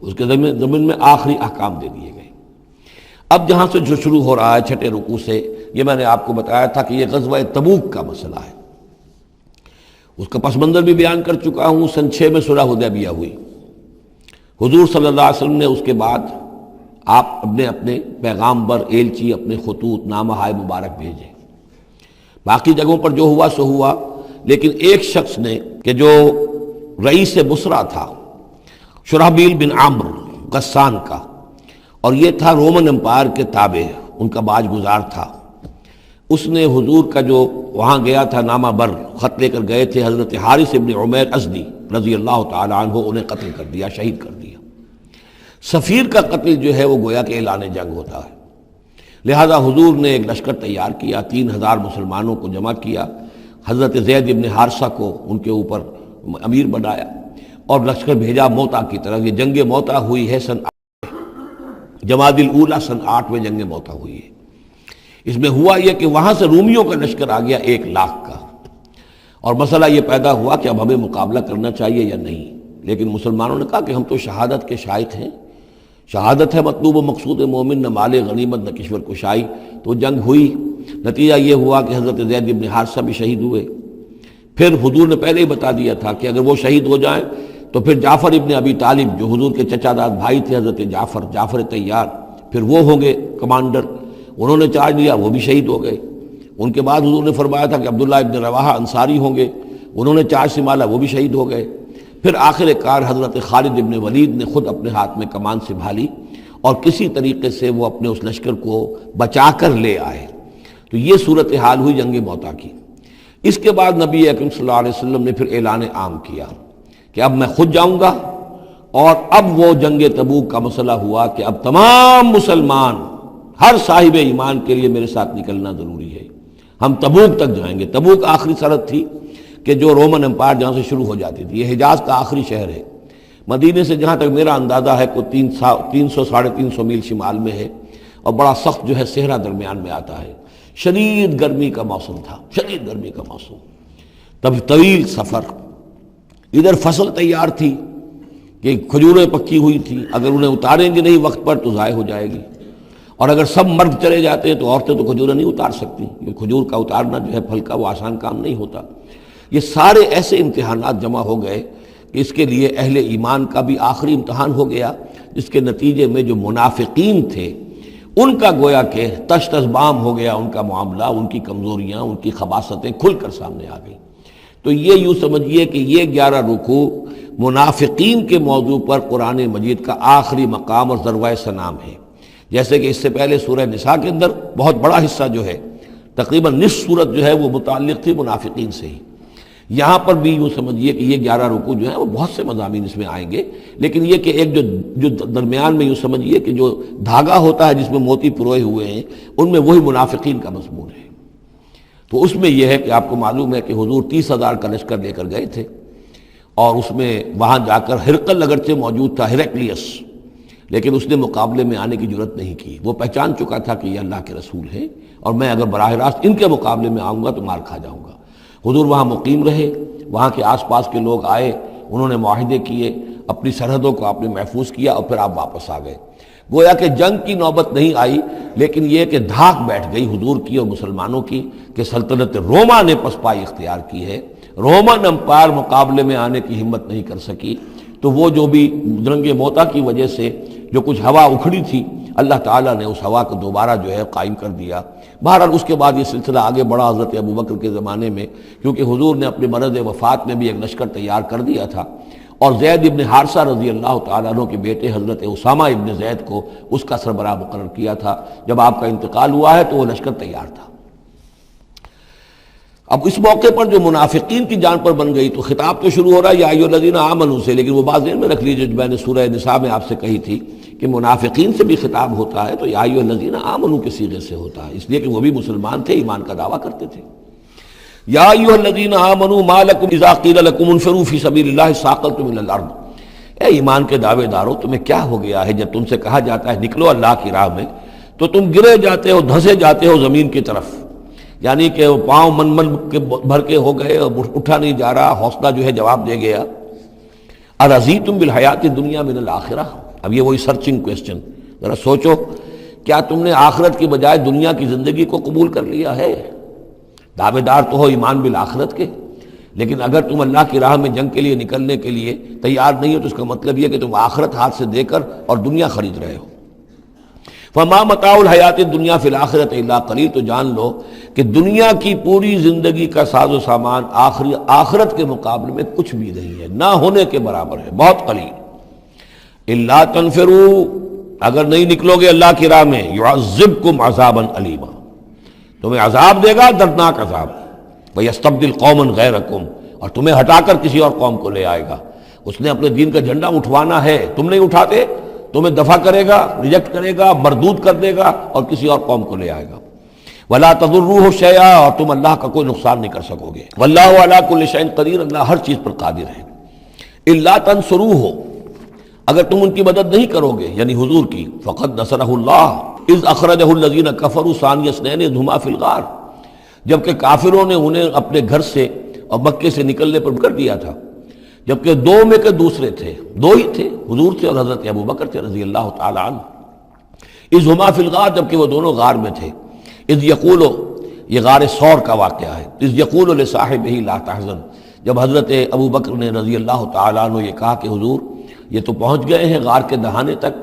اس کے ضمن میں آخری احکام دے دیے گئے۔ اب جہاں سے جو شروع ہو رہا ہے چھٹے رکوع سے، یہ میں نے آپ کو بتایا تھا کہ یہ غزوہ تبوک کا مسئلہ ہے، اس کا پس منظر بھی بیان کر چکا ہوں۔ سن 6 میں صلح حدیبیہ ہوئی، حضور صلی اللہ علیہ وسلم نے اس کے بعد آپ اپنے پیغامبر، ایلچی، اپنے خطوط، نامہ ہائے مبارک بھیجے۔ باقی جگہوں پر جو ہوا سو ہوا، لیکن ایک شخص نے کہ جو رئیس بصرہ تھا، شرحبیل بن عمرو غسان کا، اور یہ تھا رومن امپائر کے تابع، ان کا باج گزار تھا، اس نے حضور کا جو وہاں گیا تھا نامہ بر خط لے کر گئے تھے حضرت حارث ابن عمیر ازدی رضی اللہ تعالی عنہ، انہیں قتل کر دیا، شہید کر دیا۔ سفیر کا قتل جو ہے وہ گویا کہ اعلان جنگ ہوتا ہے، لہذا حضور نے ایک لشکر تیار کیا، 3000 مسلمانوں کو جمع کیا، حضرت زید ابن حارثہ کو ان کے اوپر امیر بنایا اور لشکر بھیجا موتا کی طرف۔ یہ جنگ موتا ہوئی ہے سن جمادی الاولیٰ، سن 8 میں جنگ موتا ہوئی ہے۔ اس میں ہوا یہ کہ وہاں سے رومیوں کا لشکر آ گیا 1 لاکھ کا، اور مسئلہ یہ پیدا ہوا کہ اب ہمیں مقابلہ کرنا چاہیے یا نہیں، لیکن مسلمانوں نے کہا کہ ہم تو شہادت کے شائق ہیں، شہادت ہے مطلوب و مقصود مومن، نہ مال غنیمت نہ کشور کشائی۔ تو جنگ ہوئی، نتیجہ یہ ہوا کہ حضرت زید ابن حارثہ بھی شہید ہوئے۔ پھر حضور نے پہلے ہی بتا دیا تھا کہ اگر وہ شہید ہو جائیں تو پھر جعفر ابن ابی طالب جو حضور کے چچا داد بھائی تھے، حضرت جعفر طیار، پھر وہ ہوں گے کمانڈر، انہوں نے چارج لیا، وہ بھی شہید ہو گئے۔ ان کے بعد حضور نے فرمایا تھا کہ عبداللہ ابن رواحہ انصاری ہوں گے، انہوں نے چارج سنبھالا، وہ بھی شہید ہو گئے۔ پھر آخر کار حضرت خالد ابن ولید نے خود اپنے ہاتھ میں کمان سنبھالی اور کسی طریقے سے وہ اپنے اس لشکر کو بچا کر لے آئے۔ تو یہ صورتحال ہوئی جنگ موتا کی۔ اس کے بعد نبی اکرم صلی اللہ علیہ وسلم نے پھر اعلان عام کیا کہ اب میں خود جاؤں گا، اور اب وہ جنگ تبوک کا مسئلہ ہوا کہ اب تمام مسلمان، ہر صاحب ایمان کے لیے میرے ساتھ نکلنا ضروری ہے، ہم تبوک تک جائیں گے۔ تبوک آخری سرحد تھی کہ جو رومن امپائر جہاں سے شروع ہو جاتی تھی، یہ حجاز کا آخری شہر ہے، مدینے سے جہاں تک میرا اندازہ ہے کوئی 300 ساڑھے 300 میل شمال میں ہے، اور بڑا سخت جو ہے صحرا درمیان میں آتا ہے۔ شدید گرمی کا موسم تھا، شدید گرمی کا موسم، تب طویل سفر، ادھر فصل تیار تھی کہ کھجوریں پکی ہوئی تھی، اگر انہیں اتاریں گے نہیں وقت پر تو ضائع ہو جائے گی، اور اگر سب مرد چلے جاتے ہیں تو عورتیں تو کھجوریں نہیں اتار سکتی، یہ کھجور کا اتارنا جو ہے پھل کا وہ آسان کام نہیں ہوتا۔ یہ سارے ایسے امتحانات جمع ہو گئے کہ اس کے لیے اہل ایمان کا بھی آخری امتحان ہو گیا، جس کے نتیجے میں جو منافقین تھے ان کا گویا کہ تشت بام ہو گیا، ان کا معاملہ، ان کی کمزوریاں، ان کی خباثتیں کھل کر سامنے آ گئی۔ تو یہ یوں سمجھیے کہ یہ 11 رکوع منافقین کے موضوع پر قرآن مجید کا آخری مقام اور ذروۂ سنام ہے۔ جیسے کہ اس سے پہلے سورہ نساء کے اندر بہت بڑا حصہ جو ہے، تقریباً نصف سورت جو ہے وہ متعلق تھی منافقین سے ہی۔ یہاں پر بھی یوں سمجھیے کہ یہ 11 رکوع جو ہیں وہ بہت سے مضامین اس میں آئیں گے، لیکن یہ کہ ایک جو درمیان میں یوں سمجھیے کہ جو دھاگا ہوتا ہے جس میں موتی پروئے ہوئے ہیں، ان میں وہی منافقین کا مضمون ہے۔ تو اس میں یہ ہے کہ آپ کو معلوم ہے کہ حضور 30,000 کا لشکر لے کر گئے تھے، اور اس میں وہاں جا کر ہرقل اگرچہ موجود تھا، ہیرکلیس، لیکن اس نے مقابلے میں آنے کی جرت نہیں کی۔ وہ پہچان چکا تھا کہ یہ اللہ کے رسول ہیں، اور میں اگر براہ راست ان کے مقابلے میں آؤں گا تو مار کھا جاؤں گا۔ حضور وہاں مقیم رہے، وہاں کے آس پاس کے لوگ آئے، انہوں نے معاہدے کیے، اپنی سرحدوں کو آپ نے محفوظ کیا، اور پھر آپ واپس آ گئے۔ گویا کہ جنگ کی نوبت نہیں آئی، لیکن یہ کہ دھاک بیٹھ گئی حضور کی اور مسلمانوں کی کہ سلطنت روما نے پسپائی اختیار کی ہے، رومن امپائر مقابلے میں آنے کی ہمت نہیں کر سکی۔ تو وہ جو بھی جنگ موتا کی وجہ سے جو کچھ ہوا اکھڑی تھی، اللہ تعالیٰ نے اس ہوا کو دوبارہ جو ہے قائم کر دیا۔ بہرحال اس کے بعد یہ سلسلہ آگے بڑھا حضرت ابوبکر کے زمانے میں، کیونکہ حضور نے اپنے مرض وفات میں بھی ایک لشکر تیار کر دیا تھا، اور زید ابن حارثہ رضی اللہ تعالیٰ عنہ کے بیٹے حضرت اسامہ ابن زید کو اس کا سربراہ مقرر کیا تھا۔ جب آپ کا انتقال ہوا ہے تو وہ لشکر تیار تھا۔ اب اس موقع پر جو منافقین کی جان پر بن گئی، تو خطاب تو شروع ہو رہا ہے یا ایھا الذین آمنوا سے، لیکن وہ بات ذہن میں رکھ لیجیے جو میں نے سورہ نساء میں آپ سے کہی تھی کہ منافقین سے بھی خطاب ہوتا ہے تو یا ایھا الذین آمنوا کے صیغے سے ہوتا ہے، اس لیے کہ وہ بھی مسلمان تھے، ایمان کا دعویٰ کرتے تھے۔ یا ایھا الذین آمنوا ما لکم اذا قیل لکم انفروا فی سبیل اللہ ثاقلتم الی الارض، اے ایمان کے دعوے دارو، تمہیں کیا ہو گیا ہے جب تم سے کہا جاتا ہے نکلو اللہ کی راہ میں تو تم گرے جاتے ہو، دھسے جاتے ہو زمین کی طرف، یعنی کہ پاؤں من کے بھر کے ہو گئے اور اٹھا نہیں جا رہا، حوصلہ جو ہے جواب دے گیا۔ ارضیتم بالحیات الدنیا من الآخرہ، اب یہ وہی سرچنگ کویسچن، ذرا سوچو، کیا تم نے آخرت کی بجائے دنیا کی زندگی کو قبول کر لیا ہے؟ دعوے دار تو ہو ایمان بالآخرت کے، لیکن اگر تم اللہ کی راہ میں جنگ کے لیے نکلنے کے لیے تیار نہیں ہو تو اس کا مطلب یہ کہ تم آخرت ہاتھ سے دے کر اور دنیا خرید رہے ہو۔ فما متاع الحیات الدنیا فی الآخرۃ الا قلیل، تو جان لو کہ دنیا کی پوری زندگی کا ساز و سامان آخرت کے مقابلے میں کچھ بھی نہیں ہے، نہ ہونے کے برابر ہے، بہت قلیل۔ الا تنفروا، اگر نہیں نکلو گے اللہ کی راہ میں، یعذبکم عذابا علیما، تمہیں عذاب دے گا، دردناک عذاب، وَيَسْتَبْدِلْ قَوْمًا غَيْرَكُمْ، اور تمہیں ہٹا کر کسی اور قوم کو لے آئے گا۔ اس نے اپنے دین کا جھنڈا اٹھوانا ہے، تم نہیں اٹھاتے، تمہیں دفع کرے گا، ریجیکٹ کرے گا، مردود کر دے گا اور کسی اور قوم کو لے آئے گا۔ وَلَا تَضُرُّوهُ شَيْئًا، اور تم اللہ کا کوئی نقصان نہیں کر سکو گے۔ وَاللَّهُ عَلَىٰ كُلِّ شَيْءٍ قَدِيرٌ، اللہ ہر چیز پر قادر ہے۔ إِلَّا تَنصُرُوهُ، اگر تم ان کی مدد نہیں کرو گے، یعنی حضور کی، فَقَدْ نَصَرَهُ اللَّهُ إِذْ أَخْرَجَهُ الَّذِينَ كَفَرُوا ثَانِيَ اثْنَيْنِ إِذْ هُمَا فِي الْغَارِ، جبکہ کافروں نے انہیں اپنے گھر سے اور مکے سے نکلنے پر کر دیا تھا، جبکہ دو میں کے دوسرے تھے، دو ہی تھے، حضور تھے اور حضرت ابوبکر تھے رضی اللہ تعالی عنہ۔ اذ ہما فی الغار، جبکہ وہ دونوں غار میں تھے۔ اذ یقول، یہ غار ثور کا واقعہ ہے۔ اذ یقول لصاحبہ لا تحزن، جب حضرت ابوبکر نے رضی اللہ تعالی عنہ یہ کہا کہ حضور یہ تو پہنچ گئے ہیں غار کے دہانے تک،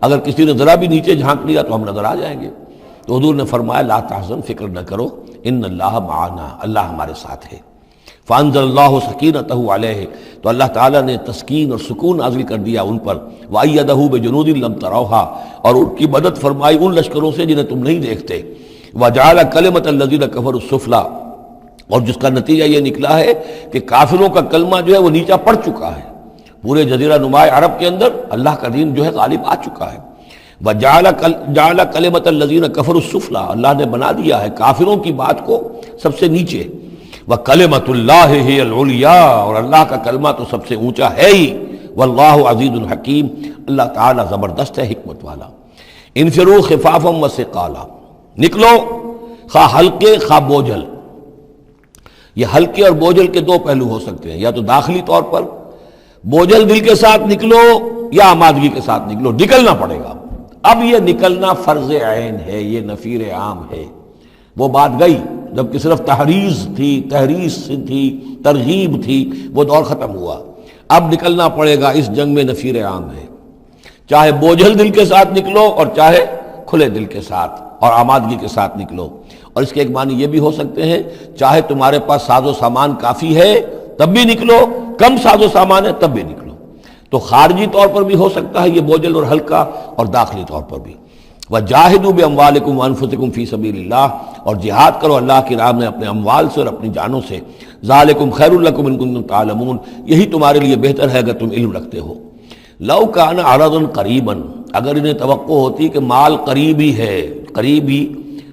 اگر کسی نے ذرا بھی نیچے جھانک لیا تو ہم نظر آ جائیں گے، تو حضور نے فرمایا لا تحزن، فکر نہ کرو، ان اللہ معنا، اللہ ہمارے ساتھ ہے۔ فانزل اللہ سکینتہ علیہ، تو اللہ تعالیٰ نے تسکین اور سکون نازل کر دیا ان پر، وایدہ بجنود لم تروہا، اور ان کی مدد فرمائی ان لشکروں سے جنہیں تم نہیں دیکھتے، وجعل کلمۃ الذین کفروا السفلی، اور جس کا نتیجہ یہ نکلا ہے کہ کافروں کا کلمہ جو ہے وہ نیچا پڑ چکا ہے، پورے جزیرہ نماء عرب کے اندر اللہ کا دین جو ہے غالب آ چکا ہے۔ وجعل کلمۃ الذین کفروا السفلی، اللہ نے بنا دیا ہے کافروں کی بات کو سب سے نیچے، وَكَلِمَةُ اللَّهِ هِيَ الْعُلْيَا، اور اللہ کا کلمہ تو سب سے اونچا ہے ہی، وَاللَّهُ عَزِيزٌ حَكِيمٌ، اللہ تعالیٰ زبردست ہے، حکمت والا۔ انفروا خفافا وثقالا، نکلو خواہ ہلکے خواہ بوجھل۔ یہ ہلکے اور بوجھل کے دو پہلو ہو سکتے ہیں، یا تو داخلی طور پر بوجھل دل کے ساتھ نکلو، یا آمادگی کے ساتھ نکلو، نکلنا پڑے گا۔ اب یہ نکلنا فرض عین ہے، یہ نفیر عام ہے۔ وہ بات گئی جبکہ صرف تحریض تھی، تحریض تھی، ترغیب تھی، وہ دور ختم ہوا۔ اب نکلنا پڑے گا، اس جنگ میں نفیر عام ہے، چاہے بوجھل دل کے ساتھ نکلو اور چاہے کھلے دل کے ساتھ اور آمادگی کے ساتھ نکلو۔ اور اس کے ایک معنی یہ بھی ہو سکتے ہیں، چاہے تمہارے پاس ساز و سامان کافی ہے تب بھی نکلو، کم ساز و سامان ہے تب بھی نکلو۔ تو خارجی طور پر بھی ہو سکتا ہے یہ بوجھل اور ہلکا، اور داخلی طور پر بھی۔ وَجَاهِدُوا بِأَمْوَالِكُمْ وَأَنفُسِكُمْ فِي سَبِيلِ اللَّهِ، اور جہاد کرو اللہ کی راہ میں اپنے اموال سے اور اپنی جانوں سے۔ ذَلِكُمْ خَيْرٌ لَكُمْ إِن كُنتُمْ تَعْلَمُونَ، یہی تمہارے لیے بہتر ہے اگر تم علم رکھتے ہو۔ لَوْ كَانَ عَرَضًا قَرِيبًا، اگر انہیں توقع ہوتی کہ مال قریب ہی ہے، قریب ہی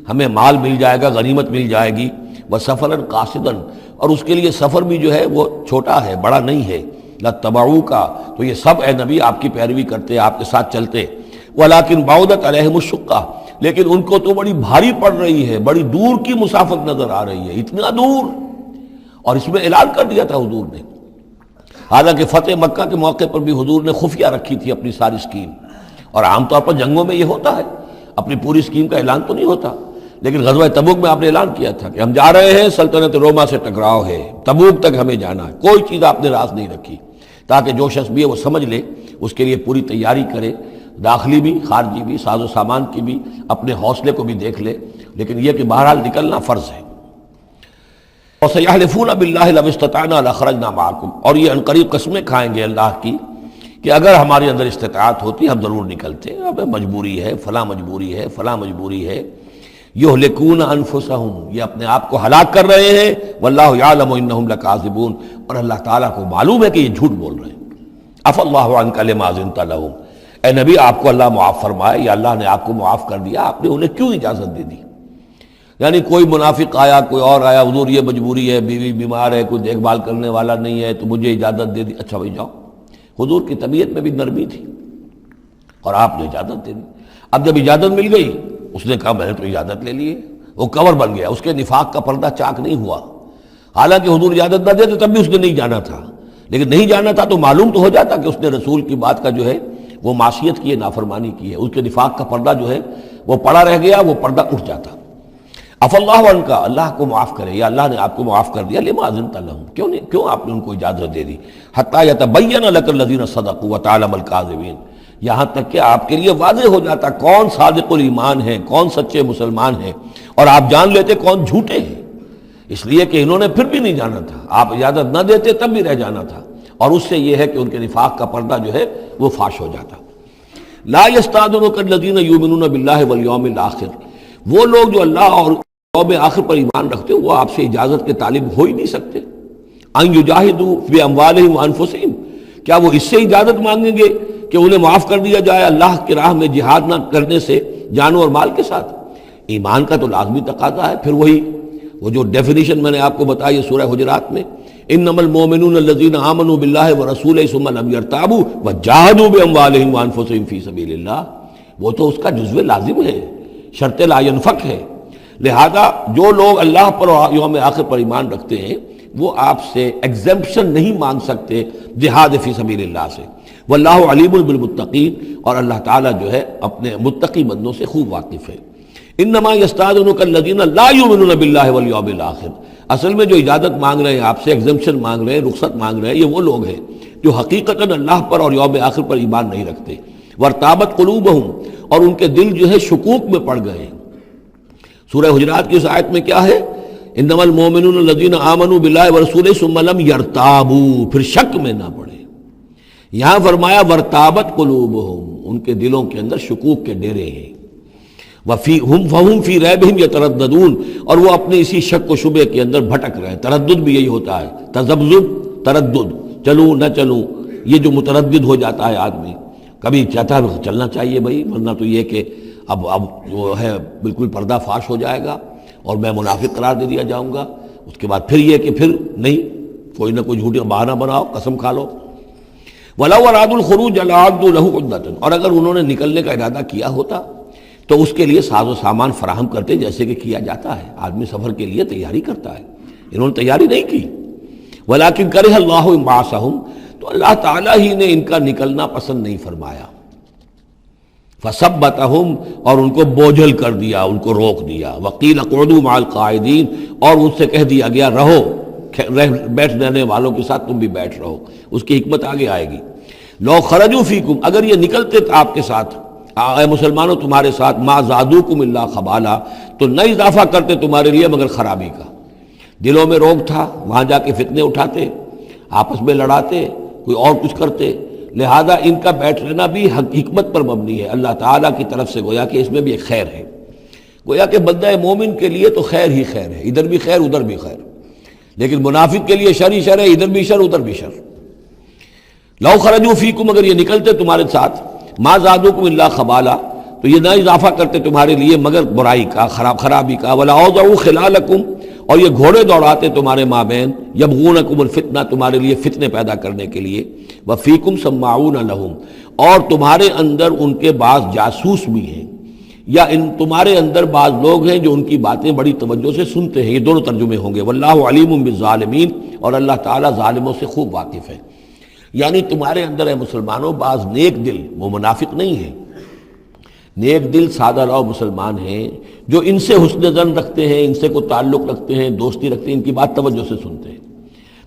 ہمیں مال مل جائے گا، غنیمت مل جائے گی، وَسَفَرًا قَاصِدًا، اور اس کے لیے سفر بھی جو ہے وہ چھوٹا ہے، بڑا نہیں ہے، لَاتَّبَعُوكَ، تو یہ سب اے نبی آپ کی پیروی کرتے، آپ کے ساتھ چلتے۔ وَلَكِنْ بَعُدَتْ عَلَيْهِمُ الشُّقَّةُ، لیکن ان کو تو بڑی بھاری پڑ رہی ہے، بڑی دور کی مسافت نظر آ رہی ہے، اتنا دور، اور اس میں اعلان کر دیا تھا حضور نے۔ حالانکہ فتح مکہ کے موقع پر بھی حضور نے خفیہ رکھی تھی اپنی ساری اسکیم، اور عام طور پر جنگوں میں یہ ہوتا ہے، اپنی پوری اسکیم کا اعلان تو نہیں ہوتا، لیکن غزوہ تبوک میں آپ نے اعلان کیا تھا کہ ہم جا رہے ہیں، سلطنت روما سے ٹکراؤ ہے، تبوک تک ہمیں جانا ہے، کوئی چیز آپ نے راز نہیں رکھی، تاکہ جو شخص بھی ہے وہ سمجھ لے، اس کے لیے پوری تیاری کرے، داخلی بھی خارجی بھی، ساز و سامان کی بھی، اپنے حوصلے کو بھی دیکھ لے، لیکن یہ کہ بہرحال نکلنا فرض ہے۔ وَسَيَحْلِفُونَ بِاللَّهِ لَوِ اسْتَطَعْنَا لَخَرَجْنَا مَعَكُمْ، اور یہ عنقریب قسمیں کھائیں گے اللہ کی کہ اگر ہمارے اندر استطاعت ہوتی ہم ضرور نکلتے، اب مجبوری ہے، فلاں مجبوری ہے، فلاں مجبوری ہے۔ یہلکون انفسہم، یہ اپنے آپ کو ہلاک کر رہے ہیں، واللہ یعلم انہم لکاذبون، اور اللہ تعالیٰ کو معلوم ہے کہ یہ جھوٹ بول رہے ہیں۔ عفا اللہ عنک لما اذنت لہم، اے نبی آپ کو اللہ معاف فرمائے، یا اللہ نے آپ کو معاف کر دیا، آپ نے انہیں کیوں اجازت دے دی؟ یعنی کوئی منافق آیا، کوئی اور آیا، حضور یہ مجبوری ہے، بیوی بیمار ہے، کوئی دیکھ بھال کرنے والا نہیں ہے، تو مجھے اجازت دے دی، اچھا بھائی جاؤ۔ حضور کی طبیعت میں بھی نرمی تھی اور آپ نے اجازت دے دی۔ اب جب اجازت مل گئی، اس نے کہا میں نے تو اجازت لے لی ہے، وہ کور بن گیا، اس کے نفاق کا پردہ چاک نہیں ہوا۔ حالانکہ حضور اجازت نہ دیتے تب بھی اس نے نہیں جانا تھا، لیکن نہیں جانا تھا تو معلوم تو ہو جاتا کہ اس نے رسول کی بات کا جو ہے وہ معصیت کی ہے، نافرمانی کی ہے، اس کے نفاق کا پردہ جو ہے وہ پڑا رہ گیا، وہ پردہ اٹھ جاتا۔ عفا اللہ عنہ، اللہ کو معاف کرے، یا اللہ نے آپ کو معاف کر دیا، لما اذنت لہم، کیوں آپ نے ان کو اجازت دے دی، حتی یتبین لک الذین صدقوا وتعلم الکاذبین، یہاں تک کہ آپ کے لیے واضح ہو جاتا کون صادق الایمان ہے، کون سچے مسلمان ہیں، اور آپ جان لیتے کون جھوٹے ہیں، اس لیے کہ انہوں نے پھر بھی نہیں جانا تھا، آپ اجازت نہ دیتے تب بھی رہ جانا تھا، اور اس سے یہ ہے کہ ان کے نفاق کا پردہ جو ہے وہ فاش ہو جاتا۔ لا یستأذنک الذین یؤمنون باللہ والیوم الآخر، وہ لوگ جو اللہ اور یوم آخر پر ایمان رکھتے ہیں وہ آپ سے اجازت کے طالب ہو ہی نہیں سکتے۔ ان یجاہدوا باموالہم وانفسہم، کیا وہ اس سے اجازت مانگیں گے کہ انہیں معاف کر دیا جائے اللہ کی راہ میں جہاد نہ کرنے سے جان اور مال کے ساتھ؟ ایمان کا تو لازمی تقاضا ہے۔ پھر وہ جو ڈیفینیشن میں نے آپ کو بتائی ہے سورہ حجرات میں، انما المؤمنون الذین آمنوا باللہ ورسولہ ثم لم یرتابوا وجاہدوا باموالہم وانفسہم فی سبیل اللہ، وہ تو اس کا جزو لازم ہے، شرط لا ینفک ہے۔ لہذا جو لوگ اللہ پر اور یوم آخر پر ایمان رکھتے ہیں وہ آپ سے ایگزمپشن نہیں مانگ سکتے جہاد فی سبیل اللہ سے۔ واللہ علیم بالمتقین، اور اللہ تعالیٰ جو ہے اپنے متقی بندوں سے خوب واقف ہے۔ انما یستأذنک الذین لا یؤمنون باللہ والیوم الآخر، اصل میں جو اجازت مانگ رہے ہیں آپ سے، ایگزمپشن مانگ رہے ہیں، رخصت مانگ رہے ہیں، یہ وہ لوگ ہیں جو حقیقتاً اللہ پر اور یوم آخر پر ایمان نہیں رکھتے۔ وارتابت قلوبہم، اور ان کے دل جو ہے شکوک میں پڑ گئے ہیں۔ سورہ حجرات کی اس آیت میں کیا ہے؟ انما المؤمنون الذین آمنوا باللہ ورسولہ ثم لم یرتابوا، پھر شک میں نہ پڑے۔ یہاں فرمایا ورتابت قلوبہم، ان کے دلوں کے اندر شکوک کے ڈیرے ہیں۔ فہم فی ریبہم یترددون، اور وہ اپنے اسی شک و شبے کے اندر بھٹک رہے ہیں۔ تردد بھی یہی ہوتا ہے، تذبذب، تردد، چلوں نہ چلوں، یہ جو متردد ہو جاتا ہے آدمی، کبھی چاہتا ہے چلنا چاہیے بھائی، ورنہ تو یہ کہ اب جو ہے بالکل پردہ فاش ہو جائے گا اور میں منافق قرار دے دیا جاؤں گا، اس کے بعد پھر یہ کہ پھر نہیں، کوئی نہ کوئی جھوٹی بہانہ بناؤ، قسم کھا لو۔ وَلَوْ أَرَادُوا الْخُرُوجَ لَأَعَدُّوا لَهُ عُدَّةً، اور اگر انہوں نے نکلنے کا ارادہ کیا ہوتا تو اس کے لیے ساز و سامان فراہم کرتے، جیسے کہ کیا جاتا ہے، آدمی سفر کے لیے تیاری کرتا ہے، انہوں نے تیاری نہیں کی۔ وَلَكِنْ كَرِهَ اللَّهُ انبعاثَهُمْ، تو اللہ تعالیٰ ہی نے ان کا نکلنا پسند نہیں فرمایا۔ فَثَبَّتَهُمْ، اور ان کو بوجھل کر دیا، ان کو روک دیا۔ وَقِيلَ اقْعُدُوا مَعَ الْقَاعِدِينَ، اور ان سے کہہ دیا گیا رہو، بیٹھ رہنے والوں کے ساتھ تم بھی بیٹھ رہو۔ اس کی حکمت آگے آئے گی۔ لَوْ خَرَجُوا فِيكُمْ، اگر یہ نکلتے آپ کے ساتھ، اے مسلمانوں تمہارے ساتھ، مَا زَادُوكُمْ إِلَّا خَبَالًا، تو نہ اضافہ کرتے تمہارے لیے مگر خرابی کا۔ دلوں میں روگ تھا، وہاں جا کے فتنے اٹھاتے، آپس میں لڑاتے، کوئی اور کچھ کرتے، لہذا ان کا بیٹھ رہنا بھی حکمت پر مبنی ہے، اللہ تعالیٰ کی طرف سے، گویا کہ اس میں بھی ایک خیر ہے، گویا کہ بندہ مومن کے لیے تو خیر ہی خیر ہے، ادھر بھی خیر ادھر بھی خیر، لیکن منافق کے لیے شر ہی شر ہے، ادھر بھی شر ادھر بھی شر۔ لو خرجوا فیکم، اگر یہ نکلتے تمہارے ساتھ، ما زادوکم الا خبالا، تو یہ نہ اضافہ کرتے تمہارے لیے مگر برائی کا، خرابی کا، ولا اوضعوا خلالکم، اور یہ گھوڑے دوڑاتے تمہارے مابین، یبغونکم الفتنہ، تمہارے لیے فتنے پیدا کرنے کے لیے، وفیکم سماعون لہم، اور تمہارے اندر ان کے بعض جاسوس بھی ہیں، یا تمہارے اندر بعض لوگ ہیں جو ان کی باتیں بڑی توجہ سے سنتے ہیں۔ یہ دونوں ترجمے ہوں گے، واللہ علیم بالظالمین، اور اللہ تعالیٰ ظالموں سے خوب واقف ہے۔ یعنی تمہارے اندر ہے مسلمانوں بعض نیک دل، وہ منافق نہیں ہیں، نیک دل سادہ رو مسلمان ہیں جو ان سے حسن ظن رکھتے ہیں، ان سے کوئی تعلق رکھتے ہیں، دوستی رکھتے ہیں، ان کی بات توجہ سے سنتے ہیں۔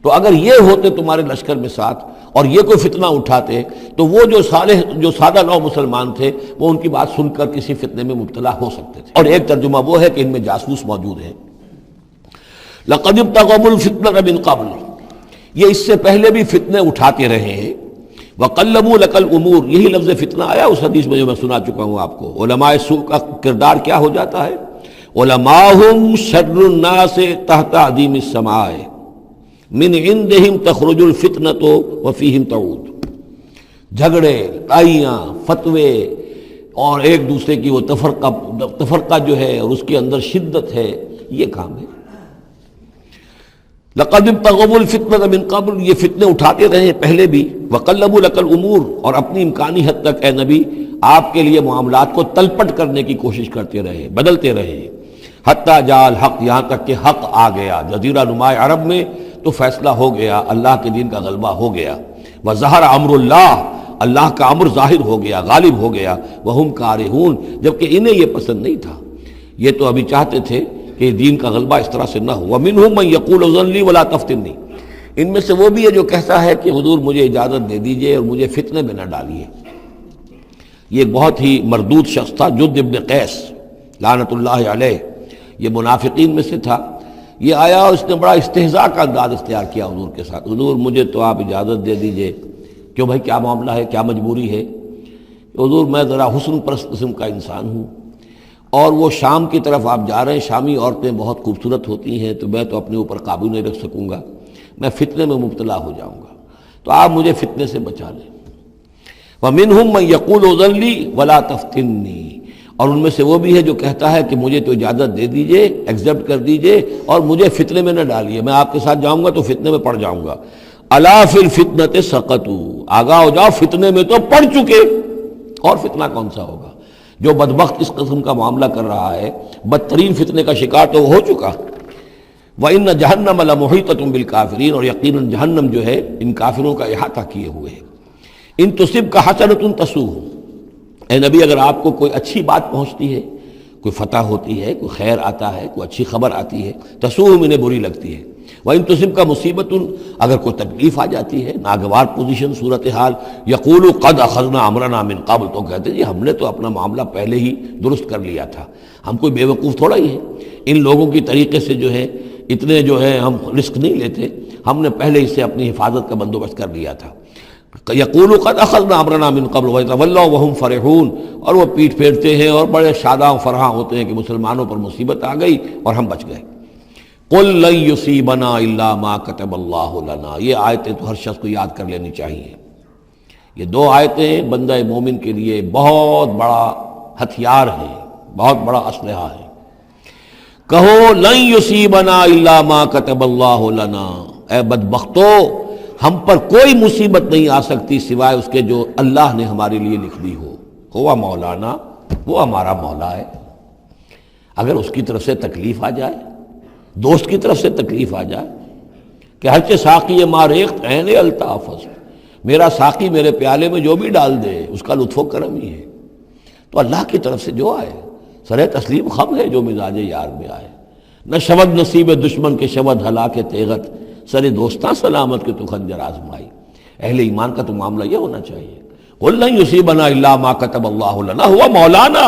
تو اگر یہ ہوتے تمہارے لشکر میں ساتھ اور یہ کوئی فتنہ اٹھاتے تو وہ جو صالح، جو سادہ لو مسلمان تھے، وہ ان کی بات سن کر کسی فتنے میں مبتلا ہو سکتے تھے۔ اور ایک ترجمہ وہ ہے کہ ان میں جاسوس موجود ہیں۔ لَقَدِ ابْتَغَوْا الْفِتْنَةَ مِنْ قَبْلُ، یہ اس سے پہلے بھی فتنے اٹھاتے رہے ہیں۔ وَقَلَّبُوا لَكَ الْأُمُورَ، یہی لفظ فتنہ آیا اس حدیث میں جو میں سنا چکا ہوں آپ کو۔ علماء سوء کا کردار کیا ہو جاتا ہے؟ علماءہم شر الناس تحت عدیم السماء، من عندہم تخرج الفتنۃ وفیہم تعود۔ جھگڑے، لڑائیاں، فتوے، اور ایک دوسرے کی وہ تفرقہ جو ہے اور اس کے اندر شدت ہے، یہ کام ہے۔ لَقَدِ ابْتَغَوْا الْفِتْنَةَ مِنْ قَبْلُ، یہ فتنے اٹھاتے رہے پہلے بھی۔ وَقَلَّبُوا لَكَ الْأُمُورَ، اور اپنی امکانی حد تک اے نبی آپ کے لیے معاملات کو تلپٹ کرنے کی کوشش کرتے رہے، بدلتے رہے۔ حتیٰ جاء الحق، یہاں تک کہ حق آ گیا جزیرہ نما عرب میں، تو فیصلہ ہو گیا، اللہ کے دین کا غلبہ ہو گیا۔ وَظَهَرَ أَمْرُ اللَّهِ، اللہ کا امر ظاہر ہو گیا، غالب ہو گیا، وہم کارہون، جبکہ انہیں یہ پسند نہیں تھا، یہ تو ابھی چاہتے تھے کہ دین کا غلبہ اس طرح سے نہ ہو۔ ومنہم من یقول اذن لی ولا تفتنی، ان میں سے وہ بھی ہے جو کہتا ہے کہ حضور مجھے اجازت دے دیجئے اور مجھے فتنے میں نہ ڈالیے۔ یہ ایک بہت ہی مردود شخص تھا، جد ابن قیس لعنت اللہ علیہ، یہ منافقین میں سے تھا۔ یہ آیا اور اس نے بڑا استہزاء کا انداز اختیار کیا حضور کے ساتھ، حضور مجھے تو آپ اجازت دے دیجئے۔ کیوں بھائی، کیا معاملہ ہے، کیا مجبوری ہے؟ حضور میں ذرا حسن پرست قسم کا انسان ہوں، اور وہ شام کی طرف آپ جا رہے ہیں، شامی عورتیں بہت خوبصورت ہوتی ہیں، تو میں تو اپنے اوپر قابو نہیں رکھ سکوں گا، میں فتنے میں مبتلا ہو جاؤں گا، تو آپ مجھے فتنے سے بچا لیں۔ وَمِنْهُمْ مَنْ يَقُولُ اذن لِّي وَلَا تَفْتِنِّي، اور ان میں سے وہ بھی ہے جو کہتا ہے کہ مجھے تو اجازت دے دیجئے، ایکسیپٹ کر دیجئے، اور مجھے فتنے میں نہ ڈالیے، میں آپ کے ساتھ جاؤں گا تو فتنے میں پڑ جاؤں گا۔ الا فی الفتنۃ سقطوا، آگاہ ہو جاؤ، فتنے میں تو پڑ چکے، اور فتنہ کون سا ہوگا؟ جو بدبخت اس قسم کا معاملہ کر رہا ہے، بدترین فتنے کا شکار تو ہو چکا۔ وَإِنَّ جَهَنَّمَ لَمُحِيطَةٌ بِالْكَافِرِينَ، اور یقیناً جہنم جو ہے ان کافروں کا احاطہ کیے ہوئے ہے۔ ان تصبک حسنۃ تسؤہ، اے نبی اگر آپ کو کوئی اچھی بات پہنچتی ہے، کوئی فتح ہوتی ہے، کوئی خیر آتا ہے، کوئی اچھی خبر آتی ہے، تسؤہم، انہیں بری لگتی ہے۔ وَإِن تُصِبْكَ مُصِیبَةٌ، اگر کوئی تکلیف آ جاتی ہے، ناگوار پوزیشن، صورتحال، یقولوا قد اخذنا امرنا من قبل، تو کہتے ہیں جی ہم نے تو اپنا معاملہ پہلے ہی درست کر لیا تھا، ہم کوئی بیوقوف تھوڑا ہی ہے، ان لوگوں کی طریقے سے جو ہے اتنے جو ہے ہم رسک نہیں لیتے، ہم نے پہلے ہی سے اپنی حفاظت کا بندوبست کر لیا تھا۔ یقولوا قد اخذنا امرنا من قبل ویتولوا وهم فرحون، اور وہ پیٹھ پھیرتے ہیں اور بڑے شاداں و فرحاں ہوتے ہیں کہ مسلمانوں پر مصیبت آ گئی اور ہم بچ گئے۔ قل لن یصیبنا الا ما کتب اللہ لنا، یہ آیتیں تو ہر شخص کو یاد کر لینی چاہیے۔ یہ دو آیتیں بندہ مومن کے لیے بہت بڑا ہتھیار ہیں، بہت بڑا اسلحہ ہے۔ کہو لن یصیبنا الا ما کتب اللہ لنا، اے بدبختو، ہم پر کوئی مصیبت نہیں آ سکتی سوائے اس کے جو اللہ نے ہمارے لیے لکھ دی ہو۔ ہوا مولانا، وہ ہمارا مولا ہے، اگر اس کی طرف سے تکلیف آ جائے، دوست کی طرف سے تکلیف آ جائے کہ ہرچہ ساقی ما ریخت عین الطافظ، میرا ساقی میرے پیالے میں جو بھی ڈال دے اس کا لطف و کرم ہی ہے، تو اللہ کی طرف سے جو آئے سر تسلیم خم ہے جو مزاج یار میں آئے۔ نہ شود نصیب دشمن کے شود ہلاک تیغت، سر دوستاں سلامت کے تو خنجر آزمائی۔ اہل ایمان کا تو معاملہ یہ ہونا چاہیے، قل لن یصیبنا الا ما کتب اللہ لنا، ہوا مولانا،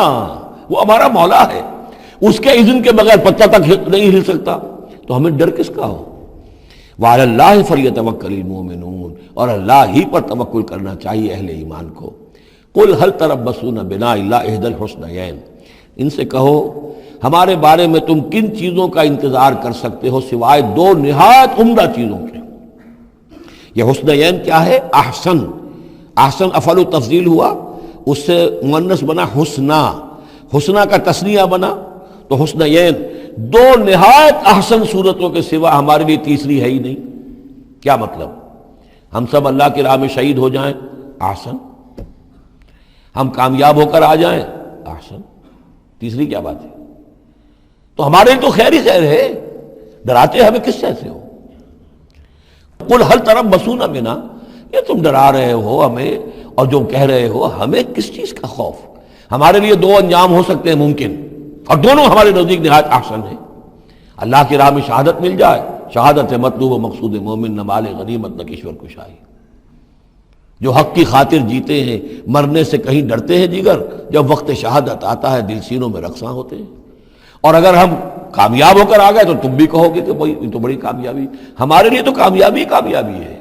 وہ ہمارا مولا ہے، اس کے اذن کے بغیر پتہ تک نہیں ہل سکتا، تو ہمیں ڈر کس کا ہو؟ وعلی اللہ فلیتوکل المؤمنون، اور اللہ ہی پر توکل کرنا چاہیے اہل ایمان کو۔ قل هل تربصون بنا الا احدى الحسنیین، ان سے کہو ہمارے بارے میں تم کن چیزوں کا انتظار کر سکتے ہو سوائے دو نہایت عمدہ چیزوں کے۔ یہ حسنیین کیا ہے؟ احسن، احسن افعل و تفضیل ہوا، اس سے مؤنث بنا حسنا، حسنا کا تثنیہ بنا، تو حسنیین، دو نہایت احسن صورتوں کے سوا ہمارے لیے تیسری ہے ہی نہیں۔ کیا مطلب؟ ہم سب اللہ کی راہ میں شہید ہو جائیں، احسن، ہم کامیاب ہو کر آ جائیں، احسن، تیسری کیا بات ہے؟ تو ہمارے لیے تو خیر ہی خیر ہے، ڈراتے ہمیں کس سے ہو؟ قل هل تربصون بنا، یہ تم ڈرا رہے ہو ہمیں اور جو کہہ رہے ہو ہمیں کس چیز کا خوف؟ ہمارے لیے دو انجام ہو سکتے ہیں ممکن، اور دونوں ہمارے نزدیک نہایت احسن ہے۔ اللہ کی راہ میں شہادت مل جائے، شہادت ہے مطلوب و مقصود مومن، نہ مال غنیمت نہ کشور کشائی۔ جو حق کی خاطر جیتے ہیں، مرنے سے کہیں ڈرتے ہیں جگر، جب وقت شہادت آتا ہے دل سینوں میں رقصاں ہوتے ہیں۔ اور اگر ہم کامیاب ہو کر آ گئے تو تم بھی کہو گے کہ بھائی یہ تو بڑی کامیابی، ہمارے لیے تو کامیابی کامیابی ہے۔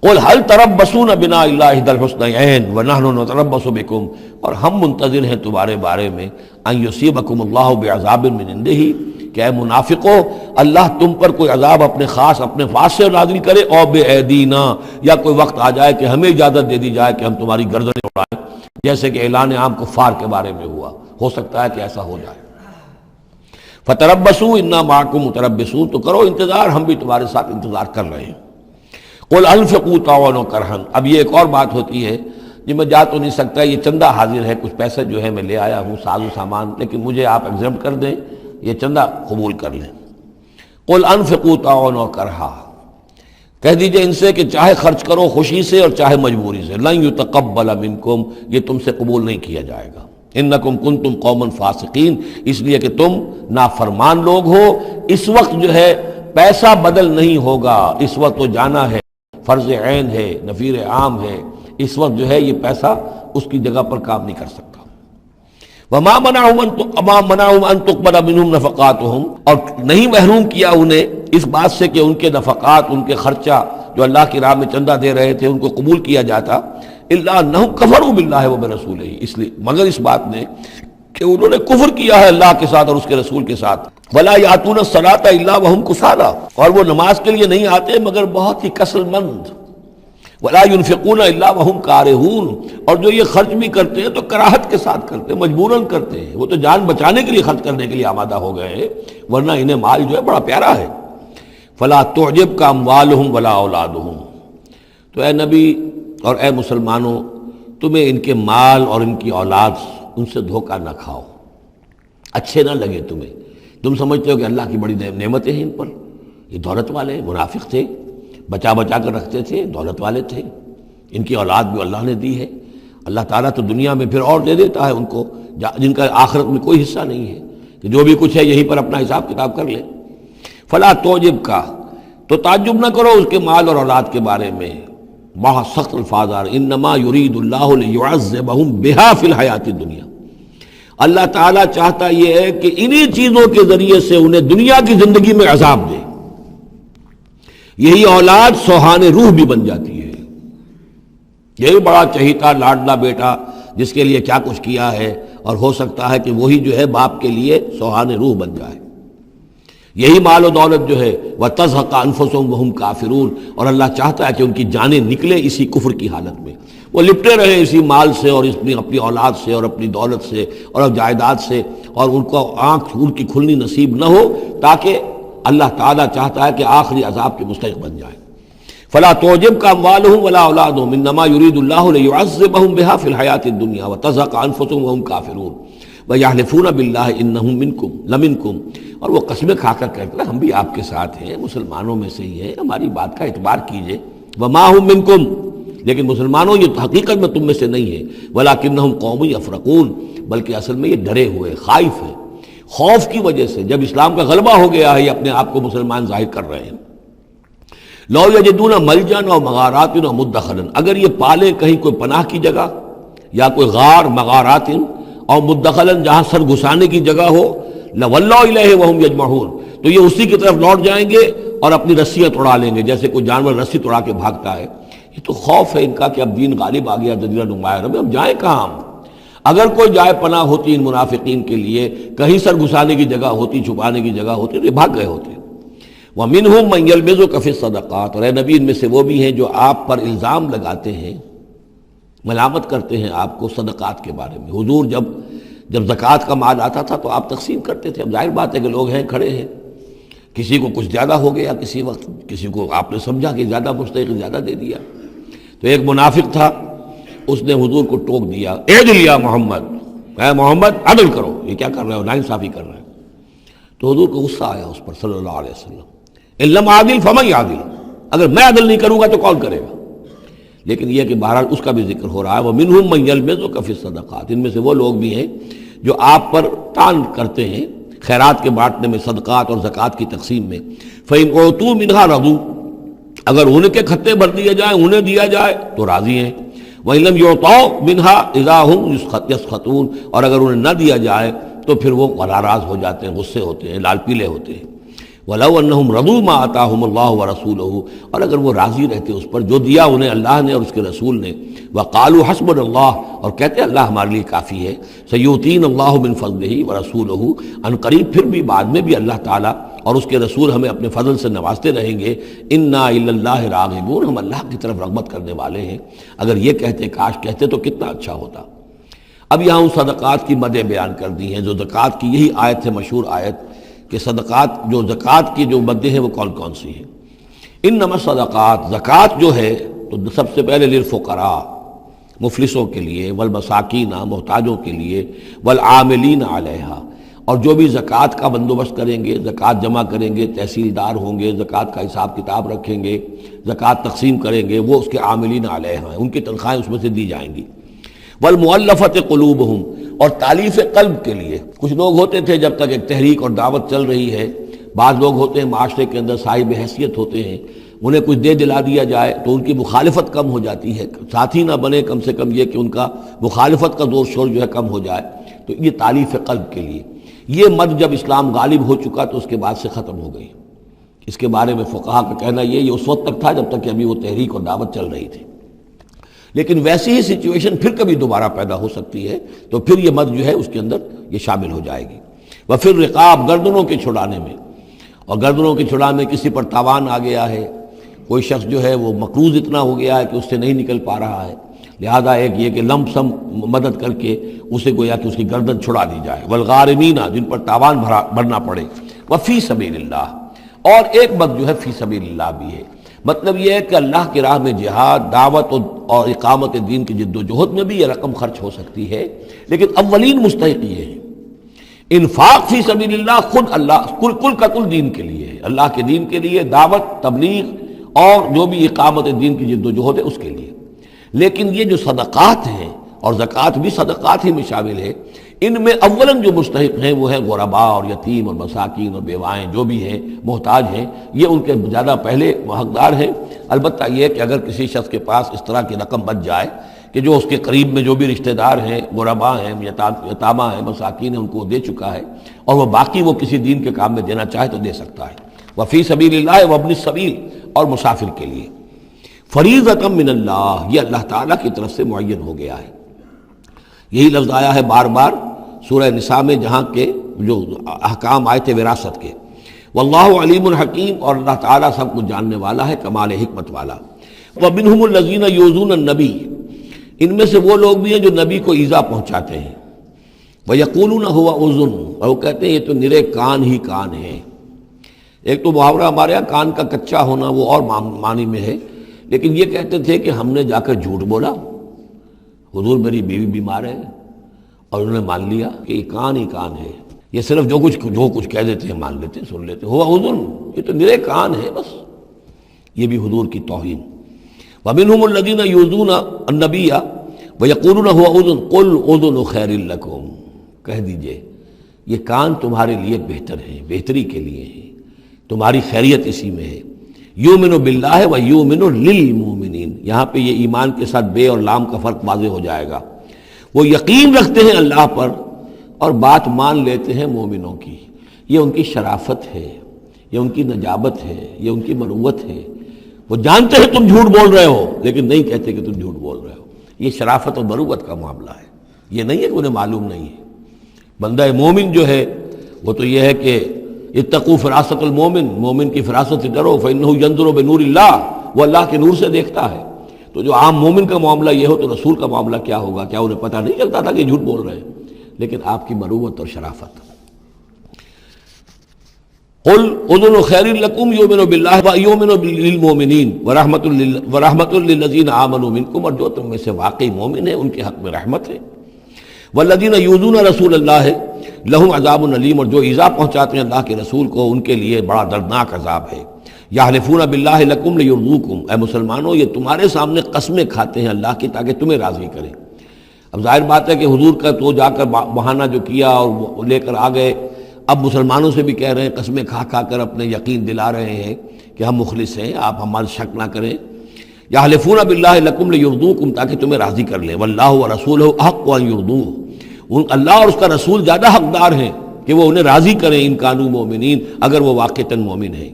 قل هل تربصون بنا الا احدى الحسنيين ونحن نتربص بكم، اور ہم منتظر ہیں تمہارے بارے میں، ان يصيبكم الله بعذاب من عنده، کہ اے منافقو اللہ تم پر کوئی عذاب اپنے خاص اپنے پاس سے نازل کرے، اور بأيدينا، یا کوئی وقت آ جائے کہ ہمیں اجازت دے دی جائے کہ ہم تمہاری گردنیں اڑائیں، جیسے کہ اعلان عام کفار کے بارے میں ہوا، ہو سکتا ہے کہ ایسا ہو جائے۔ فتربصوا انا معكم متربصون، تو کرو انتظار، ہم بھی تمہارے ساتھ انتظار کر رہے ہیں۔ قل انفقوا طوعا وكرها، اب یہ ایک اور بات ہوتی ہے جی میں جا تو نہیں سکتا، یہ چندہ حاضر ہے، کچھ پیسے جو ہے میں لے آیا ہوں، ساز و سامان، لیکن مجھے آپ ایگزمپٹ کر دیں، یہ چندہ قبول کر لیں۔ قل انفقوا طوعا وكرها، کہہ دیجئے ان سے کہ چاہے خرچ کرو خوشی سے اور چاہے مجبوری سے، لن یتقبل منکم، یہ تم سے قبول نہیں کیا جائے گا، انکم کنتم قوما فاسقین، اس لیے کہ تم نافرمان لوگ ہو۔ اس وقت جو ہے پیسہ بدل نہیں ہوگا، اس وقت تو جانا ہے، فرض عین ہے، نفیر عام ہے، اس وقت جو ہے یہ پیسہ اس کی جگہ پر کام نہیں کر سکتا۔ وما منعهم ان تقبل منهم نفقاتهم، اور نہیں محروم کیا انہیں اس بات سے کہ ان کے نفقات، ان کے خرچہ جو اللہ کی راہ میں چندہ دے رہے تھے ان کو قبول کیا جاتا، الا انهم كفروا بالله وبرسوله، اس لیے مگر اس بات نے کہ انہوں نے کفر کیا ہے اللہ کے ساتھ اور اس کے رسول کے ساتھ۔ ولا یاتون الصلاۃ الا وهم کسالى، اور وہ نماز کے لیے نہیں آتے مگر بہت ہی کسل مند۔ ولا ينفقون الا وهم كارهون، اور جو یہ خرچ بھی کرتے ہیں تو کراہت کے ساتھ کرتے ہیں، مجبوراً کرتے ہیں، وہ تو جان بچانے کے لیے خرچ کرنے کے لیے آمادہ ہو گئے ہیں، ورنہ انہیں مال جو ہے بڑا پیارا ہے۔ فلا تعجبك اموالهم ولا اولادهم، تو اے نبی اور اے مسلمانوں، تمہیں ان کے مال اور ان کی اولاد ان سے دھوکہ نہ کھاؤ، اچھے نہ لگے تمہیں، تم سمجھتے ہو کہ اللہ کی بڑی نعمتیں ہیں ان پر، یہ دولت والے منافق تھے، بچا بچا کر رکھتے تھے، دولت والے تھے، ان کی اولاد بھی اللہ نے دی ہے، اللہ تعالیٰ تو دنیا میں پھر اور دے دیتا ہے ان کو جن کا آخرت میں کوئی حصہ نہیں ہے، کہ جو بھی کچھ ہے یہیں پر اپنا حساب کتاب کر لے۔ فلا تعجبک، تو تعجب نہ کرو اس کے مال اور اولاد کے بارے میں، بہت سخت الفاظ آ رہے، انما یرید اللہ لیعذبہم بہا فی الحیات الدنیا، اللہ تعالیٰ چاہتا یہ ہے کہ انہی چیزوں کے ذریعے سے انہیں دنیا کی زندگی میں عذاب دے۔ یہی اولاد سوہان روح بھی بن جاتی ہے، یہی بڑا چہیتا لاڈلا بیٹا جس کے لیے کیا کچھ کیا ہے، اور ہو سکتا ہے کہ وہی جو ہے باپ کے لیے سوہان روح بن جائے۔ یہی مال و دولت جو ہے وَتَزْهَقَ أَنفُسُهُمْ وَهُمْ كَافِرُونَ، اور اللہ چاہتا ہے کہ ان کی جانیں نکلیں اسی کفر کی حالت میں، وہ لپٹے رہے اسی مال سے اور اپنی اولاد سے اور اپنی دولت سے اور جائیداد سے، اور ان کو آنکھ ان کی کھلنی نصیب نہ ہو، تاکہ اللہ تعالیٰ چاہتا ہے کہ آخری عذاب کے مستحق بن جائیں۔ فلا تعجبك اموالهم ولا اولادهم انما يريد الله ليعذبهم بها في الحياة الدنيا وتزهق انفسهم وهم كافرون ويحلفون بالله انهم منكم لمنكم، اور وہ قسمیں کھا کر کہتے ہیں ہم بھی آپ کے ساتھ ہیں، مسلمانوں میں سے ہی ہیں، ہماری بات کا اعتبار کیجئے۔ وما هم منكم، لیکن مسلمانوں یہ حقیقت میں تم میں سے نہیں ہے، ولكنهم قوم يفرقون، بلکہ اصل میں یہ ڈرے ہوئے خائف ہیں، خوف کی وجہ سے جب اسلام کا غلبہ ہو گیا ہے یہ اپنے آپ کو مسلمان ظاہر کر رہے ہیں۔ لو یجدون ملجا و مغارات و مدخلا، اگر یہ پالے کہیں کوئی پناہ کی جگہ یا کوئی غار مغارات اور مدخلا جہاں سر گھسانے کی جگہ ہو، لولوا الیہ وہم یجمعون، تو یہ اسی کی طرف لوٹ جائیں گے اور اپنی رسیاں توڑا لیں گے، جیسے کوئی جانور رسی توڑا کے بھاگتا ہے۔ یہ تو خوف ہے ان کا کہ اب دین غالب آ گیا جزیرہ نما عرب میں، اب جائیں کہاں ہم؟ اگر کوئی جائے پناہ ہوتی ان منافقین کے لیے، کہیں سر گھسانے کی جگہ ہوتی، چھپانے کی جگہ ہوتی، تو یہ بھاگ گئے ہوتے۔ وَمِنْهُمْ مَنْ يَلْمِزُكَ فِي الصَّدَقَاتِ، اور اے نبی ان میں سے وہ بھی ہیں جو آپ پر الزام لگاتے ہیں، ملامت کرتے ہیں آپ کو صدقات کے بارے میں۔ حضور جب زکوٰۃ کا مال آتا تھا تو آپ تقسیم کرتے تھے، اب ظاہر بات ہے کہ لوگ ہیں کھڑے ہیں، کسی کو کچھ زیادہ ہو گیا کسی وقت، کسی کو آپ نے سمجھا کہ زیادہ مستحق زیادہ دے دیا، تو ایک منافق تھا اس نے حضور کو ٹوک دیا، اعدل یا محمد، اے محمد عدل کرو، یہ کیا کر رہے ہو، ناانصافی کر رہے ہیں۔ تو حضور کو غصہ آیا اس پر صلی اللہ علیہ وسلم، ان لم عادل فمن عادل، اگر میں عدل نہیں کروں گا تو کون کرے گا؟ لیکن یہ کہ بہرحال اس کا بھی ذکر ہو رہا ہے، وَمِنْهُمْ مَنْ يَلْمِزُكَ فِي الصَّدَقَاتِ، ان میں سے وہ لوگ بھی ہیں جو آپ پر تان کرتے ہیں خیرات کے بانٹنے میں، صدقات اور زکوٰۃ کی تقسیم میں۔ فَإِنْ أُعْطُوا مِنْهَا رَضُوا، اگر ان کے کھتے بھر دیے جائیں، انہیں دیا جائے تو راضی ہیں۔ وَإِنْ لَمْ يُعْطَوْا مِنْهَا إِذَا هُمْ يَسْخَطُونَ، اور اگر انہیں نہ دیا جائے تو پھر وہ ناراض ہو جاتے ہیں، غصے ہوتے ہیں، لال پیلے ہوتے ہیں۔ وَلَوْ أَنَّهُمْ رَضُوا مَا آتَاهُمُ اللَّهُ وَرَسُولُهُ، اور اگر وہ راضی رہتے اس پر جو دیا انہیں اللہ نے اور اس کے رسول نے، وَقَالُوا حَسْبُنَا اللَّهُ، اور کہتے اللہ ہمارے لیے کافی ہے، سَيُؤْتِينَا اللَّهُ مِنْ فَضْلِهِ وَرَسُولُهُ، ان قریب پھر بھی بعد میں بھی اللہ تعالیٰ اور اس کے رسول ہمیں اپنے فضل سے نوازتے رہیں گے۔ اِنَّا إِلَى اللَّهِ رَاغِبُونَ، ہم اللہ کی طرف رغبت کرنے والے ہیں۔ اگر یہ کہتے، کاش کہتے تو کتنا اچھا ہوتا۔ اب یہاں ان صدقات کی مدیں بیان کر دی ہیں، جو زکوٰۃ کی یہی آیت ہے، مشہور آیت کہ صدقات جو زکوٰۃ کی جو مدیں ہیں وہ کون کون سی ہیں۔ انما الصدقات، زکوٰۃ جو ہے تو سب سے پہلے للفقراء، مفلسوں کے لیے، والمساکین، محتاجوں کے لیے، والعاملین علیہا، اور جو بھی زکوٰۃ کا بندوبست کریں گے، زکوٰۃ جمع کریں گے، تحصیلدار ہوں گے، زکوٰۃ کا حساب کتاب رکھیں گے، زکوٰۃ تقسیم کریں گے، وہ اس کے عاملین علیہا ہیں، ان کی تنخواہیں اس میں سے دی جائیں گی۔ والمؤلفۃ قلوبہم، اور تالیف قلب کے لیے کچھ لوگ ہوتے تھے جب تک ایک تحریک اور دعوت چل رہی ہے، بعض لوگ ہوتے ہیں معاشرے کے اندر صاحب حیثیت ہوتے ہیں، انہیں کچھ دے دلا دیا جائے تو ان کی مخالفت کم ہو جاتی ہے، ساتھی نہ بنے، کم سے کم یہ کہ ان کا مخالفت کا زور شور جو ہے کم ہو جائے، تو یہ تالیف قلب کے لیے۔ یہ مد جب اسلام غالب ہو چکا تو اس کے بعد سے ختم ہو گئی۔ اس کے بارے میں فقہا کا کہنا یہ اس وقت تک تھا جب تک کہ ابھی وہ تحریک اور دعوت چل رہی تھی، لیکن ویسی ہی سچویشن پھر کبھی دوبارہ پیدا ہو سکتی ہے تو پھر یہ مد جو ہے اس کے اندر یہ شامل ہو جائے گی۔ وفر رقاب، گردنوں کے چھڑانے میں، اور گردنوں کے چھڑانے میں کسی پر تاوان آ گیا ہے، کوئی شخص جو ہے وہ مقروض اتنا ہو گیا ہے کہ اس سے نہیں نکل پا رہا ہے، لہذا ایک یہ کہ لم سم مدد کر کے اسے گویا کہ اس کی گردن چھڑا دی جائے۔ والغارمین، جن پر تاوان بھرنا پڑے۔ وفی سبیل اللہ، اور ایک مد جو ہے فی سبیل اللہ بھی ہے، مطلب یہ ہے کہ اللہ کی راہ میں جہاد، دعوت اور اقامت دین کی جد و جہد میں بھی یہ رقم خرچ ہو سکتی ہے، لیکن اولین مستحق یہ ہے۔ انفاق فی سبیل اللہ خود اللہ کل کا کل دین کے لیے ہے، اللہ کے دین کے لیے، دعوت، تبلیغ اور جو بھی اقامت دین کی جد و جہد ہے اس کے لیے۔ لیکن یہ جو صدقات ہیں، اور زکوٰۃ بھی صدقات ہی میں شامل ہے، ان میں اولاً جو مستحق ہیں وہ ہیں غرباء اور یتیم اور مساکین اور بیوائیں، جو بھی ہیں محتاج ہیں، یہ ان کے زیادہ پہلے حقدار ہیں۔ البتہ یہ کہ اگر کسی شخص کے پاس اس طرح کی رقم بچ جائے کہ جو اس کے قریب میں جو بھی رشتہ دار ہیں، غرباء ہیں، یتامہ ہیں، مساکین ہیں، ان کو دے چکا ہے، اور وہ باقی وہ کسی دین کے کام میں دینا چاہے تو دے سکتا ہے۔ وفی سبیل اللہ وابن السبیل، اور مسافر کے لیے۔ فریضۃ من اللہ، یہ اللہ تعالیٰ کی طرف سے معین ہو گیا ہے۔ یہی لفظ آیا ہے بار بار سورہ نساء میں، جہاں کے جو احکام آئے تھے وراثت کے۔ واللہ علیم الحکیم، اور اللہ تعالیٰ سب کچھ جاننے والا ہے، کمال حکمت والا۔ ومنہم الذین یؤذون النبی، ان میں سے وہ لوگ بھی ہیں جو نبی کو ایذا پہنچاتے ہیں۔ ویقولون هو اذن، اور وہ کہتے ہیں یہ تو نرے کان ہی کان ہے۔ ایک تو محاورہ ہمارے یہاں کان کا کچا ہونا وہ اور معنی میں ہے، لیکن یہ کہتے تھے کہ ہم نے جا کر جھوٹ بولا، حضور میری بیوی بیمار ہے، اور انہوں نے مان لیا کہ یہ کان ہی کان ہے، یہ صرف جو کچھ کہہ دیتے ہیں مان لیتے ہیں، سن لیتے ہیں، ہوا اذن، یہ تو نرے کان ہے بس۔ یہ بھی حضور کی توہین۔ ومنہم الذین یؤذون النبی ویقولون هو اذن قل اذن خیر لکم، کہہ دیجئے یہ کان تمہارے لیے بہتر ہیں، بہتری کے لیے ہیں، تمہاری خیریت اسی میں ہے۔ یؤمن باللہ و یؤمن للمؤمنین، یہاں پہ یہ ایمان کے ساتھ بے اور لام کا فرق واضح ہو جائے گا۔ وہ یقین رکھتے ہیں اللہ پر اور بات مان لیتے ہیں مومنوں کی، یہ ان کی شرافت ہے، یہ ان کی نجابت ہے، یہ ان کی مروت ہے۔ وہ جانتے ہیں تم جھوٹ بول رہے ہو لیکن نہیں کہتے کہ تم جھوٹ بول رہے ہو، یہ شرافت اور مروت کا معاملہ ہے۔ یہ نہیں ہے کہ انہیں معلوم نہیں ہے۔ بندہ مومن جو ہے وہ تو یہ ہے کہ اتقوا فراست المومن، مومن کی فراست سے ڈرو، فإنہ ينظر بنور اللہ، وہ اللہ کے نور سے دیکھتا ہے۔ تو جو عام مومن کا معاملہ یہ ہو تو رسول کا معاملہ کیا ہوگا؟ کیا انہیں پتہ نہیں چلتا تھا کہ جھوٹ بول رہے ہیں؟ لیکن آپ کی مروت اور شرافت۔ قل اذن خیر لکم یؤمن باللہ و یؤمن للمؤمنین ورحمۃ للذین آمنوا منکم، اور جو تم میں سے واقعی مومن ہیں ان کے حق میں رحمت ہے۔ والذین یؤذون رسول اللہ لہم عذاب علیم، اور جو ایذا پہنچاتے ہیں اللہ کے رسول کو ان کے لیے بڑا دردناک عذاب ہے۔ یحلفون باللہ لکم لیرضوکم، اے مسلمانوں یہ تمہارے سامنے قسمیں کھاتے ہیں اللہ کی تاکہ تمہیں راضی کریں۔ اب ظاہر بات ہے کہ حضور کا تو جا کر بہانہ جو کیا اور وہ لے کر آ گئے، اب مسلمانوں سے بھی کہہ رہے ہیں، قسمیں کھا کھا کر اپنے یقین دلا رہے ہیں کہ ہم مخلص ہیں، آپ ہمارے شک نہ کریں۔ یحلفون باللہ لکم لیرضوکم، تاکہ تمہیں راضی کر لیں۔ واللہ ورسولہ احق ان یرضوہ، اللہ اور اس کا رسول زیادہ حقدار ہیں کہ وہ انہیں راضی کریں، ان کانوا مومنین، اگر وہ واقعتاً مومن ہیں۔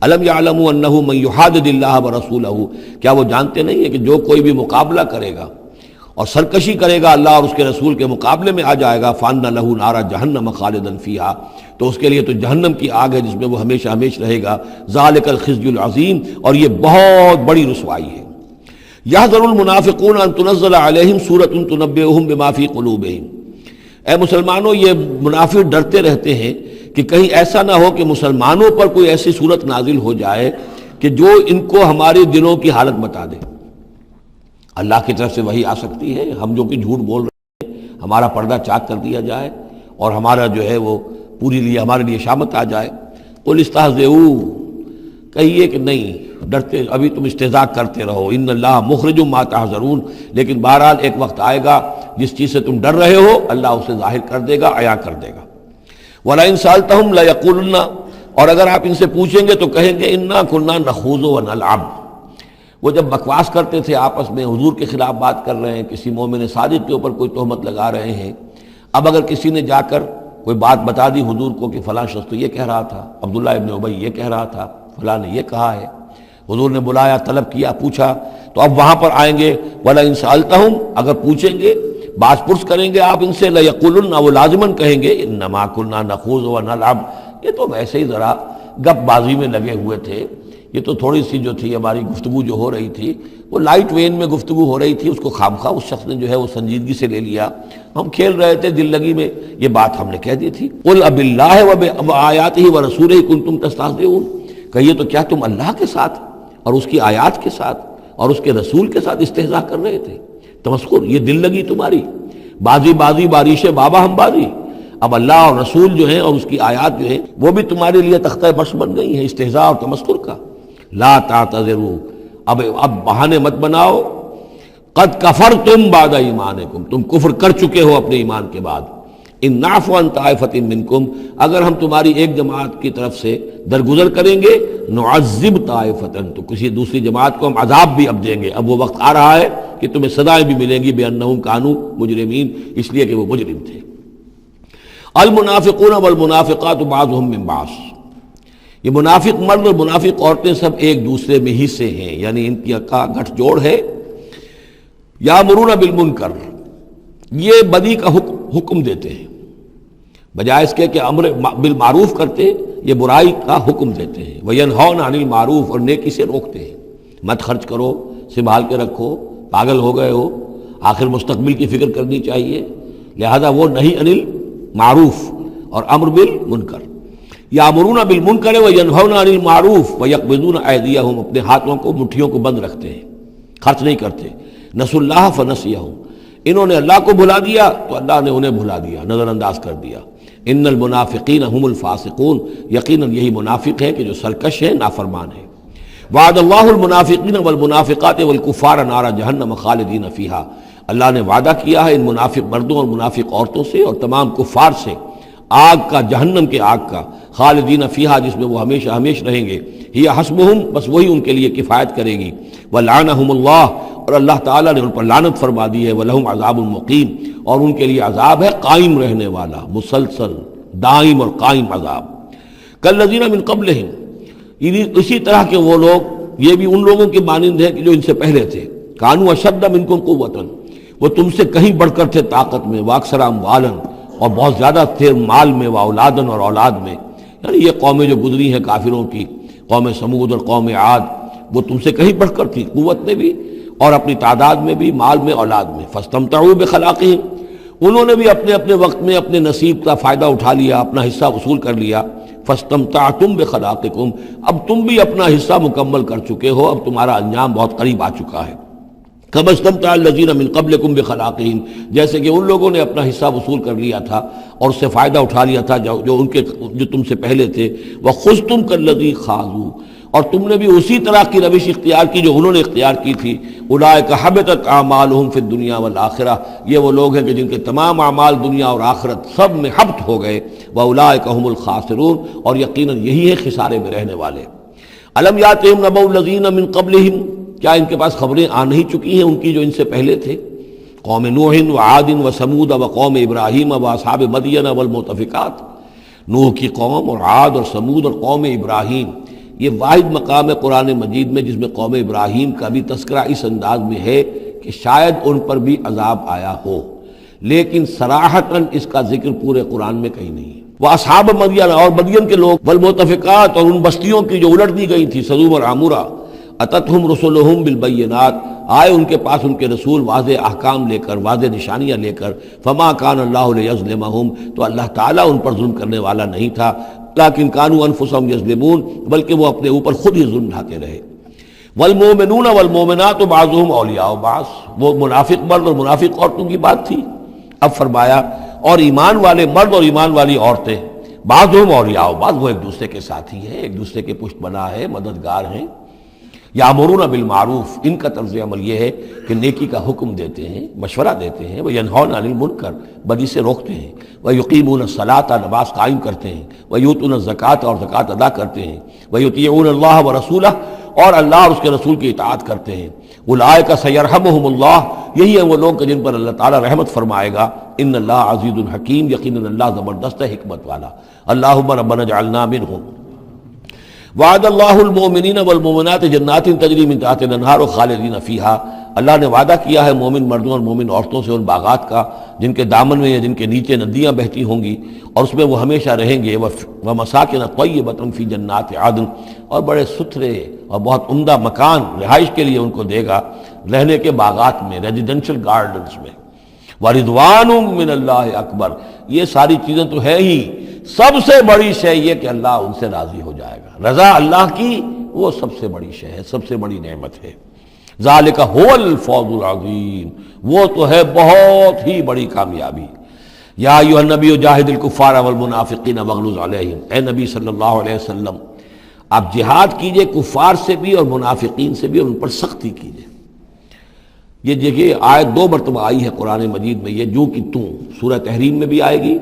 الم یعلموا انہ من یحادد اللہ ورسولہ، کیا وہ جانتے نہیں ہیں کہ جو کوئی بھی مقابلہ کرے گا اور سرکشی کرے گا اللہ اور اس کے رسول کے مقابلے میں آ جائے گا، فان لہ نار جہنم خالدا فیہا، تو اس کے لیے تو جہنم کی آگ ہے جس میں وہ ہمیشہ ہمیشہ رہے گا۔ ذالک الخزي العظیم، اور یہ بہت بڑی رسوائی ہے۔ یحذر المنافقون ان تنزل علیہم سورۃ تنبئہم بما فی قلوبہم، اے مسلمانوں یہ منافق ڈرتے رہتے ہیں کہ کہیں ایسا نہ ہو کہ مسلمانوں پر کوئی ایسی صورت نازل ہو جائے کہ جو ان کو ہمارے دلوں کی حالت بتا دے۔ اللہ کی طرف سے وحی آ سکتی ہے، ہم جو کہ جھوٹ بول رہے ہیں ہمارا پردہ چاک کر دیا جائے اور ہمارا جو ہے وہ پوری لیے ہمارے لیے شامت آ جائے۔ قل استہزئوا، کہیے کہ نہیں ڈرتے، ابھی تم استہزاء کرتے رہو، ان اللہ مخرج ما تحذرون، لیکن بہرحال ایک وقت آئے گا جس چیز سے تم ڈر رہے ہو اللہ اسے ظاہر کر دے گا، عیاں کر دے گا۔ وَلَئِن سَأَلْتَهُمْ لَيَقُولُنَّ، اور اگر آپ ان سے پوچھیں گے تو کہیں گے اِنَّا كُنَّا نَخُوضُ وَنَلْعَبُ۔ وہ جب بکواس کرتے تھے آپس میں، حضور کے خلاف بات کر رہے ہیں، کسی مومن صادق کے اوپر کوئی تہمت لگا رہے ہیں، اب اگر کسی نے جا کر کوئی بات بتا دی حضور کو کہ فلاں شخص تو یہ کہہ رہا تھا، عبداللہ ابن ابی یہ کہہ رہا تھا، فلاں نے یہ کہا ہے، حضور نے بلایا، طلب کیا، پوچھا، تو اب وہاں پر آئیں گے وَلَئِن سَأَلْتَهُمْ، اگر پوچھیں گے، باز پرس کریں گے آپ ان سے، لَيَقُولُنَّ، وہ لازماً کہیں گے اِنَّمَا كُنَّا نَخُوضُ وَنَلْعَبُ، یہ تو ویسے ہی ذرا گپ بازی میں لگے ہوئے تھے، یہ تو تھوڑی سی جو تھی ہماری گفتگو جو ہو رہی تھی وہ لائٹ وین میں گفتگو ہو رہی تھی، اس کو خامخواہ اس شخص نے جو ہے وہ سنجیدگی سے لے لیا، ہم کھیل رہے تھے دل لگی میں، یہ بات ہم نے کہہ دی تھی۔ قُلْ أَبِاللَّهِ وَبِآيَاتِهِ وَرَسُولِهِ كُنتُمْ تَسْتَهْزِئُونَ، کہیے تو کیا تم اللہ کے ساتھ اور اس کی آیات کے ساتھ اور اس کے رسول کے ساتھ استہزاء کر رہے تھے؟ تمسخر، یہ دل لگی تمہاری، بازی بازی بارش بابا ہم بازی، اب اللہ اور رسول جو ہیں اور اس کی آیات جو ہیں وہ بھی تمہارے لیے تختہ برس بن گئی ہیں استہزاء اور تمسخر کا۔ لا تعتذروا، اب بہانے مت بناؤ، قد کفرتم بعد ایمانکم، تم کفر کر چکے ہو اپنے ایمان کے بعد۔ ان نعفو عن طائفۃ منکم، اگر ہم تمہاری ایک جماعت کی طرف سے درگزر کریں گے، نعذب طائفۃ، تو کسی دوسری جماعت کو ہم عذاب بھی اب دیں گے، اب وہ وقت آ رہا ہے کہ تمہیں سزائیں بھی ملیں گی، بأنہم کانوا مجرمین، اس لیے کہ وہ مجرم تھے۔ المنافقون والمنافقات بعضهم من بعض، یہ منافق مرد اور منافق عورتیں سب ایک دوسرے میں ہی سے ہیں، یعنی ان کی کا گٹھ جوڑ ہے۔ یامرون بالمنکر، یہ بدی کا حکم دیتے ہیں، بجائے اس کے کہ امر بالمعروف کرتے، یہ برائی کا حکم دیتے ہیں۔ وینہون عن المعروف، اور نیکی سے روکتے ہیں، مت خرچ کرو، سنبھال کے رکھو، پاگل ہو گئے ہو، آخر مستقبل کی فکر کرنی چاہیے، لہذا وہ نہیں عن المعروف اور امر بالمنکر۔ یامرون بالمنکر وینہون عن المعروف ویقبضون ایدیہم، اپنے ہاتھوں کو مٹھیوں کو بند رکھتے ہیں، خرچ نہیں کرتے۔ نسوا اللہ فنسیہم، انہوں نے اللہ کو بھلا دیا تو اللہ نے انہیں بھلا دیا، نظر انداز کر دیا۔ ان المنافقین هم الفاسقون، یقیناً یہی منافق ہے کہ جو سرکش ہے، نافرمان ہے۔ وعد اللہ المنافقین والمنافقات والکفار نار جہنم خالدین فیہا، اللہ نے وعدہ کیا ہے ان منافق مردوں اور منافق عورتوں سے اور تمام کفار سے آگ کا، جہنم کے آگ کا، خالدین فیہا، جس میں وہ ہمیشہ ہمیش رہیں گے، ہی حسبہم، بس وہی ان کے لیے کفایت کرے گی، ولعنہم اللہ، اور اللہ تعالیٰ نے ان پر لعنت فرما دی ہے، ولہم عذاب مقیم، اور ان کے لیے عذاب ہے قائم رہنے والا، مسلسل دائم اور قائم عذاب۔ کالذین من قبلہم، اسی طرح کے وہ لوگ، یہ بھی ان لوگوں کی مانند ہے کہ جو ان سے پہلے تھے، کانوا اشد منکم قوۃ، وہ تم سے کہیں بڑھ کر تھے طاقت میں، واکثر اموالا، اور بہت زیادہ تھے مال میں، واولادن، اور اولاد میں، یعنی یہ قومیں جو گزری ہیں کافروں کی، قوم سمود اور قوم عاد، وہ تم سے کہیں بڑھ کر تھی، قوت میں بھی اور اپنی تعداد میں بھی، مال میں، اولاد میں۔ فاستمتعوا بخلاقہم، انہوں نے بھی اپنے اپنے وقت میں اپنے نصیب کا فائدہ اٹھا لیا، اپنا حصہ وصول کر لیا۔ فاستمتعتم بخلاقکم، اب تم بھی اپنا حصہ مکمل کر چکے ہو، اب تمہارا انجام بہت قریب آ چکا ہے۔ کما استمتع الذین من قبلکم بخلاقہم، جیسے کہ ان لوگوں نے اپنا حصہ وصول کر لیا تھا اور اس سے فائدہ اٹھا لیا تھا جو تم سے پہلے تھے۔ وخذتم کالذی خاضوا، اور تم نے بھی اسی طرح کی روش اختیار کی جو انہوں نے اختیار کی تھی۔ اولئک حبطت اعمالہم فی الدنیا والآخرہ، یہ وہ لوگ ہیں کہ جن کے تمام اعمال دنیا اور آخرت سب میں حبط ہو گئے۔ واولئک هم الخاسرون، اور یقیناً یہی ہے خسارے میں رہنے والے۔ الم یاتہم نبأ الذین من قبلہم، کیا ان کے پاس خبریں آ نہیں چکی ہیں ان کی جو ان سے پہلے تھے؟ قوم نوح وعاد وثمود وقوم ابراہیم واصحاب مدین والمؤتفکات، نوح کی قوم اور عاد اور سمود اور قوم ابراہیم، یہ واحد مقام ہے قرآن مجید میں جس میں قوم ابراہیم کا بھی تذکرہ اس انداز میں ہے کہ شاید ان پر بھی عذاب آیا ہو، لیکن صراحتاً اس کا ذکر پورے قرآن میں کہیں نہیں ہے۔ وہ اصحاب مدین، اور مدین کے لوگ، والمؤتفکات، اور ان بستیوں کی جو الٹ دی گئی تھی، سدوم اور عمورہ، اتتہم رسلہم بالبینات، آئے ان کے پاس ان کے رسول واضح احکام لے کر، واضح نشانیاں لے کر۔ فما کان اللہ لیظلمہم، تو اللہ تعالیٰ ان پر ظلم کرنے والا نہیں تھا، لیکن کانوا انفسہم یظلمون، بلکہ وہ اپنے اوپر خود ہی ظلم ڈھاتے رہے۔ والمؤمنون والمؤمنات بعضهم اولیاء بعض، وہ منافق مرد اور منافق عورتوں کی بات تھی۔ اب فرمایا اور ایمان والے مرد اور ایمان والی عورتیں بعضهم اولیاء، بعض وہ ایک دوسرے کے ساتھی ہیں، ایک دوسرے کے پشت بنا ہے، مددگار ہیں۔ یامرون بالمعروف، ان کا طرز عمل یہ ہے کہ نیکی کا حکم دیتے ہیں، مشورہ دیتے ہیں، وینہون عن المنکر، بدی سے روکتے ہیں، ویقیمون الصلاۃ، نماز قائم کرتے ہیں، ویؤتون الزکوٰۃ، اور زکوٰۃ ادا کرتے ہیں، ویطیعون اللہ ورسولہ، اور اللہ اور اس کے رسول کی اطاعت کرتے ہیں۔ اولئک سیرحمہم اللہ، یہی ہیں وہ لوگ جن پر اللہ تعالیٰ رحمت فرمائے گا۔ ان اللہ عزیز الحکیم، یقیناً اللہ زبردست ہے، حکمت والا۔ اللہم ربنا اجعلنا منہم۔ وعد اللہ المؤمنین والمؤمنات جنات تجری من تحتها الانہار خالدین فیہا، اللہ نے وعدہ کیا ہے مومن مردوں اور مومن عورتوں سے ان باغات کا جن کے دامن میں یا جن کے نیچے ندیاں بہتی ہوں گی، اور اس میں وہ ہمیشہ رہیں گے۔ ومساکن طیبۃ فی جنات عدن، اور بڑے ستھرے اور بہت عمدہ مکان رہائش کے لیے ان کو دے گا، رہنے کے باغات میں، ریزیڈینشل گارڈنز میں۔ وَرِضْوَانٌ مِّنَ اللَّهِ اکبر، یہ ساری چیزیں تو ہے ہی، سب سے بڑی شے یہ کہ اللہ ان سے راضی ہو جائے گا۔ رضا اللہ کی وہ سب سے بڑی شے ہے، سب سے بڑی نعمت ہے۔ ذالک هو الفوز العظیم، وہ تو ہے بہت ہی بڑی کامیابی۔ یا ایھا النبی جاہد الکفار والمنافقین واغلظ علیہم، اے نبی صلی اللہ علیہ وسلم آپ جہاد کیجئے کفار سے بھی اور منافقین سے بھی، اور ان پر سختی کیجئے۔ یہ دیکھیے آیت 2 مرتبہ آئی ہے قرآن مجید میں، یہ جو کہ تم سورہ تحریم میں بھی آئے گی،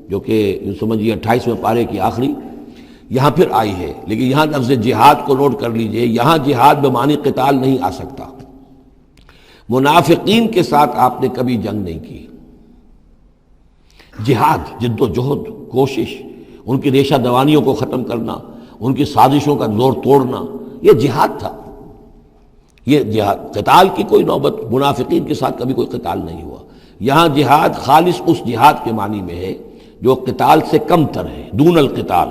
جو کہ سمجھیے 28ویں پارے کی آخری، یہاں پھر آئی ہے، لیکن یہاں لفظ جہاد کو نوٹ کر لیجئے، یہاں جہاد بمعنی قتال نہیں آ سکتا۔ منافقین کے ساتھ آپ نے کبھی جنگ نہیں کی، جہاد، جد و جہد، کوشش، ان کی ریشہ دوانیوں کو ختم کرنا، ان کی سازشوں کا زور توڑنا، یہ جہاد تھا۔ یہ جہاد، قتال کی کوئی نوبت منافقین کے ساتھ کبھی کوئی قتال نہیں ہوا۔ یہاں جہاد خالص اس جہاد کے معنی میں ہے جو قتال سے کم تر ہے، دون القتال۔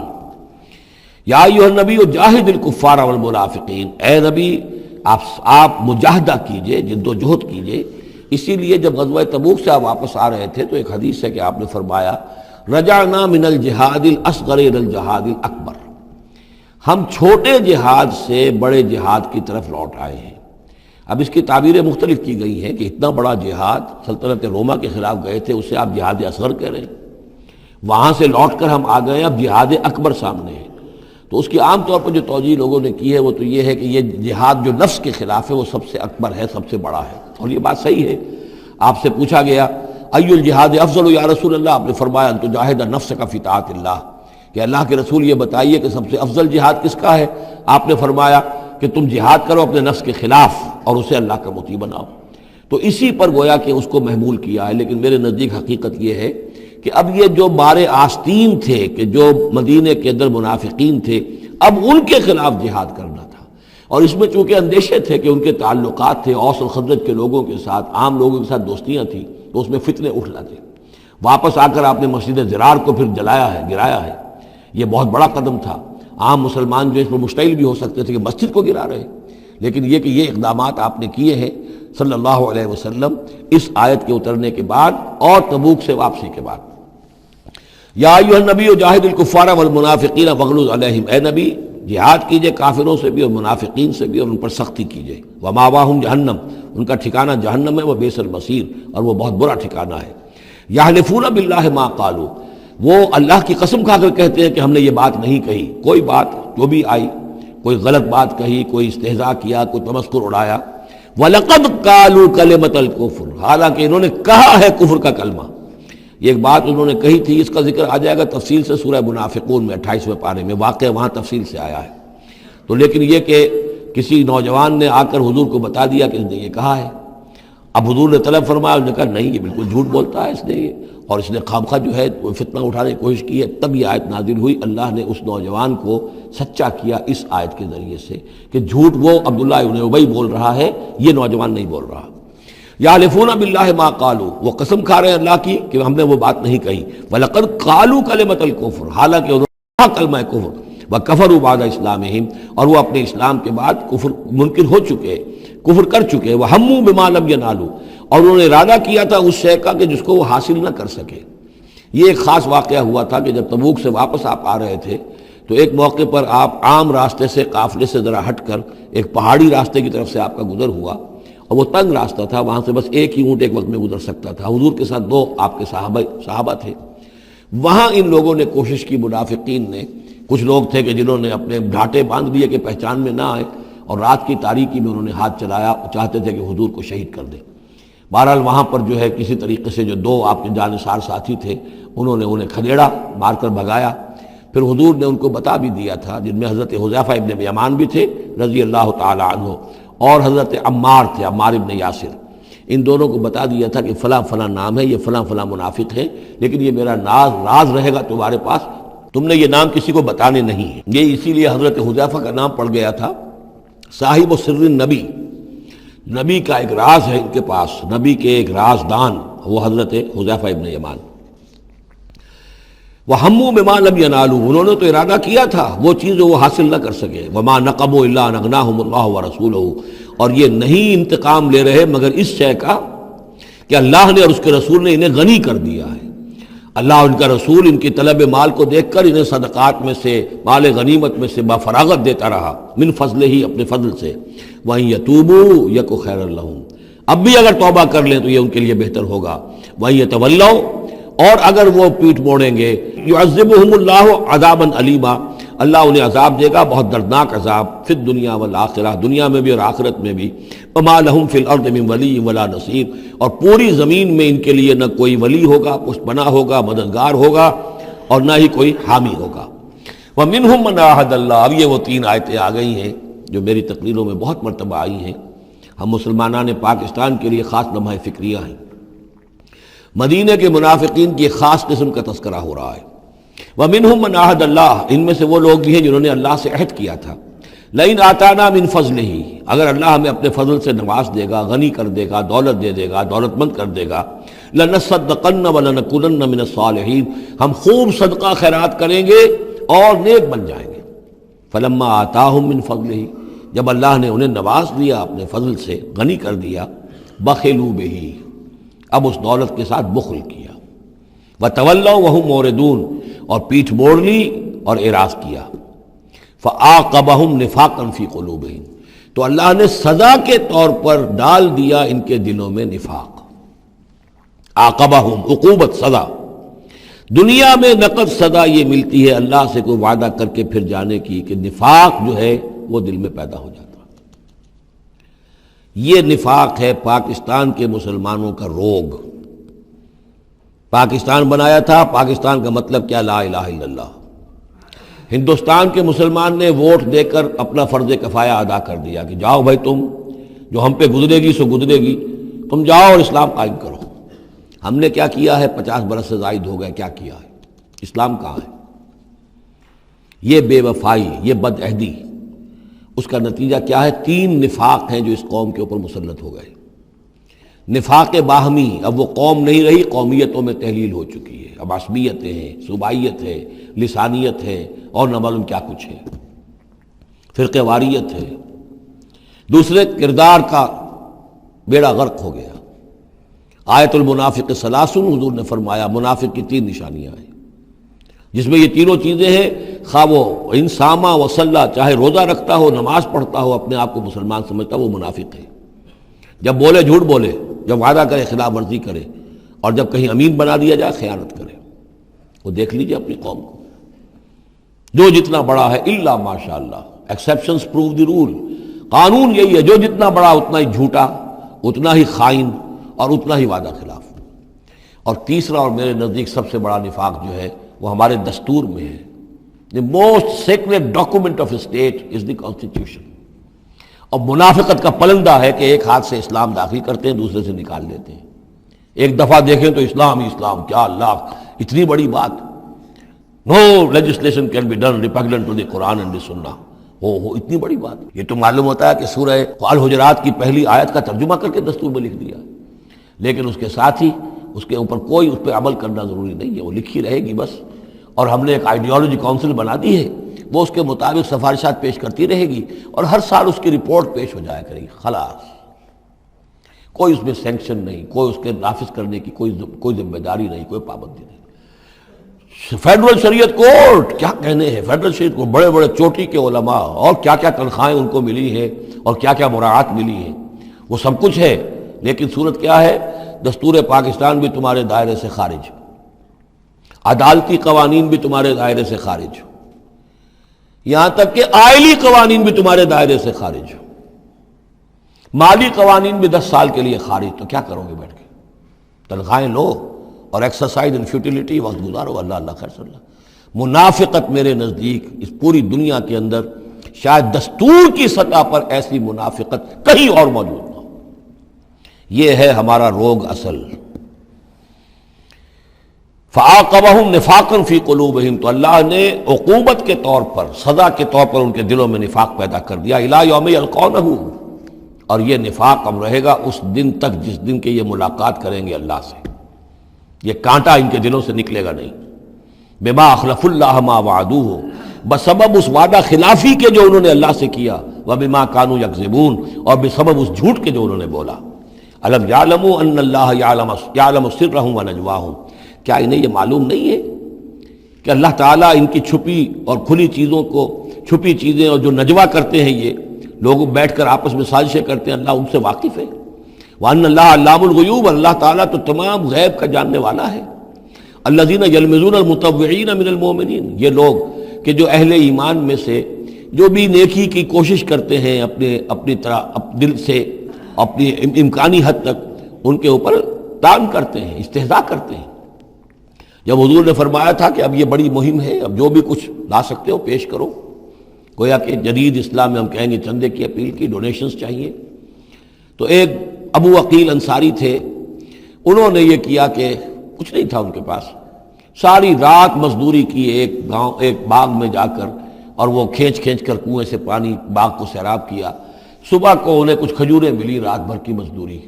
یا ایھا النبی جاہد الکفار والمنافقین، اے نبی آپ مجاہدہ کیجئے، جد و جہد کیجئے۔ اسی لیے جب غزوہ تبوک سے آپ واپس آ رہے تھے تو ایک حدیث ہے کہ آپ نے فرمایا رجعنا من الجہاد الاصغر الى الجہاد الاکبر، ہم چھوٹے جہاد سے بڑے جہاد کی طرف لوٹ آئے ہیں۔ اب اس کی تعبیریں مختلف کی گئی ہیں کہ اتنا بڑا جہاد سلطنت روما کے خلاف گئے تھے، اسے آپ جہاد اصغر کہہ رہے ہیں، وہاں سے لوٹ کر ہم آ گئے، اب جہاد اکبر سامنے ہے۔ تو اس کی عام طور پر جو توجیہ لوگوں نے کی ہے وہ تو یہ ہے کہ یہ جہاد جو نفس کے خلاف ہے وہ سب سے اکبر ہے، سب سے بڑا ہے، اور یہ بات صحیح ہے۔ آپ سے پوچھا گیا ای الجہاد افضل یا رسول اللہ، آپ نے فرمایا ان تجاہد نفسک فی طاعت اللہ، کہ اللہ کے رسول یہ بتائیے کہ سب سے افضل جہاد کس کا ہے؟ آپ نے فرمایا کہ تم جہاد کرو اپنے نفس کے خلاف اور اسے اللہ کا مطیع بناؤ۔ تو اسی پر گویا کہ اس کو محمول کیا ہے، لیکن میرے نزدیک حقیقت یہ ہے کہ اب یہ جو بارے آستین تھے کہ جو مدینے کے اندر منافقین تھے، اب ان کے خلاف جہاد کرنا تھا، اور اس میں چونکہ اندیشے تھے کہ ان کے تعلقات تھے اوس اور خزرج کے لوگوں کے ساتھ، عام لوگوں کے ساتھ دوستیاں تھیں، تو اس میں فتنے اٹھ لاتے۔ واپس آ کر آپ نے مسجد زرار کو پھر جلایا ہے، گرایا ہے، یہ بہت بڑا قدم تھا۔ عام مسلمان جو اس پر مشتعل بھی ہو سکتے تھے کہ مسجد کو گرا رہے، لیکن یہ کہ یہ اقدامات آپ نے کیے ہیں صلی اللہ علیہ وسلم اس آیت کے اترنے کے بعد اور تبوک سے واپسی کے بعد۔ یا ایھا النبی جاہد الکفار والمنافقین واغلظ علیہم، اے نبی جہاد کیجئے کافروں سے بھی اور منافقین سے بھی، اور ان پر سختی کیجئے۔ ومأواہم جہنم، ان کا ٹھکانہ جہنم ہے، وبئس المصیر، اور وہ بہت برا ٹھکانہ ہے۔ یحلفون باللہ ما قالوا، وہ اللہ کی قسم کھا کر کہتے ہیں کہ ہم نے یہ بات نہیں کہی، کوئی بات جو بھی آئی، کوئی غلط بات کہی، کوئی استہزاء کیا، کوئی تمسخر اڑایا۔ وَلَقَدْ قَالُوا كَلِمَةَ الْكُفْرِ، حالانکہ انہوں نے کہا ہے کفر کا کلمہ۔ یہ ایک بات انہوں نے کہی تھی، اس کا ذکر آ جائے گا تفصیل سے سورہ منافقون میں 28ویں پارے میں، واقعہ وہاں تفصیل سے آیا ہے۔ تو لیکن یہ کہ کسی نوجوان نے آ کر حضور کو بتا دیا کہ اس نے یہ کہا ہے، اب حضور نے طلب فرمایا، انہوں نے کہا نہیں یہ بالکل جھوٹ بولتا ہے اس نے، اور اس نے خامخواہ جو ہے فتنہ اٹھانے کی کوشش کی ہے۔ تب یہ آیت نازل ہوئی، اللہ نے اس نوجوان کو سچا کیا اس آیت کے ذریعے سے کہ جھوٹ وہ عبداللہ ابن ابی بول رہا ہے، یہ نوجوان نہیں بول رہا۔ یحلفون باللہ ما قالوا، وہ قسم کھا رہے ہیں اللہ کی کہ ہم نے وہ بات نہیں کہی۔ وَلَقَدْ قَالُوا كَلِمَةَ الْكُفْرِ، حالانکہ انہوں نے کہا کلمہ کفر۔ وَكَفَرُوا بَعْدَ إِسْلَامِهِمْ، اور وہ اپنے اسلام کے بعد کفر منکر ہو چکے، کفر کر چکے۔ وَهَمُّوا بِمَا لَمْ يَنَالُوا، اور انہوں نے ارادہ کیا تھا اس شے کا کہ جس کو وہ حاصل نہ کر سکے۔ یہ ایک خاص واقعہ ہوا تھا کہ جب تبوک سے واپس آپ آ رہے تھے تو ایک موقع پر آپ عام راستے سے قافلے سے ذرا ہٹ کر ایک پہاڑی راستے کی طرف سے آپ کا گزر ہوا، اور وہ تنگ راستہ تھا، وہاں سے بس ایک ہی اونٹ ایک وقت میں گزر سکتا تھا۔ حضور کے ساتھ 2 آپ کے صحابہ تھے۔ وہاں ان لوگوں نے کوشش کی، منافقین نے، کچھ لوگ تھے کہ جنہوں نے اپنے ڈھانٹے باندھ لیے کہ پہچان میں نہ آئے، اور رات کی تاریکی میں انہوں نے ہاتھ چلایا، چاہتے تھے کہ حضور کو شہید کر دیں۔ بہرحال وہاں پر جو ہے کسی طریقے سے جو دو آپ کے جانثار ساتھی تھے انہوں نے انہیں کھدیڑا، مار کر بھگایا۔ پھر حضور نے ان کو بتا بھی دیا تھا، جن میں حضرت حذیفہ ابن یمان بھی تھے رضی اللہ تعالی عنہ، اور حضرت عمار تھے، عمار ابن یاسر، ان دونوں کو بتا دیا تھا کہ فلاں فلاں نام ہے، یہ فلاں فلاں منافق ہے، لیکن یہ میرا راز رہے گا تمہارے پاس، تم نے یہ نام کسی کو بتانے نہیں ہے۔ یہ اسی لیے حضرت حذیفہ کا نام پڑ گیا تھا صاحب و سر النبی، نبی کا ایک راز ہے ان کے پاس، نبی کے ایک رازدان، وہ حضرت حذیفہ ابن یمان۔ وَهَمُّوا بِمَا لَمْ يَنَالُوا، انہوں نے تو ارادہ کیا تھا وہ چیز جو وہ حاصل نہ کر سکے، وَمَا نَقَمُوا إِلَّا أَنْ أَغْنَاهُمُ اللَّهُ وَرَسُولُهُ، اور یہ نہیں انتقام لے رہے مگر اس شے کا کہ اللہ نے اور اس کے رسول نے انہیں غنی کر دیا ہے۔ اللہ اور ان کا رسول ان کی طلب مال کو دیکھ کر انہیں صدقات میں سے، مال غنیمت میں سے بفراغت دیتا رہا، من فضل ہی، اپنے فضل سے۔ وَإِن يَتُوبُوا يَكُ خَيْرًا لَّهُمْ، اب بھی اگر توبہ کر لیں تو یہ ان کے لیے بہتر ہوگا۔ وَإِن يَتَوَلَّوْا، اور اگر وہ پیٹھ موڑیں گے، يُعَذِّبُهُمُ اللَّهُ عَذَابًا أَلِيمًا، اللہ انہیں عذاب دے گا، بہت دردناک عذاب، فی الدنیا والآخرہ، دنیا میں بھی اور آخرت میں بھی۔ وَمَا لَهُمْ فِي الْأَرْضِ مِنْ وَلِيٍّ وَلَا نَصِيرٍ، اور پوری زمین میں ان کے لیے نہ کوئی ولی ہوگا، پشت پناہ ہوگا، مددگار ہوگا، اور نہ ہی کوئی حامی ہوگا۔ وَمِنْهُمْ مَنْ عَاهَدَ اللَّهُ، اب یہ وہ تین آیتیں آ گئی ہیں جو میری تقریروں میں بہت مرتبہ آئی ہیں، ہم مسلمانان پاکستان کے لیے خاص لمحہ فکریہ ہیں۔ مدینہ کے منافقین کی ایک خاص قسم کا تذکرہ ہو رہا ہے۔ وَمِنْهُمْ مَنْ عَاهَدَ اللَّهُ، ان میں سے وہ لوگ بھی ہیں جنہوں نے اللہ سے عہد کیا تھا، لَئِنْ آتَانَا مِنْ فَضْلِهِ، اگر اللہ ہمیں اپنے فضل سے نواز دے گا، غنی کر دے گا، دولت دے دے گا، دولت مند کر دے گا، لَنَصَّدَّقَنَّ وَلَنَكُونَنَّ مِنَ الصَّالِحِينَ، ہم خوب صدقہ خیرات کریں گے اور نیک بن جائیں گے۔ فَلَمَّا آتَاهُم مِّن فَضْلِهِ، جب اللہ نے انہیں نواز دیا اپنے فضل سے، غنی کر دیا، بَخِلُوا بِهِ، اب اس دولت کے ساتھ بخل کیا، وَتَوَلَّوْا وَهُمْ مُعْرِضُونَ، اور پیٹھ موڑ لی اور اعراض کیا، فَعَاقَبَهُمْ نِفَاقًا فِي قُلُوبِهِمْ، تو اللہ نے سزا کے طور پر ڈال دیا ان کے دلوں میں نفاق۔ عاقبہم، عقوبت، سزا۔ دنیا میں نقد سزا یہ ملتی ہے اللہ سے کوئی وعدہ کر کے پھر جانے کی کہ نفاق جو ہے وہ دل میں پیدا ہو جاتا۔ یہ نفاق ہے پاکستان کے مسلمانوں کا روگ۔ پاکستان بنایا تھا، پاکستان کا مطلب کیا؟ لا الہ الا اللہ۔ ہندوستان کے مسلمان نے ووٹ دے کر اپنا فرض کفایہ ادا کر دیا کہ جاؤ بھائی، تم جو ہم پہ گزرے گی سو گزرے گی، تم جاؤ اور اسلام قائم کرو۔ ہم نے کیا کیا ہے؟ 50 برس سے زائد ہو گئے، کیا کیا ہے؟ اسلام کہاں ہے؟ یہ بے وفائی، یہ بد عہدی، اس کا نتیجہ کیا ہے؟ 3 نفاق ہیں جو اس قوم کے اوپر مسلط ہو گئے۔ نفاق باہمی، اب وہ قوم نہیں رہی، قومیتوں میں تحلیل ہو چکی ہے، اب عصبیتیں ہیں، صوبائیت ہے، لسانیت ہے، اور نہ معلوم کیا کچھ ہے، فرقہ واریت ہے۔ دوسرے، کردار کا بیڑا غرق ہو گیا۔ آیت المنافق ثلاثن، حضور نے فرمایا منافق کی 3 نشانیاں ہیں، جس میں یہ تینوں چیزیں ہیں، خواہ وہ انسامہ وصلہ، چاہے روزہ رکھتا ہو، نماز پڑھتا ہو، اپنے آپ کو مسلمان سمجھتا ہو، وہ منافق ہے۔ جب بولے جھوٹ بولے، جب وعدہ کرے خلاف ورزی کرے، اور جب کہیں امین بنا دیا جائے خیانت کرے۔ وہ دیکھ لیجئے اپنی قوم کو، جو جتنا بڑا ہے، الا ماشاء اللہ، ایکسیپشنز پروو دی رول، قانون یہی ہے، جو جتنا بڑا اتنا ہی جھوٹا، اتنا ہی خائن، اور اتنا ہی وعدہ خلاف۔ اور تیسرا اور میرے نزدیک سب سے بڑا نفاق جو ہے وہ ہمارے دستور میں ہے۔ The most sacred document of a state is the constitution۔ اور منافقت کا پلندہ ہے کہ ایک ہاتھ سے اسلام داخل کرتے ہیں، دوسرے سے نکال لیتے ہیں۔ ایک دفعہ دیکھیں تو اسلام ہی اسلام، کیا اللہ، اتنی بڑی بات۔ No legislation can be done repugnant to the Quran and the Sunnah۔ ہو اتنی بڑی بات۔ یہ تو معلوم ہوتا ہے کہ سورہ الحجرات کی پہلی آیت کا ترجمہ کر کے دستور میں لکھ دیا، لیکن اس کے ساتھ ہی اس کے اوپر کوئی اس پہ عمل کرنا ضروری نہیں ہے، وہ لکھی رہے گی بس۔ اور ہم نے ایک آئیڈیالوجی کونسل بنا دی ہے، وہ اس کے مطابق سفارشات پیش کرتی رہے گی، اور ہر سال اس کی رپورٹ پیش ہو جایا کرے گی، خلاص۔ کوئی اس میں سینکشن نہیں، کوئی اس کے نافذ کرنے کی کوئی ذمہ داری نہیں، کوئی پابندی نہیں۔ فیڈرل شریعت کورٹ، کیا کہنے ہیں فیڈرل شریعت کو، بڑے بڑے چوٹی کے علماء، اور کیا کیا تنخواہیں ان کو ملی ہیں، اور کیا کیا مراعات ملی ہیں، وہ سب کچھ ہے، لیکن صورت کیا ہے؟ دستور پاکستان بھی تمہارے دائرے سے خارج۔ عدالتی قوانین بھی تمہارے دائرے سے خارج ہو، یہاں تک کہ آئلی قوانین بھی تمہارے دائرے سے خارج ہو، مالی قوانین بھی 10 سال کے لیے خارج، تو کیا کرو گے بیٹھ کے؟ تنخواہیں لو اور ایکسرسائز ان فیوٹیلیٹی وقت گزارو، اللہ اللہ خیر صلی اللہ۔ منافقت میرے نزدیک اس پوری دنیا کے اندر شاید دستور کی سطح پر ایسی منافقت کہیں اور موجود نہ ہو۔ یہ ہے ہمارا روگ اصل۔ فَعَاقَبَهُمْ نِفَاقًا فِي قُلُوبِهِمْ، تو اللہ نے عقوبت کے طور پر، سزا کے طور پر ان کے دلوں میں نفاق پیدا کر دیا، إِلَىٰ يَوْمِ يَلْقَوْنَهُ، اور یہ نفاق اب رہے گا اس دن تک جس دن کے یہ ملاقات کریں گے اللہ سے، یہ کانٹا ان کے دلوں سے نکلے گا نہیں۔ بما اخلف اللہ ما وعدوہ، بسبب اس وعدہ خلافی کے جو انہوں نے اللہ سے کیا، وبما كانوا یکذبون، اور بسبب اس جھوٹ کے جو انہوں نے بولا۔ الم یعلموا ان اللہ یعلم سرهم ونجواهم، کیا انہیں یہ معلوم نہیں ہے کہ اللہ تعالیٰ ان کی چھپی اور کھلی چیزوں کو، چھپی چیزیں اور جو نجوا کرتے ہیں یہ لوگ بیٹھ کر آپس میں سازشیں کرتے ہیں، اللہ ان سے واقف ہے۔ وان اللہ علام الغیوب، اللہ تعالیٰ تو تمام غیب کا جاننے والا ہے۔ الذین یلمزون المطوعین من المؤمنین، یہ لوگ کہ جو اہل ایمان میں سے جو بھی نیکی کی کوشش کرتے ہیں اپنی طرح دل سے، اپنی امکانی حد تک ان کے اوپر طعن کرتے ہیں، استہزاء کرتے ہیں۔ جب حضور نے فرمایا تھا کہ اب یہ بڑی مہم ہے، اب جو بھی کچھ لا سکتے ہو پیش کرو، گویا کہ جدید اسلام میں ہم کہیں گے چندے کی اپیل کی، ڈونیشنز چاہیے، تو ایک ابو عقیل انصاری تھے، انہوں نے یہ کیا کہ کچھ نہیں تھا ان کے پاس، ساری رات مزدوری کی ایک باغ میں جا کر، اور وہ کھینچ کر کنویں سے پانی باغ کو سیراب کیا۔ صبح کو انہیں کچھ کھجوریں ملی، رات بھر کی مزدوری،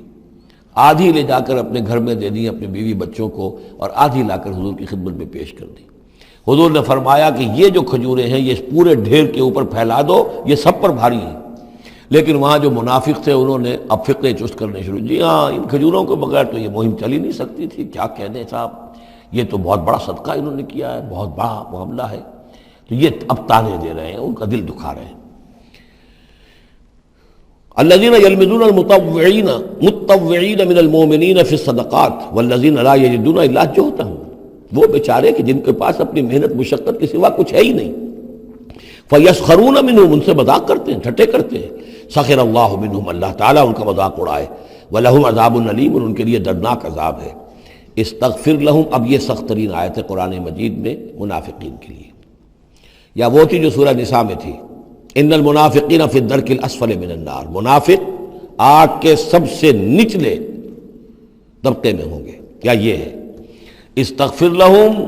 آدھی لے جا کر اپنے گھر میں دے دی اپنے بیوی بچوں کو، اور آدھی لا کر حضور کی خدمت میں پیش کر دی۔ حضور نے فرمایا کہ یہ جو کھجوریں ہیں یہ اس پورے ڈھیر کے اوپر پھیلا دو، یہ سب پر بھاری ہیں۔ لیکن وہاں جو منافق تھے انہوں نے اب فقے چست کرنے شروع، جی ہاں ان کھجوروں کے بغیر تو یہ مہم چل ہی نہیں سکتی تھی، کیا کہنے صاحب، یہ تو بہت بڑا صدقہ انہوں نے کیا ہے، بہت بڑا معاملہ ہے، تو یہ اب تانے دے رہے ہیں، ان کا دل دکھا رہے ہیں۔ الذین یلمزون المطوعین من المؤمنین فی الصدقات والذین لا یجدون الا جہدہم، وہ بیچارے کہ جن کے پاس اپنی محنت مشقت کے سوا کچھ ہے ہی نہیں، فیسخرون منہم، ان سے مذاق کرتے ہیں، ٹھٹے کرتے ہیں، سخر اللہ منہم، اللہ تعالیٰ ان کا مذاق اڑائے، ولہم عذاب علیم، اور ان کے لیے دردناک عذاب ہے۔ استغفر لہم، اب یہ سخت ترین آیت ہے قرآن مجید میں منافقین کے لیے، یا وہ تھی جو سورہ نساء میں تھی، ان المنافقین فی الدرک الاسفل من النار، منافق آگ کے سب سے نچلے طبقے میں ہوں گے، کیا یہ ہے؟ استغفر لہم،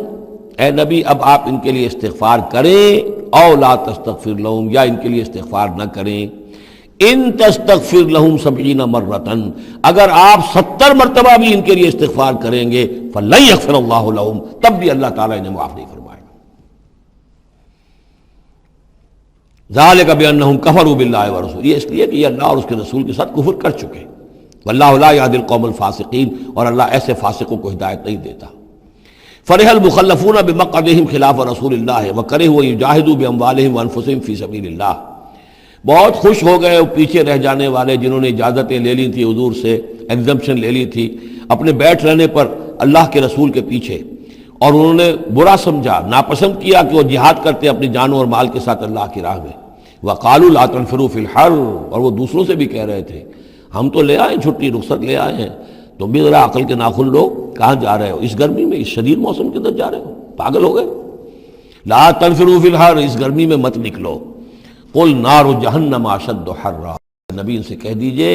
اے نبی اب آپ ان کے لیے استغفار کریں، او لا تستغفر لہم، یا ان کے لیے استغفار نہ کریں، ان تستغفر لہم 70 مرتن، اگر آپ 70 مرتبہ بھی ان کے لیے استغفار کریں گے، فلن یغفر اللہ لہم، تب بھی اللہ تعالیٰ انہیں معاف نہیں فرمائے گا۔ ذالک بانہم کفروا باللہ ورسولہ، یہ اس لیے کہ یہ اللہ اور اس کے رسول کے ساتھ کفر کر چکے، واللہ لا یہدی القوم الفاسقین، اور اللہ ایسے فاسقوں کو ہدایت نہیں دیتا۔ فرح المخلفون بمقعدہم خلاف رسول اللہ وکرہوا ان یجاہدوا باموالہم وانفسہم فی سبیل اللہ، بہت خوش ہو گئے وہ پیچھے رہ جانے والے جنہوں نے اجازتیں لے لی تھی حضور سے، ایگزمپشن لے لی تھی اپنے بیٹھ رہنے پر اللہ کے رسول کے پیچھے، اور انہوں نے برا سمجھا، ناپسند کیا کہ وہ جہاد کرتے اپنی جانوں اور مال کے ساتھ اللہ کی راہ میں۔ وقالوا لا تنفروا فی الحر، اور وہ دوسروں سے بھی کہہ رہے تھے ہم تو لے آئے چھٹی رخصت لے آئے ہیں، تم بھی ذرا عقل کے ناخن لو، کہاں جا رہے ہو اس گرمی میں، اس شدید موسم کے اندر جا رہے ہو، پاگل ہو گئے؟ لا تنفروا فی الحر، اس گرمی میں مت نکلو۔ قل نار جہنم اشد حرا، نبی ان سے کہہ دیجئے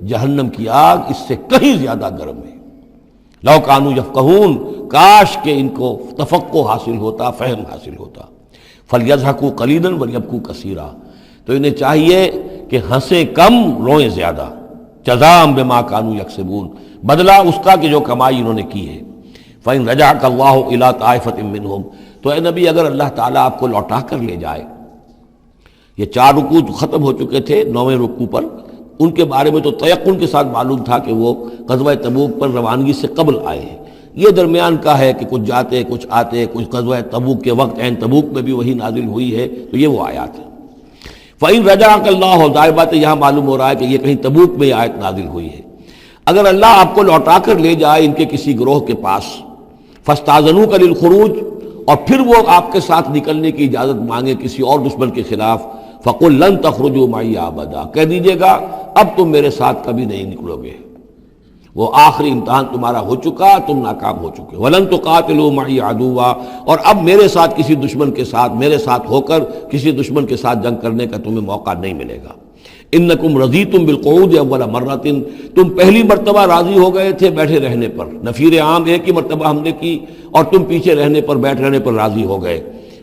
جہنم کی آگ اس سے کہیں زیادہ گرم ہے۔ لو کانوا یفقہون، کاش کہ ان کو تفقہ حاصل ہوتا، فہم حاصل ہوتا۔ فلیضحکوا قلیلا ولیبکوا کثیرا، تو انہیں چاہیے کہ ہنسیں کم روئیں زیادہ، جزاء بما کانوا یکسبون، بدلہ اس کا کہ جو کمائی انہوں نے کی ہے۔ فإن رجعک اللہ الی طائفۃ منہم، تو اے نبی اگر اللہ تعالیٰ آپ کو لوٹا کر لے جائے، یہ 4 رکوع ختم ہو چکے تھے، 9ویں رکوع پر ان کے بارے میں تو تیقن کے ساتھ معلوم تھا کہ وہ غزوہ تبوک پر روانگی سے قبل آئے ہیں، یہ درمیان کا ہے کہ کچھ جاتے کچھ آتے، کچھ غزوہ تبوک کے وقت عین تبوک میں بھی وہی نازل ہوئی ہے، تو یہ وہ آیات ہے۔ فَإِن رَجَعَكَ اللَّهُ، ظاہر بات ہے یہاں معلوم ہو رہا ہے کہ یہ کہیں تبوک میں یہ آیت نازل ہوئی ہے۔ اگر اللہ آپ کو لوٹا کر لے جائے ان کے کسی گروہ کے پاس، فاستاذنوک للخروج، اور پھر وہ آپ کے ساتھ نکلنے کی اجازت مانگے کسی اور دشمن کے خلاف، فقل لن تخرجوا معی ابدا، کہہ دیجیے گا اب تم میرے ساتھ کبھی نہیں نکلو گے، وہ آخری امتحان تمہارا ہو چکا، تم ناکام ہو چکے، ولن تقاتلوا معی عدوا، اور اب میرے ساتھ کسی دشمن کے ساتھ، میرے ساتھ ہو کر کسی دشمن کے ساتھ جنگ کرنے کا تمہیں موقع نہیں ملے گا۔ انکم رضیتم بالقعود اول مرۃ، تم پہلی مرتبہ راضی ہو گئے تھے بیٹھے رہنے پر، نفیر عام ایک ہی مرتبہ ہم نے کی اور تم پیچھے رہنے پر، بیٹھ رہنے پر راضی ہو گئے،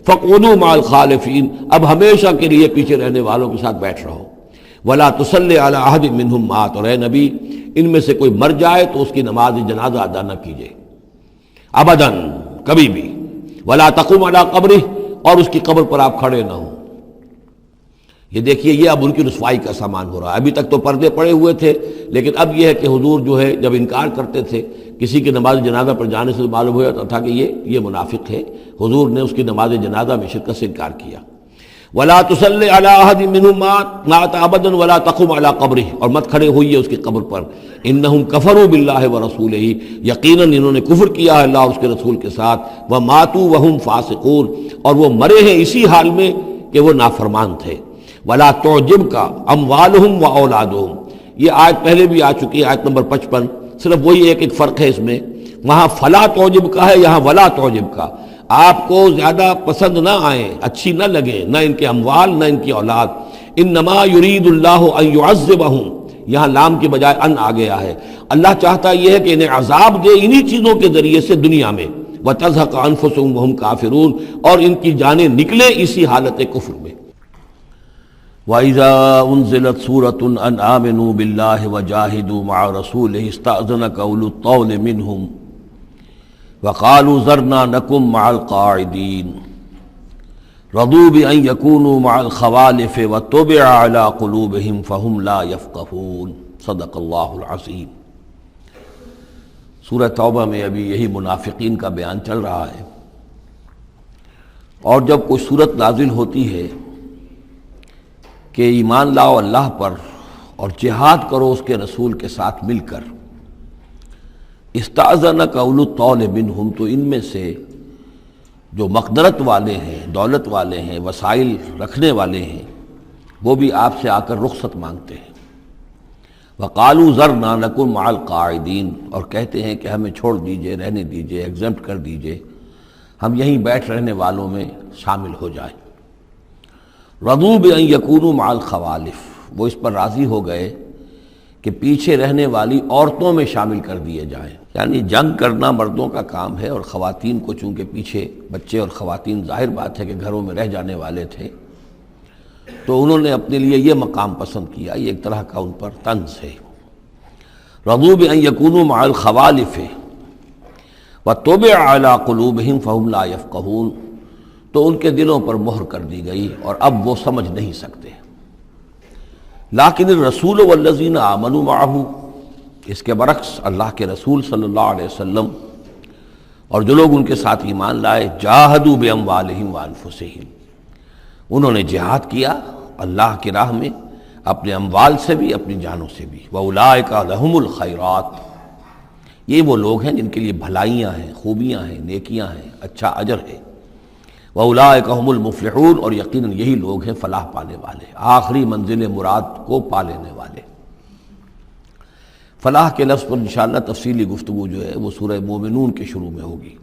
فاقعدوا مع الخالفین، اب ہمیشہ کے لیے پیچھے رہنے والوں کے ساتھ بیٹھ رہو، ولا تصلی علی احد منہم مات، اور اے نبی ان میں سے کوئی مر جائے تو اس کی نماز جنازہ ادا نہ کیجیے ابداً، کبھی بھی، ولا تقم علی قبرہ، اور اس کی قبر پر آپ کھڑے نہ ہوں۔ یہ دیکھیے یہ اب ان کی رسوائی کا سامان ہو رہا ہے، ابھی تک تو پردے پڑے ہوئے تھے، لیکن اب یہ ہے کہ حضور جو ہے جب انکار کرتے تھے کسی کی نماز جنازہ پر جانے سے معلوم ہو جاتا تھا کہ یہ منافق ہے، حضور نے اس کی نماز جنازہ میں شرکت سے انکار کیا۔ ولا تصلی علی احد منہم مات ابدا ولا تقم علی قبرہ، اور مت کھڑے ہوئیے اس کی قبر پر، انہم کفروا باللہ ورسولہ، یقیناً انہوں نے کفر کیا ہے اللہ اور اس کے رسول کے ساتھ، وماتوا وہم فاسقون، اور وہ مرے ہیں اسی حال میں کہ وہ نافرمان تھے۔ ولا تعجبک اموالہم واولادہم، یہ آیت پہلے بھی آ چکی ہے، آیت نمبر 55، صرف وہی ایک فرق ہے اس میں، وہاں فلا تعجب کا ہے، یہاں ولا تعجب کا، آپ کو زیادہ پسند نہ آئیں، اچھی نہ لگیں، نہ ان کے اموال نہ ان کی اولاد، انما یرید اللہ ان یعذبہم، یہاں لام کے بجائے ان آ گیا ہے، اللہ چاہتا یہ ہے کہ انہیں عذاب دے انہی چیزوں کے ذریعے سے دنیا میں، وتزہق انفسہم وہم کافرون، اور ان کی جانیں نکلیں اسی حالت کفر میں۔ وَإِذَا أُنزِلَتْ سُورَةٌ أَنْ آمِنُوا بِاللَّهِ وَجَاهِدُوا مَعَ رَسُولِهِ اسْتَأْذَنَكَ أُولُو الطَّوْلِ مِنْهُمْ وَقَالُوا ذَرْنَا نَكُن مَعَ الْقَاعِدِينَ رَضُوا بِأَن يَكُونُوا مَعَ الْخَوَالِفِ وَطُبِعَ عَلَى قُلُوبِهِمْ فَهُمْ لَا يَفْقَهُونَ صدق اللہ العظیم۔ سورہ توبہ میں ابھی یہی منافقین کا بیان چل رہا ہے، اور جب کوئی صورت نازل ہوتی ہے کہ ایمان لاؤ اللہ پر اور جہاد کرو اس کے رسول کے ساتھ مل کر، استأذنک اولو الطول منہم، تو ان میں سے جو مقدرت والے ہیں، دولت والے ہیں، وسائل رکھنے والے ہیں، وہ بھی آپ سے آ کر رخصت مانگتے ہیں۔ وقالوا ذرنا نکن مع القاعدین، اور کہتے ہیں کہ ہمیں چھوڑ دیجئے، رہنے دیجئے، ایگزمپٹ کر دیجئے، ہم یہیں بیٹھ رہنے والوں میں شامل ہو جائیں۔ رضوا بأن یکونوا مع الخوالف، وہ اس پر راضی ہو گئے کہ پیچھے رہنے والی عورتوں میں شامل کر دیے جائیں، یعنی جنگ کرنا مردوں کا کام ہے، اور خواتین کو چونکہ پیچھے بچے اور خواتین ظاہر بات ہے کہ گھروں میں رہ جانے والے تھے، تو انہوں نے اپنے لیے یہ مقام پسند کیا، یہ ایک طرح کا ان پر طنز ہے۔ رضوا بأن یکونوا مع الخوالف وطبع علی قلوبہم فہم لا یفقہون، تو ان کے دلوں پر مہر کر دی گئی اور اب وہ سمجھ نہیں سکتے۔ لیکن الرسول والذین آمنوا معہ، اس کے برعکس اللہ کے رسول صلی اللہ علیہ وسلم اور جو لوگ ان کے ساتھ ایمان لائے، جاہدوا باموالہم وانفسہم، انہوں نے جہاد کیا اللہ کی راہ میں، اپنے اموال سے بھی، اپنی جانوں سے بھی۔ وَأُولَٰئِکَ لَهُمُ الْخَيْرَاتُ، یہ وہ لوگ ہیں جن کے لیے بھلائیاں ہیں، خوبیاں ہیں، نیکیاں ہیں، اچھا اجر ہے۔ وَأُولَٰئِکَ هُمُ الْمُفْلِحُونَ، اور یقیناً یہی لوگ ہیں فلاح پانے والے، آخری منزل مراد کو پا لینے والے۔ فلاح کے لفظ پر انشاءاللہ تفصیلی گفتگو جو ہے وہ سورہ مومنون کے شروع میں ہوگی،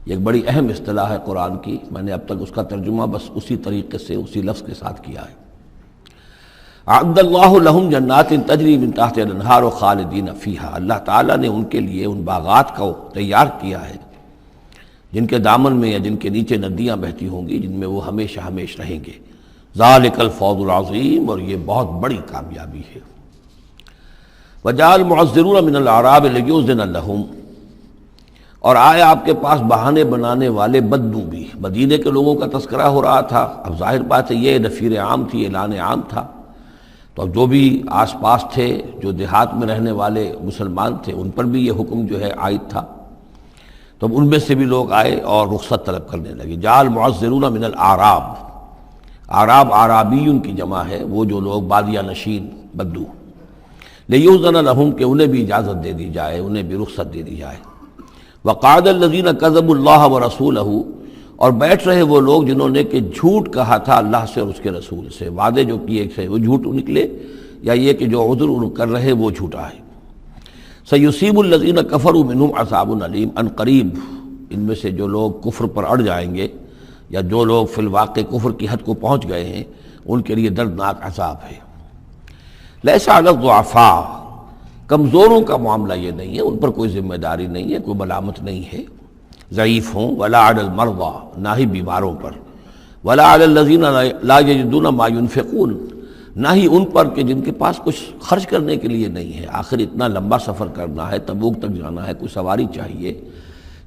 یہ ایک بڑی اہم اصطلاح ہے قرآن کی، میں نے اب تک اس کا ترجمہ بس اسی طریقے سے اسی لفظ کے ساتھ کیا ہے۔ اعد اللہ لہم جنات تجری من تحتہا الانہار خالدین فیہا، اللہ تعالیٰ نے ان کے لیے ان باغات کو تیار کیا ہے جن کے دامن میں یا جن کے نیچے ندیاں بہتی ہوں گی، جن میں وہ ہمیشہ ہمیش رہیں گے۔ ذالک الفوز العظیم، اور یہ بہت بڑی کامیابی ہے۔ وجاء المعذرون من الاعراب لیؤذن لہم، اور آئے آپ کے پاس بہانے بنانے والے بدو بھی، مدینے کے لوگوں کا تذکرہ ہو رہا تھا، اب ظاہر بات ہے یہ نفیر عام تھی، اعلان عام تھا، تو اب جو بھی آس پاس تھے، جو دیہات میں رہنے والے مسلمان تھے، ان پر بھی یہ حکم جو ہے عائد تھا، تو ان میں سے بھی لوگ آئے اور رخصت طلب کرنے لگے۔ جاء المعذرون من الاعراب، اعراب اعرابیون کی جمع ہے، وہ جو لوگ بادیہ نشین بدو، لیؤذن لہم، کہ انہیں بھی اجازت دے دی جائے، انہیں بھی رخصت دے دی جائے۔ وقعد الذین کذبوا اللہ ورسولہ، اور بیٹھ رہے وہ لوگ جنہوں نے کہ جھوٹ کہا تھا اللہ سے اور اس کے رسول سے، وعدے جو کیے تھے وہ جھوٹ نکلے، یا یہ کہ جو عذر ان کر رہے وہ جھوٹا ہے۔ سیصیب الذین کفروا منہم عذاب علیم، ان قریب ان میں سے جو لوگ کفر پر اڑ جائیں گے یا جو لوگ فی الواقع کفر کی حد کو پہنچ گئے ہیں ان کے لیے دردناک عذاب ہے۔ لیس علی الضعفاء، کمزوروں کا معاملہ یہ نہیں ہے، ان پر کوئی ذمہ داری نہیں ہے، کوئی ملامت نہیں ہے، ضعیف ہوں، ولا علی المرضى، نہ ہی بیماروں پر، ولا علی الذین لا یجدون ما ينفقون، نہ ہی ان پر کہ جن کے پاس کچھ خرچ کرنے کے لیے نہیں ہے۔ آخر اتنا لمبا سفر کرنا ہے، تبوک تک جانا ہے، کوئی سواری چاہیے،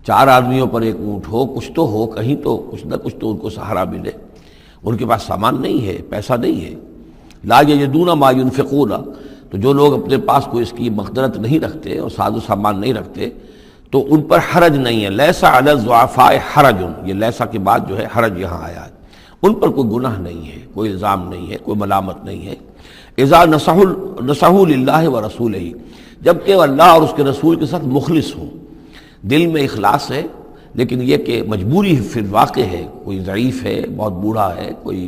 4 آدمیوں پر ایک اونٹ ہو، کچھ تو ہو، کہیں تو کچھ نہ کچھ تو ان کو سہارا ملے، ان کے پاس سامان نہیں ہے، پیسہ نہیں ہے۔ لا یجدون ما ينفقون، تو جو لوگ اپنے پاس کوئی اس کی مقدرت نہیں رکھتے اور ساز و سامان نہیں رکھتے تو ان پر حرج نہیں ہے۔ لیس علی الضعفاء حرج، یہ لیسا کے بعد جو ہے حرج یہاں آیا ہے، ان پر کوئی گناہ نہیں ہے، کوئی الزام نہیں ہے، کوئی ملامت نہیں ہے۔ اذا نصحوا للہ ورسولہ، جبکہ وہ اللہ اور اس کے رسول کے ساتھ مخلص ہوں، دل میں اخلاص ہے، لیکن یہ کہ مجبوری فی الواقع ہے، کوئی ضعیف ہے، بہت بوڑھا ہے، کوئی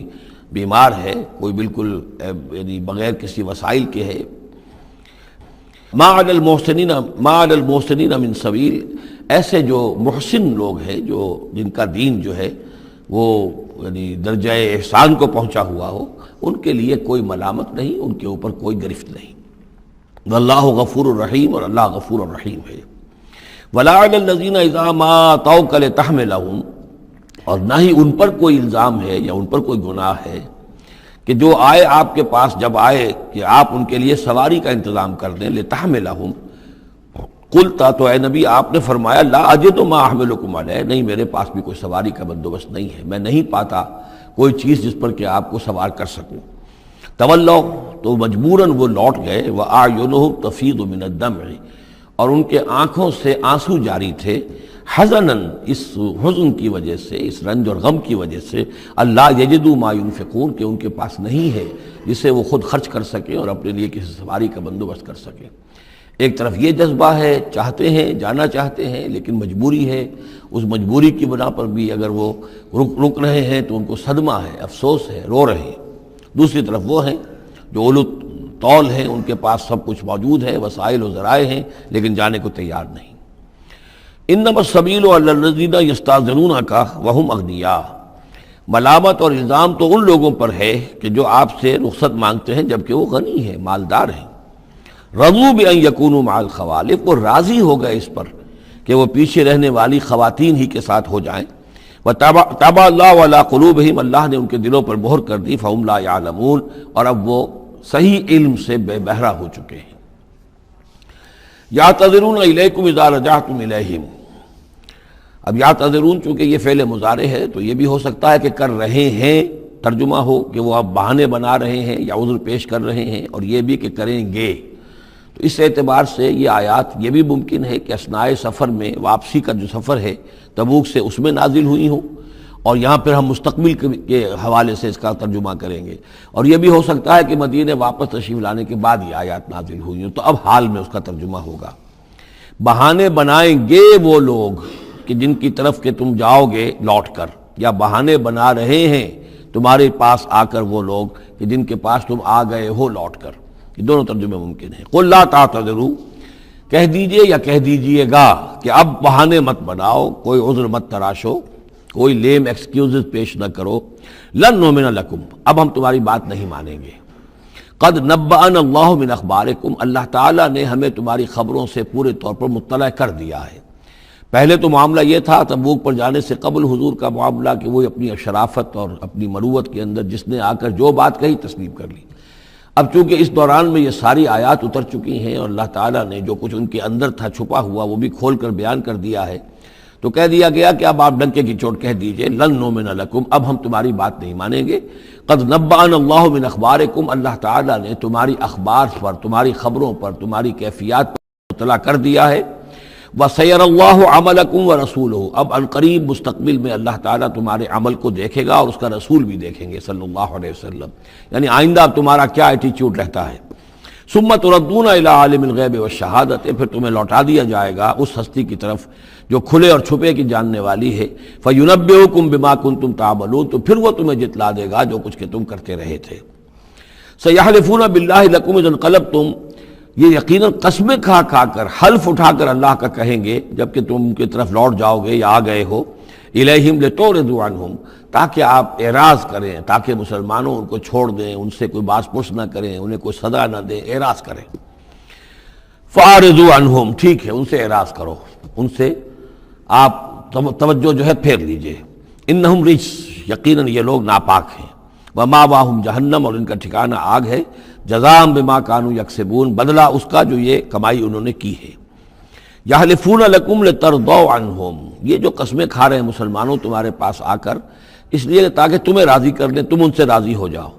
بیمار ہے، کوئی بالکل یعنی بغیر کسی وسائل کے ہے۔ ما علی المحسنین من سبیل، ایسے جو محسن لوگ ہیں، جو جن کا دین جو ہے وہ یعنی درجہ احسان کو پہنچا ہوا ہو، ان کے لیے کوئی ملامت نہیں، ان کے اوپر کوئی گرفت نہیں۔ واللہ غفور الرحیم، اور اللہ غفور الرحیم ہے۔ ولا علی الذین اذا ما اتوک لتحملہم، اور نہ ہی ان پر کوئی الزام ہے یا ان پر کوئی گناہ ہے کہ جو آئے آپ کے پاس، جب آئے کہ آپ ان کے لیے سواری کا انتظام کر دیں، لتحملہم، قلتا، تو اے نبی آپ نے فرمایا، لا اجد ما احملکم علیہ، نہیں میرے پاس بھی کوئی سواری کا بندوبست نہیں ہے، میں نہیں پاتا کوئی چیز جس پر کہ آپ کو سوار کر سکوں۔ تولوا، تو مجبوراً وہ لوٹ گئے، واعینہم تفیض من الدمع، اور ان کے آنکھوں سے آنسو جاری تھے، حزناً، اس حزن کی وجہ سے، اس رنج اور غم کی وجہ سے، اللہ یجدوا ما ينفقون، کہ ان کے پاس نہیں ہے جسے وہ خود خرچ کر سکیں اور اپنے لیے کسی سواری کا بندوبست کر سکیں۔ ایک طرف یہ جذبہ ہے، چاہتے ہیں، جانا چاہتے ہیں، لیکن مجبوری ہے، اس مجبوری کی بنا پر بھی اگر وہ رک رہے ہیں تو ان کو صدمہ ہے، افسوس ہے، رو رہے ہیں۔ دوسری طرف وہ ہیں جو اولو طول ہیں، ان کے پاس سب کچھ موجود ہے، وسائل و ذرائع ہیں، لیکن جانے کو تیار نہیں۔ انما السبیل علی الذین یستأذنونک وہم اغنیاء، ملامت اور الزام تو ان لوگوں پر ہے کہ جو آپ سے رخصت مانگتے ہیں جبکہ وہ غنی ہیں، مالدار ہیں۔ رضوا بأن یکونوا مع الخوالف، وہ راضی ہو گئے اس پر کہ وہ پیچھے رہنے والی خواتین ہی کے ساتھ ہو جائیں۔ وطبع اللہ علی قلوبہم، اللہ نے ان کے دلوں پر مہر کر دی، فہم لا یعلمون، اور اب وہ صحیح علم سے بے بہرہ ہو چکے ہیں۔ یعتذرون الیکم اذا رجعتم الیہم، اب یعتذرون چونکہ یہ فعل مضارع ہے تو یہ بھی ہو سکتا ہے کہ کر رہے ہیں ترجمہ ہو کہ وہ اب بہانے بنا رہے ہیں یا عذر پیش کر رہے ہیں، اور یہ بھی کہ کریں گے۔ تو اس اعتبار سے یہ آیات یہ بھی ممکن ہے کہ اثناء سفر میں، واپسی کا جو سفر ہے تبوک سے، اس میں نازل ہوئی ہوں، اور یہاں پھر ہم مستقبل کے حوالے سے اس کا ترجمہ کریں گے، اور یہ بھی ہو سکتا ہے کہ مدینے واپس تشریف لانے کے بعد یہ آیات نازل ہوئی ہوں، تو اب حال میں اس کا ترجمہ ہوگا۔ بہانے بنائیں گے وہ لوگ کہ جن کی طرف کہ تم جاؤ گے لوٹ کر، یا بہانے بنا رہے ہیں تمہارے پاس آ کر وہ لوگ کہ جن کے پاس تم آ گئے ہو لوٹ کر، یہ دونوں ترجمے ممکن ہیں۔ قل لا تعتذروا، کہہ دیجئے یا کہہ دیجئے گا کہ اب بہانے مت بناؤ، کوئی عذر مت تراشو، کوئی لیم ایکسکیوزز پیش نہ کرو، لن نؤمن لکم، اب ہم تمہاری بات نہیں مانیں گے۔ قد نبأنا اللہ من اخبارکم، اللہ تعالیٰ نے ہمیں تمہاری خبروں سے پورے طور پر مطلع کر دیا ہے۔ پہلے تو معاملہ یہ تھا تبوک پر جانے سے قبل حضور کا معاملہ کہ وہ اپنی شرافت اور اپنی مروت کے اندر جس نے آ کر جو بات کہی تسلیم کر لی۔ اب چونکہ اس دوران میں یہ ساری آیات اتر چکی ہیں اور اللہ تعالیٰ نے جو کچھ ان کے اندر تھا چھپا ہوا وہ بھی کھول کر بیان کر دیا ہے، تو کہہ دیا گیا کہ اب آپ ڈنکے کی چوٹ کہہ دیجئے، لن نؤمن لکم، اب ہم تمہاری بات نہیں مانیں گے۔ قد نبأنا اللہ من اخبارکم، اللہ تعالیٰ نے تمہاری اخبار پر، تمہاری خبروں پر، تمہاری کیفیات پر مطلع کر دیا ہے۔ وَسَيَرَ اللَّهُ عَمَلَكُمْ وَرَسُولُهُ، اب عنقریب مستقبل میں اللہ تعالیٰ تمہارے عمل کو دیکھے گا اور اس کا رسول بھی دیکھیں گے صلی اللہ علیہ وسلم، یعنی آئندہ اب تمہارا کیا ایٹیچیوڈ رہتا ہے۔ ثُمَّ تُرَدُّونَ إِلَىٰ عَالِمِ الْغَیْبِ وَالشَّہَادَةِ، پھر تمہیں لوٹا دیا جائے گا اس ہستی کی طرف جو کھلے اور چھپے کی جاننے والی ہے، فَيُنَبِّئُكُم بِمَا كُنتُمْ تَعْمَلُونَ، تو پھر وہ تمہیں جتلا دے گا جو کچھ کہ تم کرتے رہے تھے۔ سَيَحْلِفُونَ بِاللَّهِ لَكُمْ إِذَا انقلبتم، یہ یقیناً قسمیں کھا کھا کر، حلف اٹھا کر اللہ کا کہیں گے جب کہ تم ان کی طرف لوٹ جاؤ گے یا آ گئے ہو، الیہم لتعرضوا عنہم، تاکہ آپ اعراض کریں، تاکہ مسلمانوں ان کو چھوڑ دیں، ان سے کوئی باز پرس نہ کریں، انہیں کوئی سزا نہ دیں، اعراض کریں۔ فاعرضوا عنہم، ٹھیک ہے ان سے اعراض کرو، ان سے آپ توجہ جو ہے پھیر لیجئے۔ انہم رجس، یقیناً یہ لوگ ناپاک ہیں، ومأواہم جہنم، اور ان کا ٹھکانہ آگ ہے، جزاء بما کانوا یکسبون، بدلہ اس کا جو یہ کمائی انہوں نے کی ہے۔ یحلفون لکم لترضوا عنہم، یہ جو قسمیں کھا رہے ہیں مسلمانوں تمہارے پاس آ کر، اس لیے تاکہ تمہیں راضی کر لیں، تم ان سے راضی ہو جاؤ۔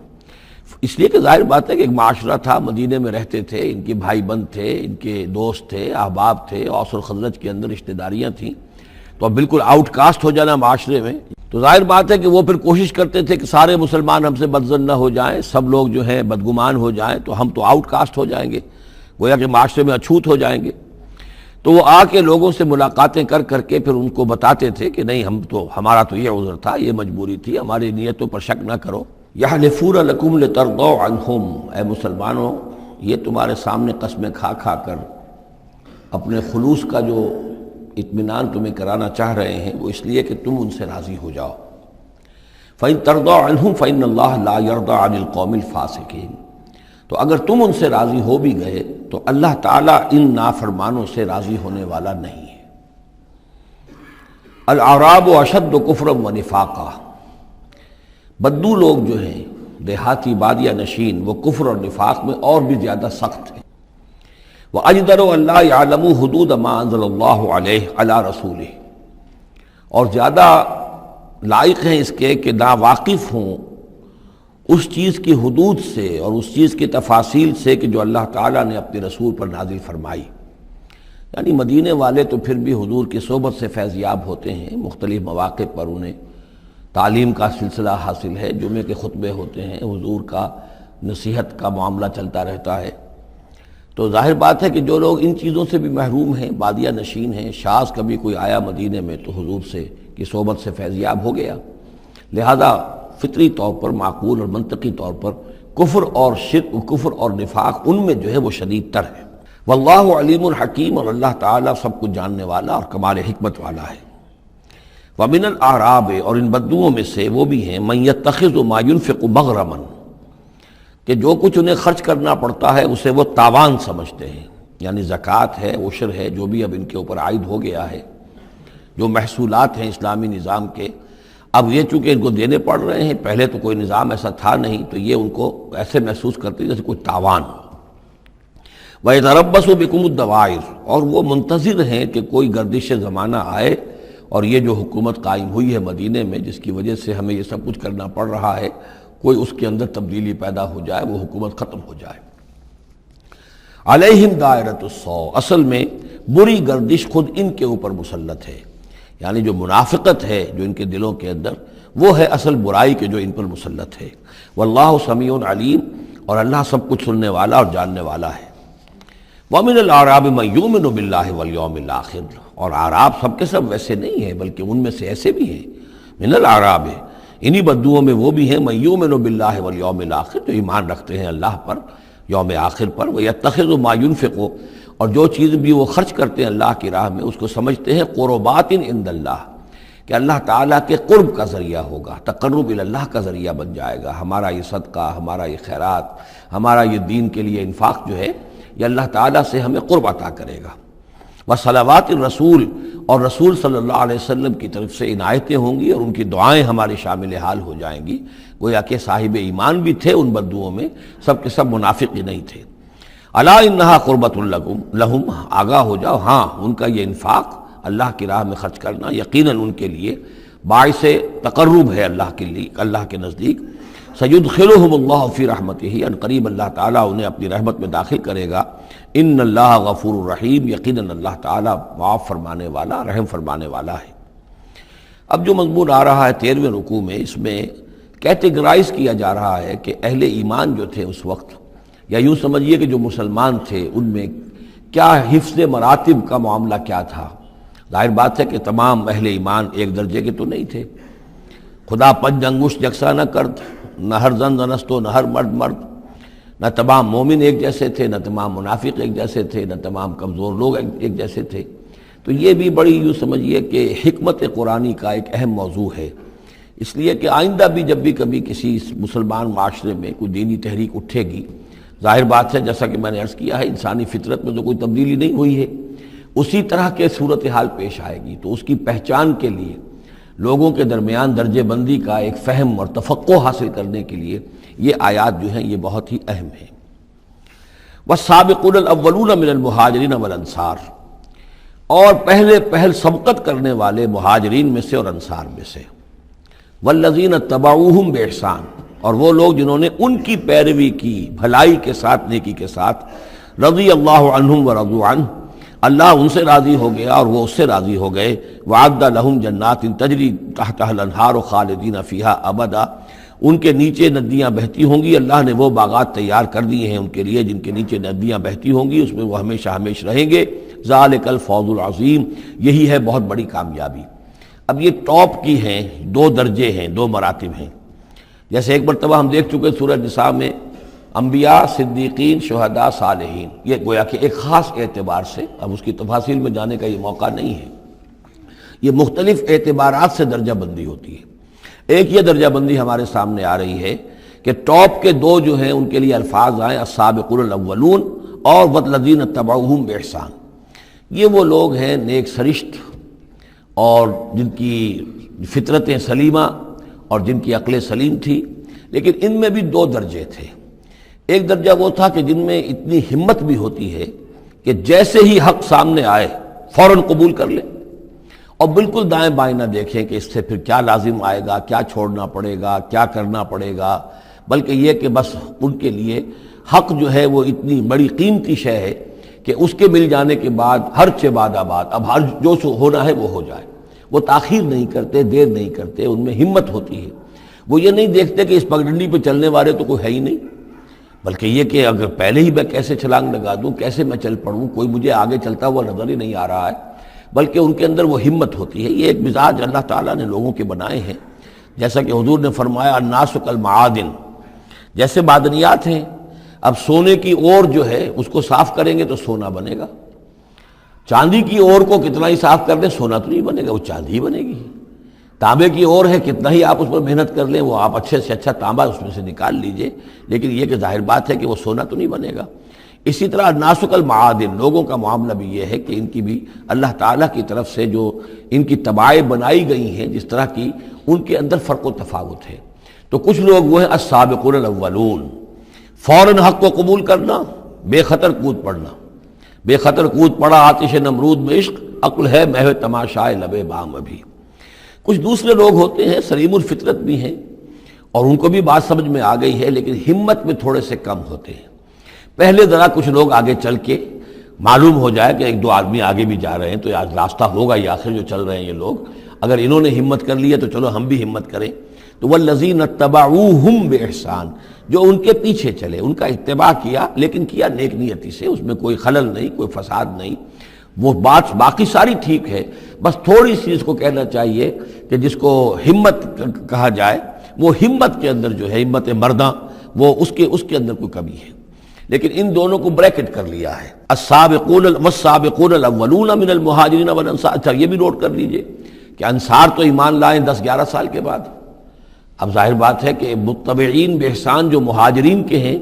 اس لیے کہ ظاہر بات ہے کہ ایک معاشرہ تھا، مدینے میں رہتے تھے، ان کے بھائی بند تھے، ان کے دوست تھے، احباب تھے، اوس اور خزرج کے اندر رشتہ داریاں تھیں، تو اب بالکل آؤٹ کاسٹ ہو جانا معاشرے میں، تو ظاہر بات ہے کہ وہ پھر کوشش کرتے تھے کہ سارے مسلمان ہم سے بدظن نہ ہو جائیں، سب لوگ جو ہیں بدگمان ہو جائیں، تو ہم تو آؤٹ کاسٹ ہو جائیں گے، گویا کہ معاشرے میں اچھوت ہو جائیں گے۔ تو وہ آ کے لوگوں سے ملاقاتیں کر کر کے پھر ان کو بتاتے تھے کہ نہیں، ہمارا تو یہ عذر تھا، یہ مجبوری تھی، ہماری نیتوں پر شک نہ کرو۔ یحلفون لکم لترضوا عنہم، اے مسلمانوں یہ تمہارے سامنے قسمیں کھا کھا کر اپنے خلوص کا جو اطمینان تمہیں کرانا چاہ رہے ہیں، وہ اس لیے کہ تم ان سے راضی ہو جاؤ۔ فَإِن تَرْضَوْا عَنْهُمْ فَإِنَّ اللَّهَ لَا يَرْضَىٰ عَنِ الْقَوْمِ الْفَاسِقِينَ، تو اگر تم ان سے راضی ہو بھی گئے تو اللہ تعالیٰ ان نافرمانوں سے راضی ہونے والا نہیں ہے۔ الاعراب اشد کفرا ونفاقا، بدو لوگ جو ہیں دیہاتی بادیہ نشین، وہ کفر اور نفاق میں اور بھی زیادہ سخت ہیں۔ وَأَجْدَرُ أَن لَّا يَعْلَمُوا حُدُودَ مَا أَنزَلَ اللَّهُ عَلَيْهِ عَلَىٰ رَسُولِهِ، اور زیادہ لائق ہیں اس کے کہ ناواقف ہوں اس چیز کی حدود سے اور اس چیز کی تفاصیل سے کہ جو اللہ تعالیٰ نے اپنے رسول پر نازل فرمائی۔ یعنی مدینے والے تو پھر بھی حضور کی صحبت سے فیض یاب ہوتے ہیں، مختلف مواقع پر انہیں تعلیم کا سلسلہ حاصل ہے، جمعے کے خطبے ہوتے ہیں، حضور کا نصیحت کا معاملہ چلتا رہتا ہے، تو ظاہر بات ہے کہ جو لوگ ان چیزوں سے بھی محروم ہیں، بادیہ نشین ہیں، شاذ کبھی کوئی آیا مدینے میں تو حضور سے کی صحبت سے فیض یاب ہو گیا، لہذا فطری طور پر، معقول اور منطقی طور پر کفر اور شرک، کفر اور نفاق ان میں جو ہے وہ شدید تر ہے۔ واللہ علیم الحکیم، اور اللہ تعالیٰ سب کچھ جاننے والا اور کمال حکمت والا ہے۔ ومن الاعراب، اور ان بدوؤں میں سے وہ بھی ہیں، من یتخذ ما ينفق مغرما، کہ جو کچھ انہیں خرچ کرنا پڑتا ہے اسے وہ تاوان سمجھتے ہیں، یعنی زکوٰۃ ہے، عشر ہے، جو بھی اب ان کے اوپر عائد ہو گیا ہے، جو محصولات ہیں اسلامی نظام کے، اب یہ چونکہ ان کو دینے پڑ رہے ہیں، پہلے تو کوئی نظام ایسا تھا نہیں، تو یہ ان کو ایسے محسوس کرتے جیسے کوئی تاوان ہو۔ وَيَتَرَبَّصُ بِكُمُ الدَّوَائِرَ، اور وہ منتظر ہیں کہ کوئی گردش زمانہ آئے، اور یہ جو حکومت قائم ہوئی ہے مدینے میں، جس کی وجہ سے ہمیں یہ سب کچھ کرنا پڑ رہا ہے، کوئی اس کے اندر تبدیلی پیدا ہو جائے، وہ حکومت ختم ہو جائے۔ علیہم دائرۃ السوء، اصل میں بری گردش خود ان کے اوپر مسلط ہے، یعنی جو منافقت ہے جو ان کے دلوں کے اندر، وہ ہے اصل برائی کے جو ان پر مسلط ہے۔ واللہ سمیع علیم، اور اللہ سب کچھ سننے والا اور جاننے والا ہے۔ ومن الاعراب من یؤمن باللہ والیوم الآخر، اور اعراب سب کے سب ویسے نہیں ہیں، بلکہ ان میں سے ایسے بھی ہیں، من الاعراب، انہی بدوؤں میں وہ بھی ہیں، من یؤمن باللہ والیوم الآخر، جو ایمان رکھتے ہیں اللہ پر، یوم آخر پر، ویتخذ ما ینفق، اور جو چیز بھی وہ خرچ کرتے ہیں اللہ کی راہ میں اس کو سمجھتے ہیں قربات عند اللہ، کہ اللہ تعالیٰ کے قرب کا ذریعہ ہوگا، تقرب اللہ کا ذریعہ بن جائے گا، ہمارا یہ صدقہ، ہمارا یہ خیرات، ہمارا یہ دین کے لیے انفاق جو ہے، یہ اللہ تعالیٰ سے ہمیں قرب عطا کرے گا۔ وصلوات الرسول، اور رسول صلی اللہ علیہ وسلم کی طرف سے عنایتیں ہوں گی اور ان کی دعائیں ہماری شامل حال ہو جائیں گی، گویا کہ صاحب ایمان بھی تھے ان بدوؤں میں، سب کے سب منافق ہی نہیں تھے۔ الا انہا قربۃ لہم، آگاہ ہو جاؤ، ہاں ان کا یہ انفاق، اللہ کی راہ میں خرچ کرنا، یقیناً ان کے لیے باعث تقرب ہے اللہ کے لیے، اللہ کے نزدیک۔ سیدخلہم اللہ فی رحمتہ، ان قریب اللہ تعالیٰ انہیں اپنی رحمت میں داخل کرے گا۔ ان اللہ غفور الرحیم، یقیناً اللہ تعالیٰ معاف فرمانے والا، رحم فرمانے والا ہے۔ اب جو مضمون آ رہا ہے 13ویں رکوع میں، اس میں کیٹیگرائز کیا جا رہا ہے کہ اہل ایمان جو تھے اس وقت، یا یوں سمجھیے کہ جو مسلمان تھے، ان میں کیا حفظ مراتب کا معاملہ کیا تھا۔ ظاہر بات ہے کہ تمام اہل ایمان ایک درجے کے تو نہیں تھے. خدا پنج انگشت یکساں نہ کرد، نہ ہر زن زنست و نہ ہر مرد مرد. نہ تمام مومن ایک جیسے تھے، نہ تمام منافق ایک جیسے تھے، نہ تمام کمزور لوگ ایک جیسے تھے. تو یہ بھی بڑی یوں سمجھیے کہ حکمت قرآنی کا ایک اہم موضوع ہے. اس لیے کہ آئندہ بھی جب بھی کبھی کسی مسلمان معاشرے میں کوئی دینی تحریک اٹھے گی، ظاہر بات ہے جیسا کہ میں نے عرض کیا ہے انسانی فطرت میں تو کوئی تبدیلی نہیں ہوئی ہے، اسی طرح کے صورتحال پیش آئے گی. تو اس کی پہچان کے لیے لوگوں کے درمیان درجے بندی کا ایک فہم اور تفقع حاصل کرنے کے لیے یہ آیات جو ہیں یہ بہت ہی اہم ہیں. والسابقون الاولون من المہاجرین والانصار، اور پہل سبقت کرنے والے مہاجرین میں سے اور انصار میں سے. والذین اتبعوہم بإحسان، اور وہ لوگ جنہوں نے ان کی پیروی کی بھلائی کے ساتھ، نیکی کے ساتھ. رضی اللہ عنہم ورضوا عنہ، اللہ ان سے راضی ہو گیا اور وہ اس سے راضی ہو گئے. وعد لہم جنات تجری تحتها الانہار خالدین فیہا ابدا، ان کے نیچے ندیاں بہتی ہوں گی. اللہ نے وہ باغات تیار کر دیے ہیں ان کے لیے جن کے نیچے ندیاں بہتی ہوں گی، اس میں وہ ہمیشہ ہمیشہ رہیں گے. ذالک الفوز العظیم، یہی ہے بہت بڑی کامیابی. اب یہ ٹاپ کی ہیں، دو درجے ہیں، دو مراتب ہیں. جیسے ایک مرتبہ ہم دیکھ چکے سورہ نساء میں انبیاء، صدیقین، شہداء، صالحین، یہ گویا کہ ایک خاص اعتبار سے، اب اس کی تفاصیل میں جانے کا یہ موقع نہیں ہے، یہ مختلف اعتبارات سے درجہ بندی ہوتی ہے. ایک یہ درجہ بندی ہمارے سامنے آ رہی ہے کہ ٹاپ کے دو جو ہیں ان کے لیے الفاظ آئیں السابقون الاولون اور والذین اتبعوہم بإحسان. یہ وہ لوگ ہیں نیک سرشت اور جن کی فطرتیں سلیمہ اور جن کی عقل سلیم تھی، لیکن ان میں بھی دو درجے تھے. ایک درجہ وہ تھا کہ جن میں اتنی ہمت بھی ہوتی ہے کہ جیسے ہی حق سامنے آئے فوراً قبول کر لیں اور بالکل دائیں بائیں نہ دیکھیں کہ اس سے پھر کیا لازم آئے گا، کیا چھوڑنا پڑے گا، کیا کرنا پڑے گا، بلکہ یہ کہ بس ان کے لیے حق جو ہے وہ اتنی بڑی قیمتی شے ہے کہ اس کے مل جانے کے بعد ہر چہ بعد آباد، اب ہر جو ہونا ہے وہ ہو جائے. وہ تاخیر نہیں کرتے، دیر نہیں کرتے، ان میں ہمت ہوتی ہے. وہ یہ نہیں دیکھتے کہ اس پگڈنڈی پہ چلنے والے تو کوئی ہے ہی نہیں، بلکہ یہ کہ اگر پہلے ہی میں کیسے چھلانگ لگا دوں، کیسے میں چل پڑوں، کوئی مجھے آگے چلتا ہوا نظر ہی نہیں آ رہا ہے. بلکہ ان کے اندر وہ ہمت ہوتی ہے. یہ ایک مزاج اللہ تعالیٰ نے لوگوں کے بنائے ہیں. جیسا کہ حضور نے فرمایا الناس کالمعادن، جیسے معدنیات ہیں. اب سونے کی اور جو ہے اس کو صاف کریں گے تو سونا بنے گا، چاندی کی اور کو کتنا ہی صاف کر لیں سونا تو نہیں بنے گا، وہ چاندی ہی بنے گی. تانبے کی اور ہے، کتنا ہی آپ اس پر محنت کر لیں وہ آپ اچھے سے اچھا تانبا اس میں سے نکال لیجئے، لیکن یہ کہ ظاہر بات ہے کہ وہ سونا تو نہیں بنے گا. اسی طرح الناس کالمعادن، لوگوں کا معاملہ بھی یہ ہے کہ ان کی بھی اللہ تعالیٰ کی طرف سے جو ان کی طبائع بنائی گئی ہیں جس طرح کی، ان کے اندر فرق و تفاوت ہے. تو کچھ لوگ وہ ہیں السابقون الاولون، فوراً حق کو قبول کرنا، بے خطر کود پڑنا. بے خطر کود پڑا آتش نمرود میں عشق، عقل ہے محو تماشائے لبے بام ابھی. کچھ دوسرے لوگ ہوتے ہیں سلیم الفطرت بھی ہیں اور ان کو بھی بات سمجھ میں آ گئی ہے، لیکن ہمت میں تھوڑے سے کم ہوتے ہیں. پہلے ذرا کچھ لوگ آگے چل کے معلوم ہو جائے کہ ایک دو آدمی آگے بھی جا رہے ہیں تو آج راستہ ہوگا یہ آخر جو چل رہے ہیں یہ لوگ، اگر انہوں نے ہمت کر لی ہے تو چلو ہم بھی ہمت کریں. تو والذین اتبعوہم بإحسان، جو ان کے پیچھے چلے، ان کا اتباع کیا، لیکن کیا نیک نیتی سے، اس میں کوئی خلل نہیں، کوئی فساد نہیں. وہ بات باقی ساری ٹھیک ہے، بس تھوڑی سی اس کو کہنا چاہیے کہ جس کو ہمت کہا جائے، وہ ہمت کے اندر جو ہے ہمت مرداں، وہ اس کے اندر کوئی کمی ہے. لیکن ان دونوں کو بریکٹ کر لیا ہے، السابقون والسابقون الاولون من المہاجرین والانصار. اچھا یہ بھی نوٹ کر لیجئے کہ انصار تو ایمان لائیں 10-11 سال کے بعد. اب ظاہر بات ہے کہ متبعین بإحسان جو مہاجرین کے ہیں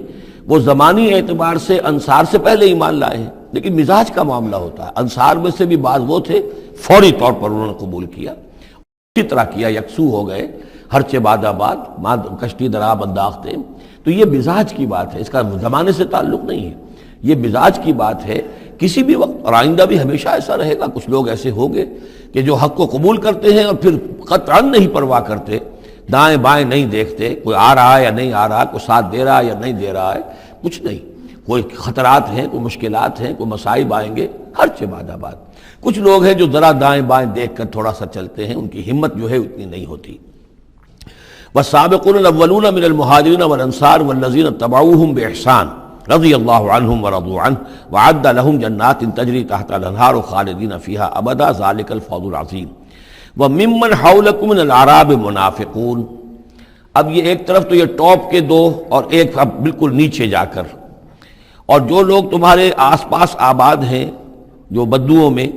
وہ زمانی اعتبار سے انصار سے پہلے ایمان لائے ہیں، لیکن مزاج کا معاملہ ہوتا ہے. انصار میں سے بھی بعض وہ تھے فوری طور پر انہوں نے قبول کیا، اسی طرح کیا، یکسو ہو گئے، ہر چہ بعد آباد کشتی درآب انداختے. تو یہ مزاج کی بات ہے، اس کا زمانے سے تعلق نہیں ہے، یہ مزاج کی بات ہے. کسی بھی وقت اور آئندہ بھی ہمیشہ ایسا رہے گا. کچھ لوگ ایسے ہوں گے کہ جو حق کو قبول کرتے ہیں اور پھر قطعاً نہیں پرواہ کرتے، دائیں بائیں نہیں دیکھتے، کوئی آ رہا ہے یا نہیں آ رہا، کوئی ساتھ دے رہا ہے یا نہیں دے رہا ہے، کچھ نہیں. کوئی خطرات ہیں، کوئی مشکلات ہیں، کوئی مصائب آئیں گے، ہر چہ بعد آباد. کچھ لوگ ہیں جو ذرا دائیں بائیں دیکھ کر تھوڑا سا چلتے ہیں، ان کی ہمت جو ہے اتنی نہیں ہوتی. والسابقون الاولون من المہاجرین والانصار والذین اتبعوہم بإحسان رضی اللہ عنہم ورضوا عنہ وعد لهم جنات تجری تحت الانہار خالدین فیہا ابدا ذلک الفوز العظیم وممن حولکم من الاعراب منافقون۔ اب یہ ایک طرف تو یہ ٹاپ کے دو اور ایک اب بالکل نیچے جا کر، اور جو لوگ تمہارے آس پاس آباد ہیں جو بدوؤں میں،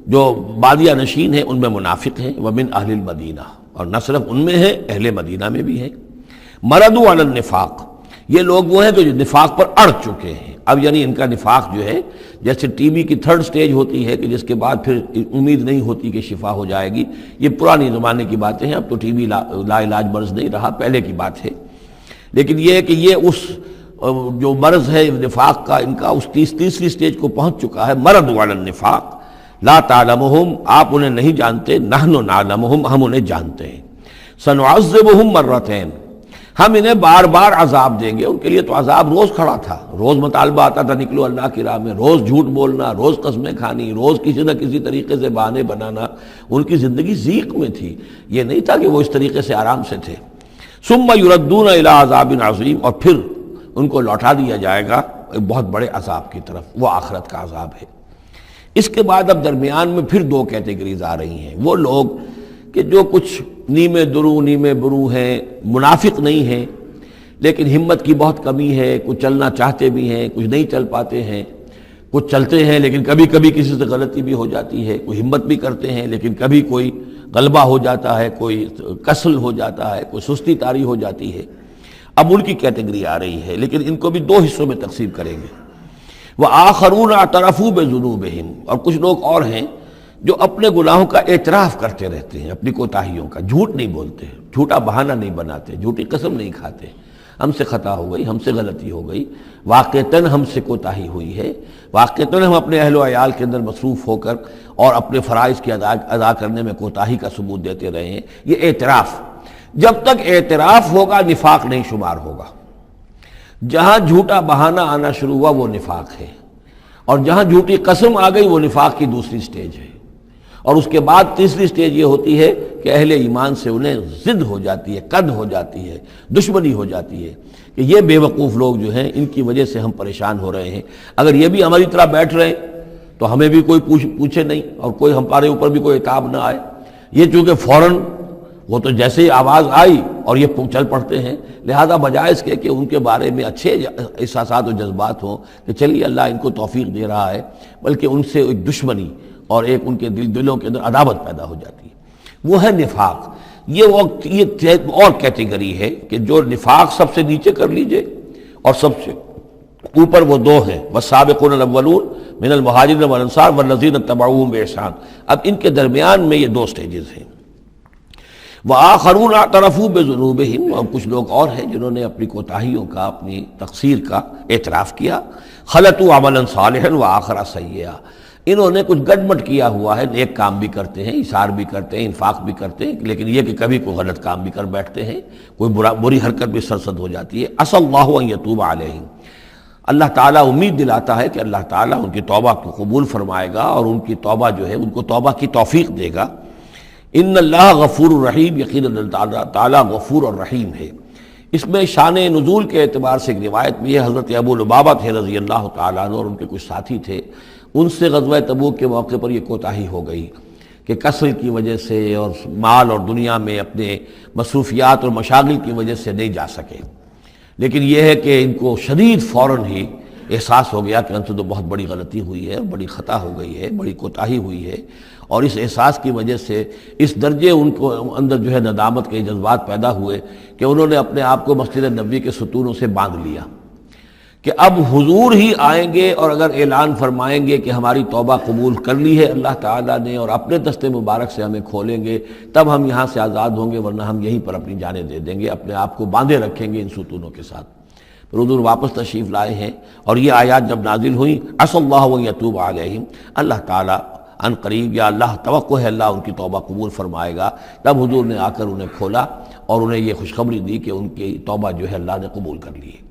جو بادیہ نشین ہیں، ان میں منافق ہیں، ومن اہل المدینہ، اور نہ صرف ان میں ہیں، اہل مدینہ میں بھی ہیں۔ مردوا علی النفاق، یہ لوگ وہ ہیں جو نفاق پر اڑ چکے ہیں۔ اب یعنی ان کا نفاق جو ہے جیسے ٹی بی کی تھرڈ سٹیج ہوتی ہے کہ جس کے بعد پھر امید نہیں ہوتی کہ شفا ہو جائے گی، یہ پرانی زمانے کی باتیں ہیں، اب تو ٹی بی لا علاج مرض نہیں رہا، پہلے کی بات ہے۔ لیکن یہ ہے کہ یہ اس جو مرض ہے نفاق کا، ان کا اس تیسری سٹیج کو پہنچ چکا ہے۔ مردوا علی النفاق لا تعلمہم، آپ انہیں نہیں جانتے، نحن نعلمہم، ہم انہیں جانتے ہیں۔ سنعذبہم مرتین، ہم انہیں بار بار عذاب دیں گے۔ ان کے لیے تو عذاب روز کھڑا تھا، روز مطالبہ آتا تھا نکلو اللہ کی راہ میں، روز جھوٹ بولنا، روز قسمیں کھانی، روز کسی نہ کسی طریقے سے بہانے بنانا، ان کی زندگی ضیق میں تھی، یہ نہیں تھا کہ وہ اس طریقے سے آرام سے تھے۔ ثم یردون الی عذاب عظیم، اور پھر ان کو لوٹا دیا جائے گا ایک بہت بڑے عذاب کی طرف، وہ آخرت کا عذاب ہے۔ اس کے بعد اب درمیان میں پھر دو کیٹیگریز آ رہی ہیں، وہ لوگ کہ جو کچھ نیمے درو نیمے برو ہیں، منافق نہیں ہیں لیکن ہمت کی بہت کمی ہے، کچھ چلنا چاہتے بھی ہیں، کچھ نہیں چل پاتے ہیں، کچھ چلتے ہیں لیکن کبھی کبھی کسی سے غلطی بھی ہو جاتی ہے، کوئی ہمت بھی کرتے ہیں لیکن کبھی کوئی غلبہ ہو جاتا ہے، کوئی کسل ہو جاتا ہے، کوئی سستی طاری ہو جاتی ہے۔ اب ان کی کیٹیگری آ رہی ہے، لیکن ان کو بھی دو حصوں میں تقسیم کریں گے۔ وآخرون اعترفوا بذنوبہم، اور کچھ لوگ اور ہیں جو اپنے گناہوں کا اعتراف کرتے رہتے ہیں، اپنی کوتاہیوں کا، جھوٹ نہیں بولتے، جھوٹا بہانہ نہیں بناتے، جھوٹی قسم نہیں کھاتے، ہم سے خطا ہو گئی، ہم سے غلطی ہو گئی، واقعتاً ہم سے کوتاہی ہوئی ہے، واقعتاً ہم اپنے اہل و عیال کے اندر مصروف ہو کر اور اپنے فرائض کی ادا کرنے میں کوتاہی کا ثبوت دیتے رہے ہیں۔ یہ اعتراف، جب تک اعتراف ہوگا نفاق نہیں شمار ہوگا۔ جہاں جھوٹا بہانہ آنا شروع ہوا وہ نفاق ہے، اور جہاں جھوٹی قسم آ گئی وہ نفاق کی دوسری سٹیج ہے۔ اور اس کے بعد تیسری سٹیج یہ ہوتی ہے کہ اہل ایمان سے انہیں ضد ہو جاتی ہے، قد ہو جاتی ہے، دشمنی ہو جاتی ہے کہ یہ بے وقوف لوگ جو ہیں ان کی وجہ سے ہم پریشان ہو رہے ہیں، اگر یہ بھی ہماری طرح بیٹھ رہے تو ہمیں بھی کوئی پوچھے نہیں اور کوئی ہمارے اوپر بھی کوئی عتاب نہ آئے۔ یہ چونکہ فوراً وہ تو جیسے ہی آواز آئی اور یہ چل پڑتے ہیں، لہذا بجائے اس کے کہ ان کے بارے میں اچھے احساسات و جذبات ہوں کہ چلیے اللہ ان کو توفیق دے رہا ہے، بلکہ ان سے ایک دشمنی اور ایک ان کے دلوں کے اندر عداوت پیدا ہو جاتی ہے، وہ ہے نفاق۔ یہ اور کیٹیگری ہے کہ جو نفاق سب سے نیچے کر لیجئے، اور سب سے اوپر وہ دو ہیں، والسابقون الاولون من المہاجرین والانصار والذین اتبعوہم بإحسان۔ اب ان کے درمیان میں یہ دو سٹیجز ہیں۔ وآخرون اعترفوا بذنوبہم، اور کچھ لوگ اور ہیں جنہوں نے اپنی کوتاہیوں کا، اپنی تقصیر کا اعتراف کیا۔ خلطوا عملا صالحا وآخر سیئا، انہوں نے کچھ گڈمٹ کیا ہوا ہے، نیک کام بھی کرتے ہیں، ایثار بھی کرتے ہیں، انفاق بھی کرتے ہیں، لیکن یہ کہ کبھی کوئی غلط کام بھی کر بیٹھتے ہیں، کوئی بری حرکت بھی سرزد ہو جاتی ہے۔ عسى اللہ ان یتوب علیہم، اللہ تعالیٰ امید دلاتا ہے کہ اللہ تعالیٰ ان کی توبہ کو قبول فرمائے گا اور ان کی توبہ جو ہے ان کو توبہ کی توفیق دے گا۔ ان اللہ غفور الرحیم، یقیناً اللہ تعالیٰ غفور اور رحیم ہے۔ اس میں شان نزول کے اعتبار سے ایک روایت بھی ہے، حضرت ابو لبابہ تھے رضی اللہ تعالیٰ عنہ اور ان کے کچھ ساتھی تھے، ان سے غزوہ تبوک کے موقع پر یہ کوتاہی ہو گئی کہ کسل کی وجہ سے اور مال اور دنیا میں اپنے مصروفیات اور مشاغل کی وجہ سے نہیں جا سکے، لیکن یہ ہے کہ ان کو شدید فوراً ہی احساس ہو گیا کہ ان سے تو بہت بڑی غلطی ہوئی ہے، بڑی خطا ہو گئی ہے، بڑی کوتاہی ہوئی ہے، اور اس احساس کی وجہ سے اس درجے ان کو اندر جو ہے ندامت کے جذبات پیدا ہوئے کہ انہوں نے اپنے آپ کو مسجد نبوی کے ستونوں سے باندھ لیا کہ اب حضور ہی آئیں گے اور اگر اعلان فرمائیں گے کہ ہماری توبہ قبول کر لی ہے اللہ تعالیٰ نے اور اپنے دست مبارک سے ہمیں کھولیں گے، تب ہم یہاں سے آزاد ہوں گے، ورنہ ہم یہیں پر اپنی جانیں دے دیں گے، اپنے آپ کو باندھے رکھیں گے ان ستونوں کے ساتھ۔ پھر حضور واپس تشریف لائے ہیں اور یہ آیات جب نازل ہوئیں، عسى اللہ ان یتوب علیہم، اللہ تعالیٰ ان قریب، یا اللہ توقع ہے اللہ ان کی توبہ قبول فرمائے گا، تب حضور نے آ کر انہیں کھولا اور انہیں یہ خوشخبری دی کہ ان کی توبہ جو ہے اللہ نے قبول کر لی ہے۔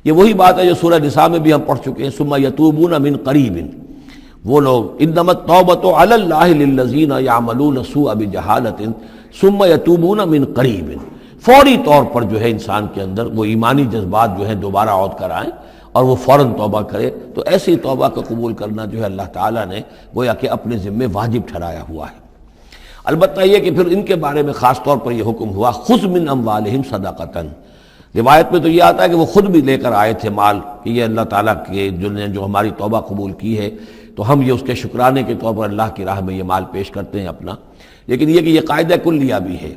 یہ وہی بات ہے جو سورہ نساء میں بھی ہم پڑھ چکے ہیں، ثم یتوبون من قریب، وہ لوگ انما التوبۃ علی اللہ للذین یعملون السوء بجہالۃ ثم یتوبون من قریب، فوری طور پر جو ہے انسان کے اندر وہ ایمانی جذبات جو ہیں دوبارہ عود کر آئیں اور وہ فوراً توبہ کرے، تو ایسی توبہ کا قبول کرنا جو ہے اللہ تعالیٰ نے گویا کہ اپنے ذمے واجب ٹھہرایا ہوا ہے۔ البتہ یہ کہ پھر ان کے بارے میں خاص طور پر یہ حکم ہوا خذ من اموالہم صدقۃ۔ روایت میں تو یہ آتا ہے کہ وہ خود بھی لے کر آئے تھے مال، کہ یہ اللہ تعالیٰ کے جو ہماری توبہ قبول کی ہے تو ہم یہ اس کے شکرانے کے طور پر اللہ کی راہ میں یہ مال پیش کرتے ہیں اپنا۔ لیکن یہ کہ یہ قاعدہ کلیہ بھی ہے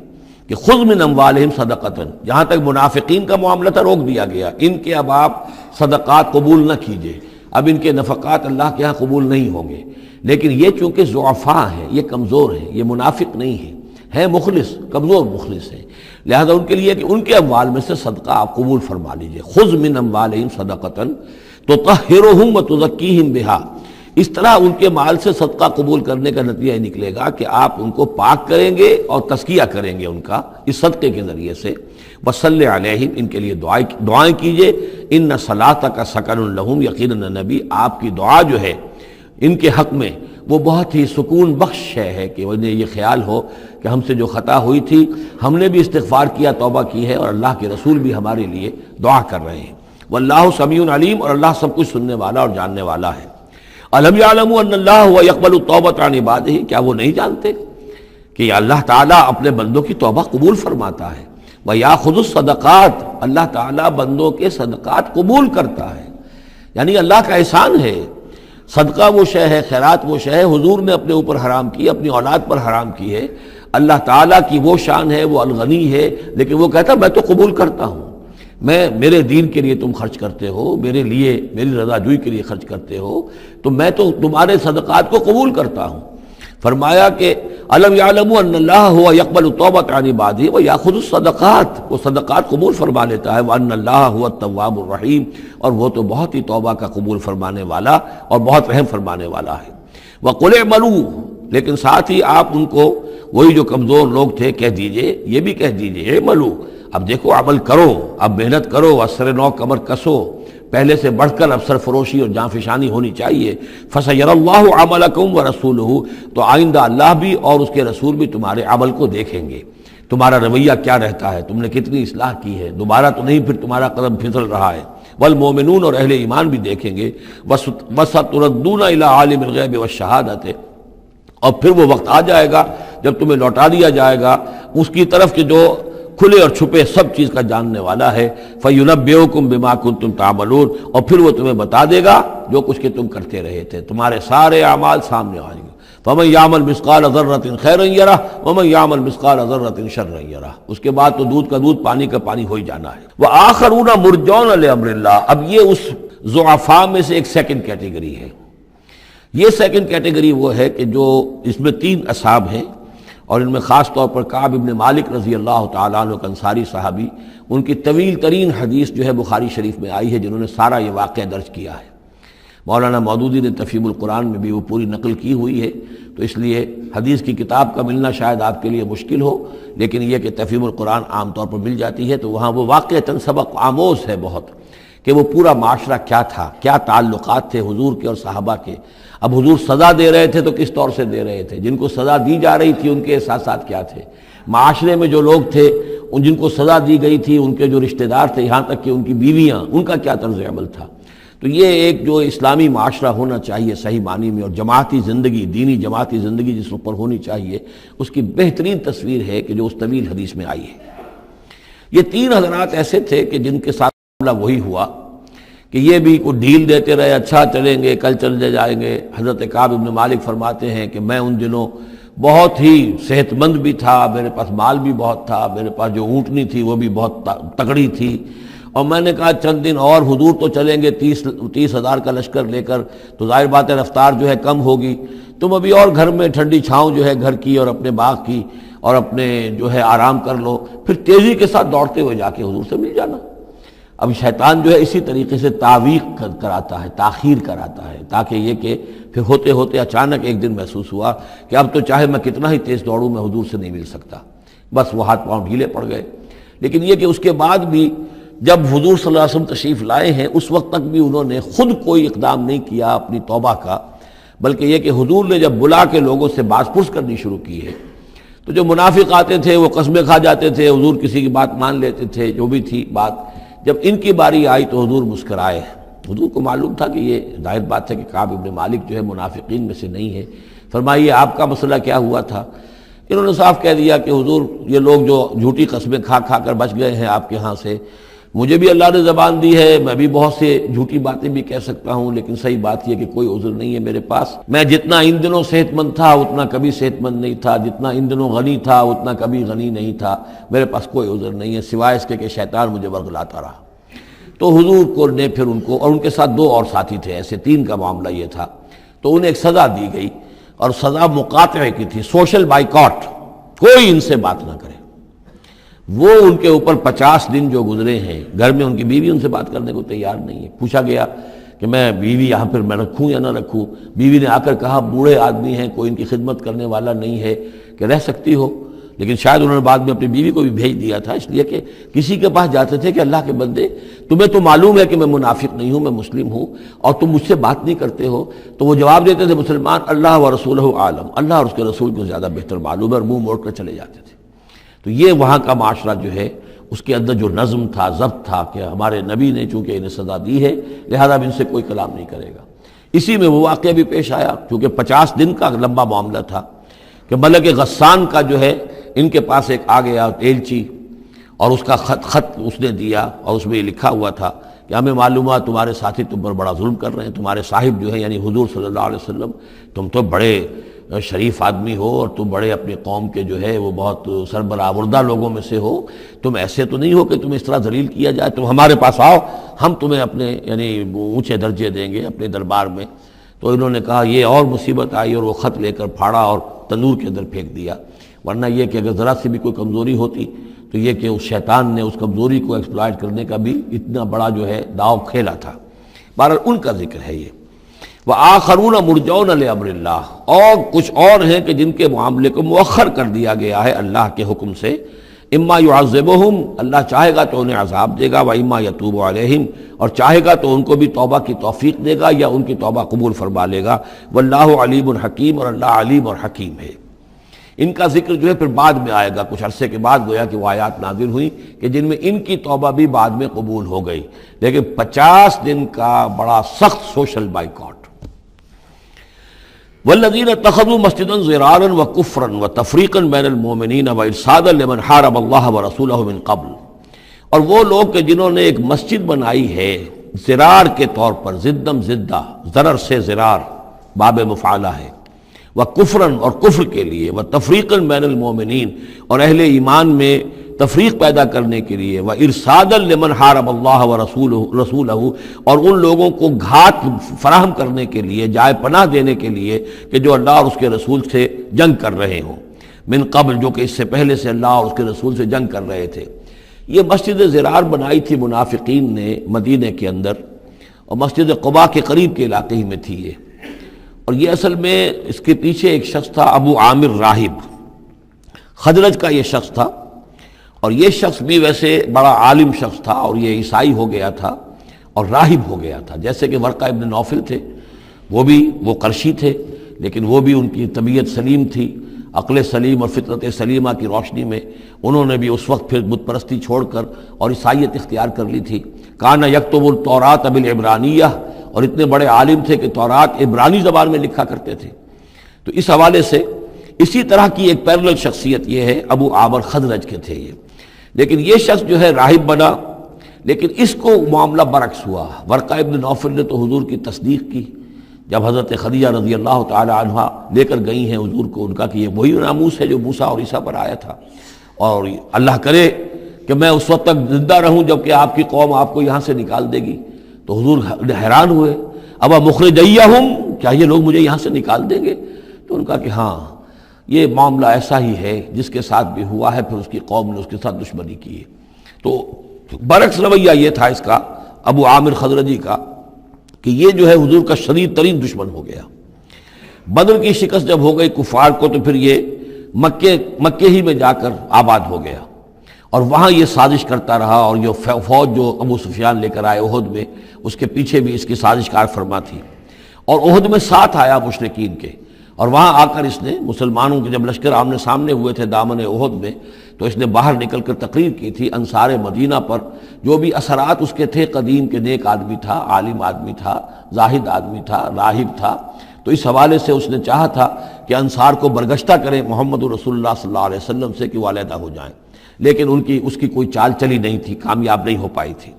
کہ خذ من اموالہم صدقۃ، جہاں تک منافقین کا معاملہ تھا روک دیا گیا، ان کے اب آپ صدقات قبول نہ کیجئے، اب ان کے نفقات اللہ کے ہاں قبول نہیں ہوں گے۔ لیکن یہ چونکہ ضعفاء ہیں، یہ کمزور ہیں، یہ منافق نہیں ہیں مخلص، کمزور مخلص ہیں، لہذا ان کے لیے کہ ان کے اموال میں سے صدقہ آپ قبول فرما لیجئے۔ خذ من اموالہم صدقۃ تطہرہم وتزکیہم بہا، اس طرح ان کے مال سے صدقہ قبول کرنے کا نتیجہ یہ نکلے گا کہ آپ ان کو پاک کریں گے اور تزکیہ کریں گے ان کا اس صدقے کے ذریعے سے۔ وصلی علیہم، ان کے لیے دعائیں کیجئے۔ ان صلاتک سکن لہم، یقیناً نبی آپ کی دعا جو ہے ان کے حق میں وہ بہت ہی سکون بخش ہے کہ انہیں یہ خیال ہو کہ ہم سے جو خطا ہوئی تھی ہم نے بھی استغفار کیا، توبہ کی ہے، اور اللہ کے رسول بھی ہمارے لیے دعا کر رہے ہیں۔ واللہ سمیع علیم، اور اللہ سب کچھ سننے والا اور جاننے والا ہے۔ الم یعلموا ان اللہ هو یقبل التوبۃ عن عبادہ، کیا وہ نہیں جانتے کہ اللہ تعالیٰ اپنے بندوں کی توبہ قبول فرماتا ہے؟ ویاخذ الصدقات، اللہ تعالیٰ بندوں کے صدقات قبول کرتا ہے، یعنی اللہ کا احسان ہے۔ صدقہ وہ شے ہے، خیرات وہ شے ہے حضور نے اپنے اوپر حرام کی، اپنی اولاد پر حرام کی ہے۔ اللہ تعالیٰ کی وہ شان ہے، وہ الغنی ہے، لیکن وہ کہتا میں تو قبول کرتا ہوں، میرے دین کے لیے تم خرچ کرتے ہو، میرے لیے میری رضا جوئی کے لیے خرچ کرتے ہو، تو میں تو تمہارے صدقات کو قبول کرتا ہوں۔ فرمایا کہ الم یعلموا ان اللہ هو یقبل التوبۃ عن عبادہ ویاخذ الصدقات، وہ صدقات قبول فرما لیتا ہے۔ وان اللہ هو التواب الرحیم، اور وہ تو بہت ہی توبہ کا قبول فرمانے والا اور بہت رحم فرمانے والا ہے۔ وقل اعملوا، لیکن ساتھ ہی آپ ان کو وہی جو کمزور لوگ تھے کہہ دیجئے، یہ بھی کہہ دیجئے اعملوا، اب دیکھو عمل کرو، اب محنت کرو، اثر نو کمر کسو، پہلے سے بڑھ کر اب سرفروشی اور جانفشانی ہونی چاہیے۔ فَسَيَرَى اللَّهُ عَمَلَكُمْ وَرَسُولُهُ، تو آئندہ اللہ بھی اور اس کے رسول بھی تمہارے عمل کو دیکھیں گے، تمہارا رویہ کیا رہتا ہے، تم نے کتنی اصلاح کی ہے، دوبارہ تو نہیں پھر تمہارا قدم پھسل رہا ہے۔ والمومنون، اور اہل ایمان بھی دیکھیں گے۔ وَسَتُرَدُّونَ إِلَىٰ عَالِمِ الْغَيْبِ وَالشَّهَادَةِ، اور پھر وہ وقت آ جائے گا جب تمہیں لوٹا دیا جائے گا اس کی طرف کہ جو کھلے اور چھپے سب چیز کا جاننے والا ہے۔ فَيُنَبِّئُكُم بِمَا كُنتُمْ تَعْمَلُونَ، اور پھر وہ تمہیں بتا دے گا جو کچھ کہ تم کرتے رہے تھے، تمہارے سارے اعمال سامنے آئیں گے۔ فَمَن يَعْمَلْ مِثْقَالَ ذَرَّةٍ خَيْرًا يَرَهُ وَمَن يَعْمَلْ مِثْقَالَ ذَرَّةٍ شَرًّا يَرَهُ، اس کے بعد تو دودھ کا دودھ پانی کا پانی ہو ہی جانا ہے۔ وَآخَرُونَ مُرْجَوْنَ لِأَمْرِ اللَّهِ، اب یہ اس ضعفاء میں سے ایک سیکنڈ کیٹیگری ہے۔ یہ سیکنڈ کیٹیگری وہ ہے کہ جو اس میں 3 اصحاب ہیں، اور ان میں خاص طور پر کعب ابن مالک رضی اللہ تعالیٰ عنہ انصاری صحابی، ان کی طویل ترین حدیث جو ہے بخاری شریف میں آئی ہے، جنہوں نے سارا یہ واقعہ درج کیا ہے۔ مولانا مودودی نے تفہیم القرآن میں بھی وہ پوری نقل کی ہوئی ہے، تو اس لیے حدیث کی کتاب کا ملنا شاید آپ کے لیے مشکل ہو، لیکن یہ کہ تفہیم القرآن عام طور پر مل جاتی ہے، تو وہاں وہ واقعتاً سبق آموز ہے بہت، کہ وہ پورا معاشرہ کیا تھا، کیا تعلقات تھے حضور کے اور صحابہ کے۔ اب حضور سزا دے رہے تھے تو کس طور سے دے رہے تھے، جن کو سزا دی جا رہی تھی ان کے احساسات کیا تھے، معاشرے میں جو لوگ تھے جن کو سزا دی گئی تھی ان کے جو رشتہ دار تھے، یہاں تک کہ ان کی بیویاں، ان کا کیا طرز عمل تھا۔ تو یہ ایک جو اسلامی معاشرہ ہونا چاہیے صحیح معنی میں، اور جماعتی زندگی، دینی جماعتی زندگی جس پر ہونی چاہیے، اس کی بہترین تصویر ہے کہ جو اس طویل حدیث میں آئی ہے۔ یہ 3 حضرات ایسے تھے کہ جن کے ساتھ معاملہ وہی ہوا کہ یہ بھی کوئی ڈھیل دیتے رہے، اچھا چلیں گے، کل چلے جائیں گے۔ حضرت کعب ابن مالک فرماتے ہیں کہ میں ان دنوں بہت ہی صحت مند بھی تھا، میرے پاس مال بھی بہت تھا، میرے پاس جو اونٹنی تھی وہ بھی بہت تگڑی تھی، اور میں نے کہا چند دن اور حضور تو چلیں گے 30,000 کا لشکر لے کر، تو ظاہر بات ہے رفتار جو ہے کم ہوگی، تم ابھی اور گھر میں ٹھنڈی چھاؤں جو ہے گھر کی اور اپنے باغ کی اور اپنے جو ہے آرام کر لو، پھر تیزی کے ساتھ دوڑتے ہوئے جا کے حضور سے مل جانا۔ اب شیطان جو ہے اسی طریقے سے تعویق کراتا ہے، تاخیر کراتا ہے، تاکہ یہ کہ پھر ہوتے ہوتے اچانک ایک دن محسوس ہوا کہ اب تو چاہے میں کتنا ہی تیز دوڑوں میں حضور سے نہیں مل سکتا، بس وہ ہاتھ پاؤں ڈھیلے پڑ گئے۔ لیکن یہ کہ اس کے بعد بھی جب حضور صلی اللہ علیہ وسلم تشریف لائے ہیں اس وقت تک بھی انہوں نے خود کوئی اقدام نہیں کیا اپنی توبہ کا، بلکہ یہ کہ حضور نے جب بلا کے لوگوں سے باز پرس کرنی شروع کی ہے تو جو منافق آتے تھے وہ قسمیں کھا جاتے تھے، حضور کسی کی بات مان لیتے تھے، جو بھی تھی بات، جب ان کی باری آئی تو حضور مسکرائے حضور کو معلوم تھا کہ یہ ظاہر بات ہے کہ کعب ابن مالک جو ہے منافقین میں سے نہیں ہے۔ فرمائیے آپ کا مسئلہ کیا ہوا تھا؟ انہوں نے صاف کہہ دیا کہ حضور یہ لوگ جو جھوٹی قسمیں کھا کھا کر بچ گئے ہیں آپ کے ہاں سے، مجھے بھی اللہ نے زبان دی ہے، میں بھی بہت سے جھوٹی باتیں بھی کہہ سکتا ہوں، لیکن صحیح بات یہ کہ کوئی عذر نہیں ہے میرے پاس۔ میں جتنا ان دنوں صحت مند تھا اتنا کبھی صحت مند نہیں تھا، جتنا ان دنوں غنی تھا اتنا کبھی غنی نہیں تھا، میرے پاس کوئی عذر نہیں ہے سوائے اس کے کہ شیطان مجھے ورغلاتا رہا۔ تو حضور کو نے پھر ان کو، اور ان کے ساتھ 2 اور ساتھی تھے، ایسے 3 کا معاملہ یہ تھا، تو انہیں ایک سزا دی گئی، اور سزا مقاطعے کی تھی، سوشل بائیکاٹ، کوئی ان سے بات نہ کرے۔ وہ ان کے اوپر 50 دن جو گزرے ہیں، گھر میں ان کی بیوی ان سے بات کرنے کو تیار نہیں ہے۔ پوچھا گیا کہ میں بیوی یہاں پر میں رکھوں یا نہ رکھوں؟ بیوی نے آ کر کہا بوڑھے آدمی ہیں، کوئی ان کی خدمت کرنے والا نہیں ہے کہ رہ سکتی ہو، لیکن شاید انہوں نے بعد میں اپنی بیوی کو بھی بھیج دیا تھا، اس لیے کہ کسی کے پاس جاتے تھے کہ اللہ کے بندے تمہیں تو معلوم ہے کہ میں منافق نہیں ہوں، میں مسلم ہوں، اور تم مجھ سے بات نہیں کرتے ہو، تو وہ جواب دیتے تھے مسلمان اللہ و رسولہ عالم، اللہ اور اس کے رسول کو زیادہ بہتر معلوم ہے، اور منہ موڑ کر چلے جاتے تھے۔ تو یہ وہاں کا معاشرہ جو ہے اس کے اندر جو نظم تھا، ضبط تھا کہ ہمارے نبی نے چونکہ انہیں سزا دی ہے لہذا اب ان سے کوئی کلام نہیں کرے گا۔ اسی میں وہ واقعہ بھی پیش آیا، چونکہ 50 دن کا لمبا معاملہ تھا کہ ملک غسان کا جو ہے ان کے پاس ایک آ گیا ایلچی، اور اس کا خط اس نے دیا، اور اس میں یہ لکھا ہوا تھا کہ ہمیں معلوم ہوا تمہارے ساتھی تم پر بڑا ظلم کر رہے ہیں، تمہارے صاحب جو ہے یعنی حضور صلی اللہ علیہ وسلم، تم تو بڑے شریف آدمی ہو اور تم بڑے اپنی قوم کے جو ہے وہ بہت سربراہ لوگوں میں سے ہو، تم ایسے تو نہیں ہو کہ تم اس طرح ذلیل کیا جائے، تم ہمارے پاس آؤ، ہم تمہیں اپنے یعنی اونچے درجے دیں گے اپنے دربار میں۔ تو انہوں نے کہا یہ اور مصیبت آئی، اور وہ خط لے کر پھاڑا اور تنور کے اندر پھینک دیا، ورنہ یہ کہ اگر ذرا سی بھی کوئی کمزوری ہوتی تو یہ کہ اس شیطان نے اس کمزوری کو ایکسپلائٹ کرنے کا بھی اتنا بڑا جو ہے داؤ کھیلا تھا۔ بہرحال ان کا ذکر ہے یہ۔ وآخرون مرجون لامر اللہ، اور کچھ اور ہیں کہ جن کے معاملے کو مؤخر کر دیا گیا ہے اللہ کے حکم سے، اما یعذبہم، اللہ چاہے گا تو انہیں عذاب دے گا، واما یتوب علیہم، اور چاہے گا تو ان کو بھی توبہ کی توفیق دے گا یا ان کی توبہ قبول فرما لے گا، واللہ علیم حکیم، اور اللہ علیم اور حکیم ہے۔ ان کا ذکر جو ہے پھر بعد میں آئے گا، کچھ عرصے کے بعد گویا کہ وہ آیات نازل ہوئی کہ جن میں ان کی توبہ بھی بعد میں قبول ہو گئی، لیکن 50 دن کا بڑا سخت سوشل بائیکاٹ۔ والذین اتخذوا مسجدا ضرارا وکفرا وتفریقا بین المؤمنین وارصادا لمن حارب اللہ ورسولہ من قبل، اور وہ لوگ کہ جنہوں نے ایک مسجد بنائی ہے ضرار کے طور پر، زدم زدہ، ضرر سے ضرار باب مفعلہ ہے، وکفرا اور کفر کے لیے، وتفریقا بین المؤمنین اور اہل ایمان میں تفریق پیدا کرنے کے لیے، وارصادا لمن حارب اللہ ورسولہ اور ان لوگوں کو گھات فراہم کرنے کے لیے، جائے پناہ دینے کے لیے کہ جو اللہ اور اس کے رسول سے جنگ کر رہے ہوں، من قبل جو کہ اس سے پہلے سے اللہ اور اس کے رسول سے جنگ کر رہے تھے۔ یہ مسجد ضرار بنائی تھی منافقین نے مدینہ کے اندر، اور مسجد قباء کے قریب کے علاقے ہی میں تھی یہ، اور یہ اصل میں اس کے پیچھے ایک شخص تھا ابو عامر راہب، خزرج کا یہ شخص تھا، اور یہ شخص بھی ویسے بڑا عالم شخص تھا، اور یہ عیسائی ہو گیا تھا اور راہب ہو گیا تھا، جیسے کہ ورقہ ابن نوفل تھے، وہ قرشی تھے، لیکن وہ بھی ان کی طبیعت سلیم تھی، عقل سلیم اور فطرت سلیمہ کی روشنی میں انہوں نے بھی اس وقت پھر بت پرستی چھوڑ کر اور عیسائیت اختیار کر لی تھی۔ کان یکتب التوراۃ بالعبرانیہ، اور اتنے بڑے عالم تھے کہ تورات عبرانی زبان میں لکھا کرتے تھے۔ تو اس حوالے سے اسی طرح کی ایک پیرلل شخصیت یہ ہے، ابو عامر خزرج کے تھے یہ، لیکن یہ شخص جو ہے راہب بنا، لیکن اس کو معاملہ برعکس ہوا۔ ورقہ ابن نوفل نے تو حضور کی تصدیق کی جب حضرت خدیجہ رضی اللہ تعالی عنہا لے کر گئی ہیں حضور کو، ان کا کہ یہ وہی ناموس ہے جو موسیٰ اور عیسیٰ پر آیا تھا، اور اللہ کرے کہ میں اس وقت تک زندہ رہوں جب کہ آپ کی قوم آپ کو یہاں سے نکال دے گی۔ تو حضور حیران ہوئے، اب مخرجیہم، کیا یہ لوگ مجھے یہاں سے نکال دیں گے؟ تو ان کا کہ ہاں یہ معاملہ ایسا ہی ہے، جس کے ساتھ بھی ہوا ہے پھر اس کی قوم نے اس کے ساتھ دشمنی کی ہے۔ تو برعکس رویہ یہ تھا اس کا، ابو عامر خزرجی کا، کہ یہ جو ہے حضور کا شدید ترین دشمن ہو گیا۔ بدر کی شکست جب ہو گئی کفار کو، تو پھر یہ مکے ہی میں جا کر آباد ہو گیا، اور وہاں یہ سازش کرتا رہا، اور جو فوج جو ابو سفیان لے کر آئے احد میں، اس کے پیچھے بھی اس کی سازش کار فرما تھی، اور احد میں ساتھ آیا مشرکین کے، اور وہاں آ کر اس نے مسلمانوں کے جب لشکر آمنے سامنے ہوئے تھے دامن احد میں، تو اس نے باہر نکل کر تقریر کی تھی انصار مدینہ پر جو بھی اثرات اس کے تھے، قدیم کے نیک آدمی تھا، عالم آدمی تھا، زاہد آدمی تھا، راہب تھا، تو اس حوالے سے اس نے چاہا تھا کہ انصار کو برگشتہ کریں محمد رسول اللہ صلی اللہ علیہ وسلم سے کہ وہ علیحدہ ہو جائیں، لیکن اس کی کوئی چال چلی نہیں تھی، کامیاب نہیں ہو پائی تھی۔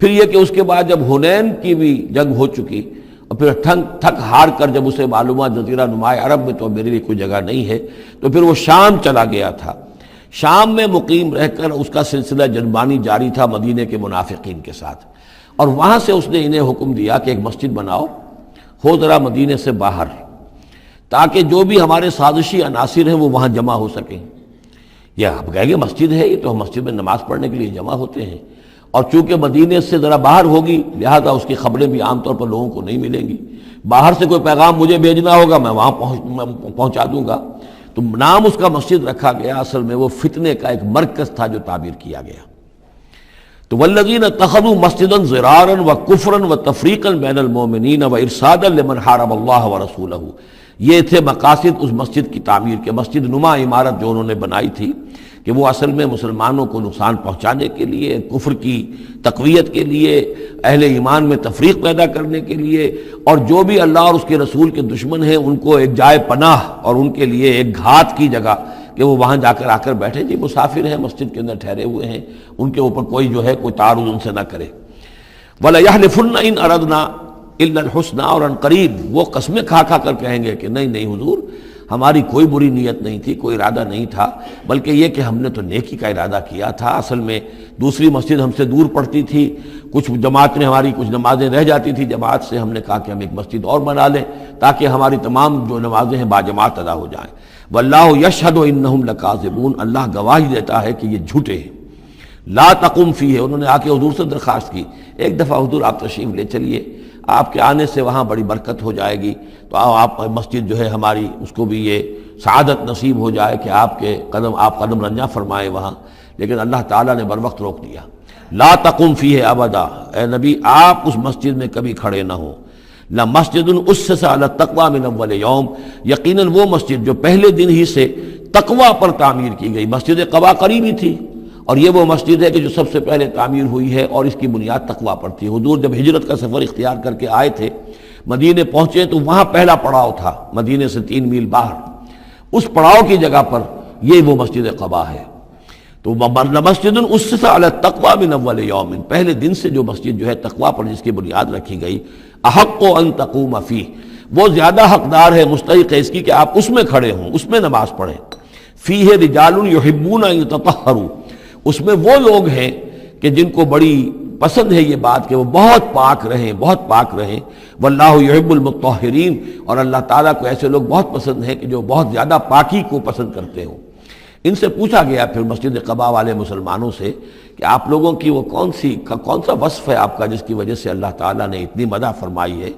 پھر یہ کہ اس کے بعد جب حنین کی بھی جنگ ہو چکی اور پھر تھک ہار کر جب اسے معلوم ہوا جزیرہ نماء عرب میں تو میرے لیے کوئی جگہ نہیں ہے، تو پھر وہ شام چلا گیا تھا۔ شام میں مقیم رہ کر اس کا سلسلہ جنبانی جاری تھا مدینہ کے منافقین کے ساتھ، اور وہاں سے اس نے انہیں حکم دیا کہ ایک مسجد بناؤ ہو ذرا مدینے سے باہر، تاکہ جو بھی ہمارے سازشی عناصر ہیں وہ وہاں جمع ہو سکیں۔ یہ آپ کہیں گے مسجد ہے، یہ تو ہم مسجد میں نماز پڑھنے کے لیے جمع ہوتے ہیں، اور چونکہ مدینے سے ذرا باہر ہوگی لہذا اس کی خبریں بھی عام طور پر لوگوں کو نہیں ملیں گی، باہر سے کوئی پیغام مجھے بھیجنا ہوگا میں وہاں پہنچا دوں گا، تو نام اس کا مسجد رکھا گیا، اصل میں وہ فتنے کا ایک مرکز تھا جو تعبیر کیا گیا۔ تو والذین اتخذوا مسجدا ضرارا وکفرا وتفریقا بین المؤمنین وارصادا لمن حارب اللہ ورسولہ، یہ تھے مقاصد اس مسجد کی تعمیر کے، مسجد نما عمارت جو انہوں نے بنائی تھی کہ وہ اصل میں مسلمانوں کو نقصان پہنچانے کے لیے، کفر کی تقویت کے لیے، اہل ایمان میں تفریق پیدا کرنے کے لیے، اور جو بھی اللہ اور اس کے رسول کے دشمن ہیں ان کو ایک جائے پناہ اور ان کے لیے ایک گھات کی جگہ کہ وہ وہاں جا کر آ کر بیٹھے، جی مسافر ہیں مسجد کے اندر ٹھہرے ہوئے ہیں، ان کے اوپر کوئی جو ہے کوئی تعارض ان سے نہ کرے۔ وَلَيَحْلِفُنَّ إِنْ أَرَدْنَا إِلَّا الْحُسْنَى، اور ان قریب وہ قسمیں کھا کھا کر کہیں گے کہ نہیں نہیں حضور ہماری کوئی بری نیت نہیں تھی، کوئی ارادہ نہیں تھا، بلکہ یہ کہ ہم نے تو نیکی کا ارادہ کیا تھا، اصل میں دوسری مسجد ہم سے دور پڑتی تھی، کچھ جماعت میں ہماری کچھ نمازیں رہ جاتی تھی جماعت سے، ہم نے کہا کہ ہم ایک مسجد اور بنا لیں تاکہ ہماری تمام جو نمازیں ہیں باجماعت ادا ہو جائیں۔ واللہ یشہد انہم لکاذبون، اللہ گواہی دیتا ہے کہ یہ جھوٹے ہیں۔ لا تقم فیہ، انہوں نے آ کے حضور سے درخواست کی ایک دفعہ حضور آپ تشریف لے چلیے، آپ کے آنے سے وہاں بڑی برکت ہو جائے گی، تو آپ مسجد جو ہے ہماری اس کو بھی یہ سعادت نصیب ہو جائے کہ آپ قدم رنجاں فرمائیں وہاں، لیکن اللہ تعالیٰ نے بر وقت روک دیا۔ لا تقم فیہ ابدا، اے نبی آپ اس مسجد میں کبھی کھڑے نہ ہو۔ لمسجد اسس علی التقوی من اول یوم، یقیناً وہ مسجد جو پہلے دن ہی سے تقوی پر تعمیر کی گئی، مسجد قباء قریب ہی تھی، اور یہ وہ مسجد ہے کہ جو سب سے پہلے تعمیر ہوئی ہے اور اس کی بنیاد تقوی پر تھی۔ حضور جب ہجرت کا سفر اختیار کر کے آئے تھے، مدینے پہنچے تو وہاں پہلا پڑاؤ تھا، مدینے سے 3 میل باہر، اس پڑاؤ کی جگہ پر یہ وہ مسجد قباء ہے۔ تو مسجد اسس علی التقوی من اول یوم، پہلے دن سے جو مسجد جو ہے تقوی پر جس کی بنیاد رکھی گئی، احق ان تقوم فیہ، وہ زیادہ حقدار ہے، مستحق ہے اس کی کہ آپ اس میں کھڑے ہوں، اس میں نماز پڑھیں۔ فیہ رجال یحبون ان یتطہروا، اس میں وہ لوگ ہیں کہ جن کو بڑی پسند ہے یہ بات کہ وہ بہت پاک رہیں، بہت پاک رہیں۔ واللہ یحب المطہرین، اور اللہ تعالیٰ کو ایسے لوگ بہت پسند ہیں کہ جو بہت زیادہ پاکی کو پسند کرتے ہوں۔ ان سے پوچھا گیا پھر مسجد قباء والے مسلمانوں سے کہ آپ لوگوں کی وہ کون سا وصف ہے آپ کا جس کی وجہ سے اللہ تعالیٰ نے اتنی مدح فرمائی ہے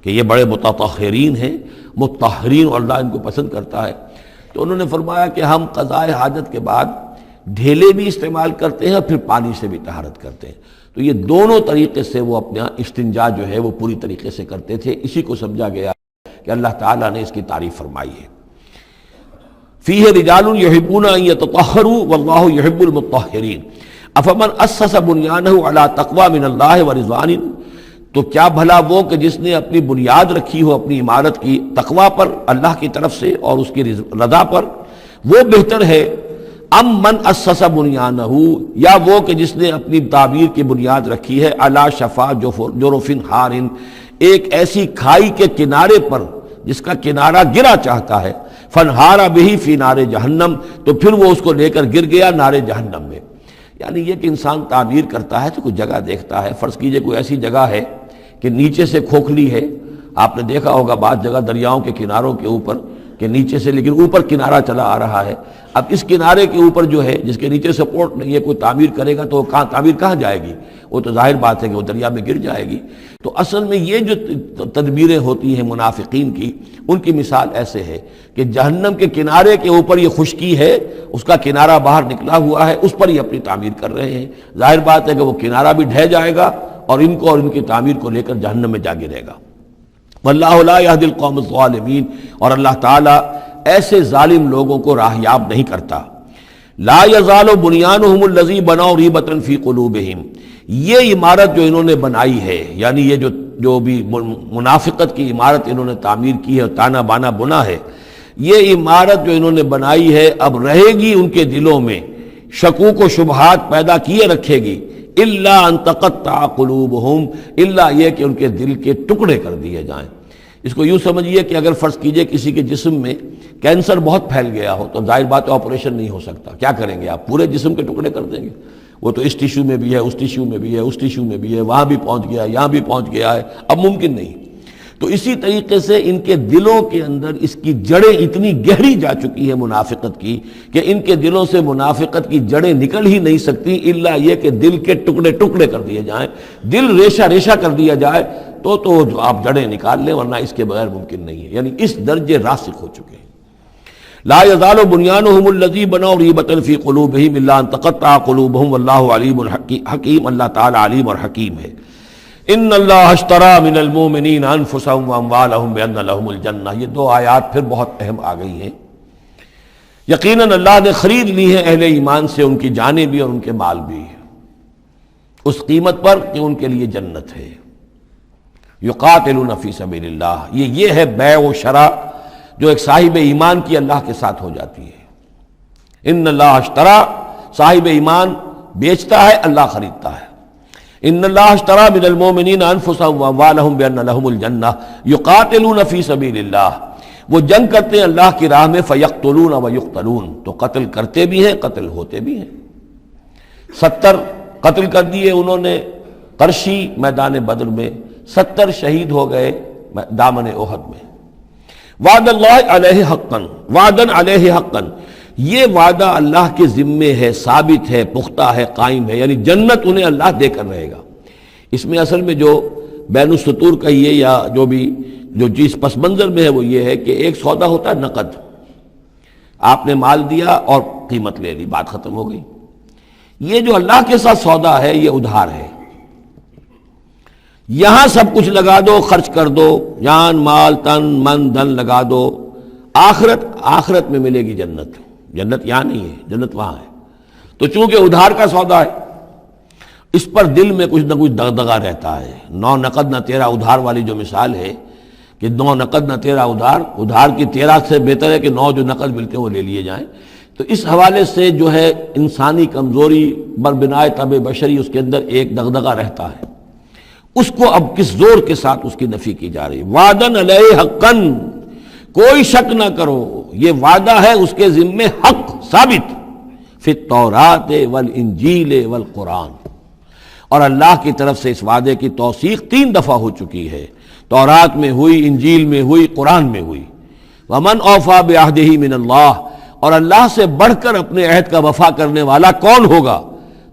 کہ یہ بڑے متطہرین ہیں، مطہرین، اور اللہ ان کو پسند کرتا ہے؟ تو انہوں نے فرمایا کہ ہم قضاء حاجت کے بعد ڈھیلے بھی استعمال کرتے ہیں اور پھر پانی سے بھی طہارت کرتے ہیں، تو یہ دونوں طریقے سے وہ اپنا استنجا جو ہے وہ پوری طریقے سے کرتے تھے۔ اسی کو سمجھا گیا کہ اللہ تعالیٰ نے اس کی تعریف فرمائی ہے۔ فیہ رجال یحبون ان یتطہروا واللہ یحب المطہرین، افمن اسس بنیانہ علی تقوی من اللہ ورضوان، تو کیا بھلا وہ کہ جس نے اپنی بنیاد رکھی ہو اپنی عمارت کی تقوی پر اللہ کی طرف سے اور اس کی رضا پر، وہ بہتر ہے ام من اسس بنیانہ، یا وہ کہ جس نے اپنی تعبیر کی بنیاد رکھی ہے علی شفا جرف ہار، ایک ایسی کھائی کے کنارے پر جس کا کنارہ گرا چاہتا ہے، فنہار بہ فی نار جہنم، تو پھر وہ اس کو لے کر گر گیا نار جہنم میں۔ یعنی یہ کہ انسان تعبیر کرتا ہے تو کوئی جگہ دیکھتا ہے، فرض کیجئے کوئی ایسی جگہ ہے کہ نیچے سے کھوکھلی ہے، آپ نے دیکھا ہوگا بعض جگہ دریاؤں کے کناروں کے اوپر کہ نیچے سے لیکن اوپر کنارہ چلا آ رہا ہے، اب اس کنارے کے اوپر جو ہے جس کے نیچے سپورٹ نہیں ہے کوئی تعمیر کرے گا تو وہ تعمیر کہاں جائے گی؟ وہ تو ظاہر بات ہے کہ وہ دریا میں گر جائے گی۔ تو اصل میں یہ جو تدبیریں ہوتی ہیں منافقین کی، ان کی مثال ایسے ہے کہ جہنم کے کنارے کے اوپر یہ خشکی ہے، اس کا کنارہ باہر نکلا ہوا ہے، اس پر ہی اپنی تعمیر کر رہے ہیں، ظاہر بات ہے کہ وہ کنارہ بھی ڈھہ جائے گا اور ان کو اور ان کی تعمیر کو لے کر جہنم میں جا گرے گا۔ واللہ لا یہدی القوم الظالمین، اور اللہ تعالیٰ ایسے ظالم لوگوں کو راہیاب نہیں کرتا۔ لا یزال بنیانہم الذی بنوا ریبۃ فی قلوبہم، یہ عمارت جو انہوں نے بنائی ہے، یعنی یہ جو بھی منافقت کی عمارت انہوں نے تعمیر کی ہے اور تانا بانا بنا ہے، یہ عمارت جو انہوں نے بنائی ہے اب رہے گی ان کے دلوں میں، شکوک و شبہات پیدا کیے رکھے گی، الا ان تقطع قلوبہم، الا یہ کہ ان کے دل کے ٹکڑے کر دیے جائیں۔ اس کو یوں سمجھیے کہ اگر فرض کیجئے کسی کے جسم میں کینسر بہت پھیل گیا ہو تو ظاہر بات ہے آپریشن نہیں ہو سکتا، کیا کریں گے آپ؟ پورے جسم کے ٹکڑے کر دیں گے؟ وہ تو اس ٹیشو میں بھی ہے، اس ٹیشو میں بھی ہے، اس ٹیشو میں بھی ہے، وہاں بھی پہنچ گیا، یہاں بھی پہنچ گیا ہے، اب ممکن نہیں۔ تو اسی طریقے سے ان کے دلوں کے اندر اس کی جڑیں اتنی گہری جا چکی ہیں منافقت کی کہ ان کے دلوں سے منافقت کی جڑیں نکل ہی نہیں سکتی، الا یہ کہ دل کے ٹکڑے ٹکڑے کر دیے جائیں، دل ریشہ ریشہ کر دیا جائے تو آپ جڑیں نکال لیں، ورنہ اس کے بغیر ممکن نہیں ہے۔ یعنی اس درجے راسخ ہو چکے ہیں۔ لا یزال بنیانہم الذی بنوا ریبۃ فی قلوبہم الا ان تقطع قلوبہم واللہ علیم حکیم، اللہ تعالی علیم اور حکیم ہے۔ ان اللہ اشتری من المؤمنین انفسہم واموالہم بان لہم الجنہ، یہ دو آیات پھر بہت اہم آ گئی ہیں۔ یقیناً اللہ نے خرید لی ہے اہل ایمان سے ان کی جانیں بھی اور ان کے مال بھی، اس قیمت پر کہ ان کے لیے جنت ہے۔ یقاتلون فی سبیل اللہ، یہ ہے بیع و شراء جو ایک صاحب ایمان کی اللہ کے ساتھ ہو جاتی ہے۔ ان اللہ اشتری، صاحب ایمان بیچتا ہے، اللہ خریدتا ہے۔ ان اللہ اشتری من المؤمنین انفسہم واموالہم بان لہم الجنہ یقاتلون فی سبیل اللہ، وہ جنگ کرتے ہیں اللہ کی راہ میں، فیقتلون ویقتلون، تو قتل کرتے بھی ہیں، قتل ہوتے بھی ہیں۔ 70 قتل کر دیے انہوں نے قرشی میدان بدر میں، 70 شہید ہو گئے دامن احد میں۔ وعد اللہ علیہ حقا، وعدن علیہ حقا، یہ وعدہ اللہ کے ذمے ہے، ثابت ہے، پختہ ہے، قائم ہے، یعنی جنت انہیں اللہ دے کر رہے گا۔ اس میں اصل میں جو بین السطور کہیے یا جو بھی جو چیز پس منظر میں ہے وہ یہ ہے کہ ایک سودا ہوتا ہے نقد، آپ نے مال دیا اور قیمت لے لی، بات ختم ہو گئی۔ یہ جو اللہ کے ساتھ سودا ہے یہ ادھار ہے، یہاں سب کچھ لگا دو، خرچ کر دو، جان مال تن من دھن لگا دو، آخرت میں ملے گی جنت۔ جنت یہاں نہیں ہے، جنت وہاں ہے۔ تو چونکہ ادھار کا سودا ہے، اس پر دل میں کچھ نہ کچھ دغدغہ رہتا ہے۔ نو نقد نہ تیرا ادھار والی جو مثال ہے کہ 9 نقد نہ تیرا ادھار، ادھار کی 13 سے بہتر ہے کہ 9 جو نقد ملتے ہیں وہ لے لیے جائیں۔ تو اس حوالے سے جو ہے انسانی کمزوری بر بنائے طبع بشری اس کے اندر ایک دغدغہ رہتا ہے، اس کو اب کس زور کے ساتھ اس کی نفی کی جا رہی ہے۔ وعدن علیہ حقاً، کوئی شک نہ کرو یہ وعدہ ہے اس کے ذمے حق ثابت، فی التوراۃ والانجیل والقرآن، اور اللہ کی طرف سے اس وعدے کی توثیق 3 دفعہ ہو چکی ہے، تورات میں ہوئی، انجیل میں ہوئی، قرآن میں ہوئی۔ ومن اوفی بعہدہ من اللہ، اور اللہ سے بڑھ کر اپنے عہد کا وفا کرنے والا کون ہوگا؟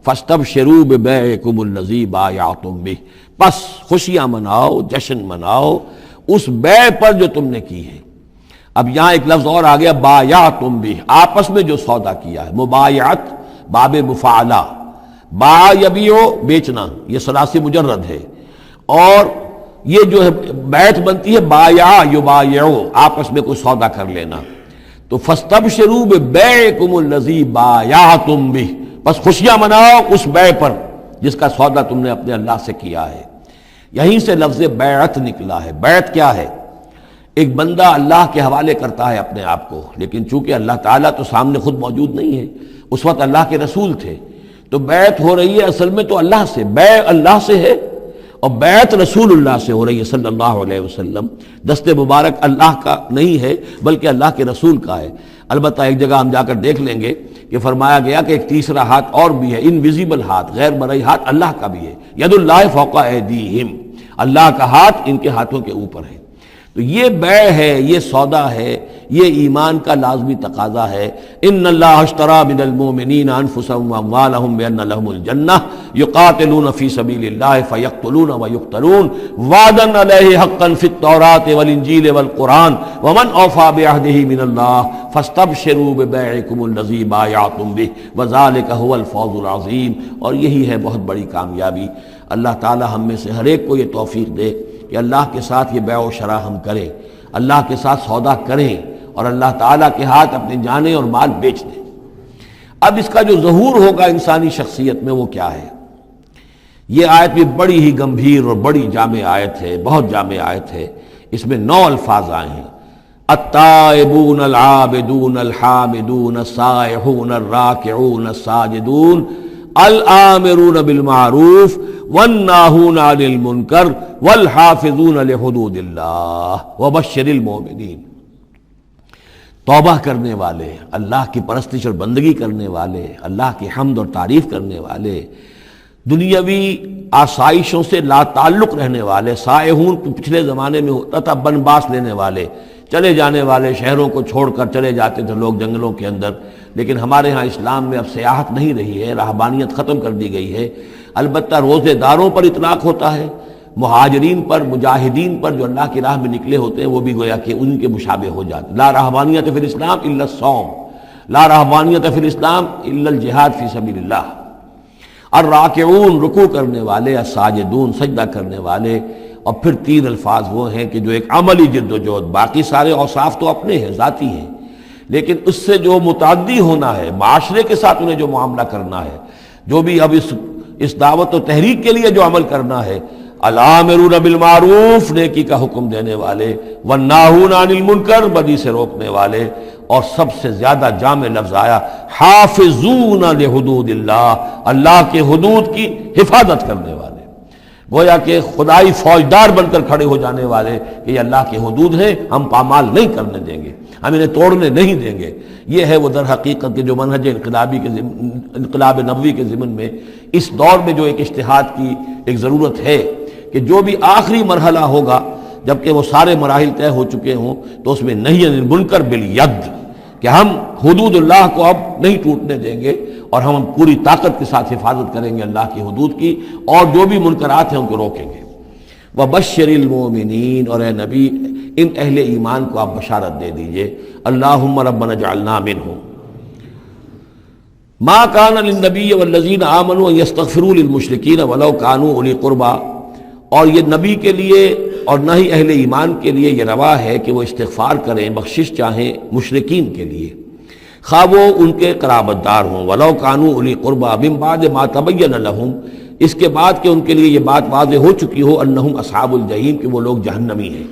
فاستبشروا ببیعکم الذی بایعتم بہ، بس خوشیاں مناؤ، جشن مناؤ اس بیع پر جو تم نے کی ہے۔ اب یہاں ایک لفظ اور آ گیا، بایعتم بہ، آپس میں جو سودا کیا ہے۔ مبایعت باب مفاعلہ، باع یبیع بیچنا، یہ ثلاثی مجرد ہے، اور یہ جو ہے بیعت بنتی ہے بایع یبایع، آپس میں کوئی سودا کر لینا۔ تو فاستبشروا ببیعکم الذی بایعتم بہ، بس خوشیاں مناؤ اس بیع پر جس کا سودا تم نے اپنے اللہ سے کیا ہے۔ یہیں سے لفظ بیعت نکلا ہے۔ بیعت کیا ہے؟ ایک بندہ اللہ کے حوالے کرتا ہے اپنے آپ کو، لیکن چونکہ اللہ تعالیٰ تو سامنے خود موجود نہیں ہے، اس وقت اللہ کے رسول تھے، تو بیعت ہو رہی ہے اصل میں تو اللہ سے، بیع اللہ سے ہے اور بیعت رسول اللہ سے ہو رہی ہے صلی اللہ علیہ وسلم۔ دست مبارک اللہ کا نہیں ہے بلکہ اللہ کے رسول کا ہے۔ البتہ ایک جگہ ہم جا کر دیکھ لیں گے کہ فرمایا گیا کہ ایک تیسرا ہاتھ اور بھی ہے، انویزیبل ہاتھ، غیر مرئی ہاتھ اللہ کا بھی ہے، ید اللہ فوق ایدیہم، اللہ کا ہاتھ ان کے ہاتھوں کے اوپر ہے۔ تو یہ بیع ہے، یہ سودا ہے، یہ ایمان کا لازمی تقاضا ہے۔ ان اللہ اشتری من المؤمنین انفسہم واموالہم بان لہم الجنہ یقاتلون فی سبیل اللہ فیقتلون ویقتلون وعدا علیہ حقا فی التوراۃ والانجیل والقرآن ومن اوفی بعہدہ من اللہ فاستبشروا ببیعکم الذی بایعتم بہ وذلک ھو الفوز العظیم۔ اور یہی ہے بہت بڑی کامیابی۔ اللہ تعالی ہم میں سے ہر ایک کو یہ توفیق دے کہ اللہ کے ساتھ یہ بیع و شراء ہم کریں، اللہ کے ساتھ سودا کریں اور اللہ تعالیٰ کے ہاتھ اپنی جانیں اور مال بیچ دیں۔ اب اس کا جو ظہور ہوگا انسانی شخصیت میں وہ کیا ہے؟ یہ آیت بھی بڑی ہی گمبھیر اور بڑی جامع آیت ہے، بہت جامع آیت ہے۔ اس میں 9 الفاظ آئے ہیں: التائبون العابدون الحامدون السائحون الراکعون الساجدون الآمرون بالمعروف والناہون عن المنکر والحافظون لحدود اللہ وبشر المؤمنین۔ توبہ کرنے والے، اللہ کی پرستش اور بندگی کرنے والے، اللہ کی حمد اور تعریف کرنے والے، دنیاوی آسائشوں سے لا تعلق رہنے والے، سائحون پچھلے زمانے میں ہوتا تھا بن باس لینے والے، چلے جانے والے، شہروں کو چھوڑ کر چلے جاتے تھے لوگ جنگلوں کے اندر، لیکن ہمارے ہاں اسلام میں اب سیاحت نہیں رہی ہے، راہبانیت ختم کر دی گئی ہے۔ البتہ روزے داروں پر اطلاق ہوتا ہے، مہاجرین پر، مجاہدین پر جو اللہ کی راہ میں نکلے ہوتے ہیں وہ بھی گویا کہ ان کے مشابہ ہو جاتے۔ لا رہبانیت فی الاسلام الا الصوم، لا رہبانیت فی الاسلام الا الجہاد فی سبیل اللہ۔ الراکعون رکوع کرنے والے، الساجدون سجدہ کرنے والے، اور پھر 3 الفاظ وہ ہیں کہ جو ایک عملی جد و جہد، باقی سارے اوصاف تو اپنے ہیں، ذاتی ہیں، لیکن اس سے جو متعدی ہونا ہے، معاشرے کے ساتھ انہیں جو معاملہ کرنا ہے، جو بھی اب اس دعوت و تحریک کے لیے جو عمل کرنا ہے، الآمرون بالمعروف نیکی کا حکم دینے والے، والناہون عن المنکر بدی سے روکنے والے، اور سب سے زیادہ جامع لفظ آیا حافظون لحدود اللہ، اللہ کے حدود کی حفاظت کرنے والے، گویا کہ خدائی فوجدار بن کر کھڑے ہو جانے والے کہ یہ اللہ کے حدود ہیں، ہم پامال نہیں کرنے دیں گے، ہم انہیں توڑنے نہیں دیں گے۔ یہ ہے وہ در حقیقت کے جو منہج انقلاب نبوی کے ضمن میں اس دور میں جو ایک اجتہاد کی ایک ضرورت ہے کہ جو بھی آخری مرحلہ ہوگا جبکہ وہ سارے مراحل طے ہو چکے ہوں تو اس میں نہی عن المنکر بالید، کہ ہم حدود اللہ کو اب نہیں ٹوٹنے دیں گے اور ہم پوری طاقت کے ساتھ حفاظت کریں گے اللہ کی حدود کی، اور جو بھی منکرات ہیں ان کو روکیں گے۔ وبشر المؤمنین، اور اے نبی ان اہل ایمان کو آپ بشارت دے دیجئے، اللہم ربنا اجعلنا منہم۔ ما کان للنبی والذین آمنوا ان یستغفروا للمشرکین ولو کانوا اولی قربی، اور یہ نبی کے لیے اور نہ ہی اہل ایمان کے لیے یہ روا ہے کہ وہ استغفار کریں، بخشش چاہیں مشرکین کے لیے، خواہ وہ ان کے قرابت دار ہوں، ولو کانوا اولی قربی من بعد ما تبین لہم، اس کے بعد کہ ان کے لیے یہ بات واضح ہو چکی ہو انہم اصحاب الجحیم، کہ وہ لوگ جہنمی ہیں۔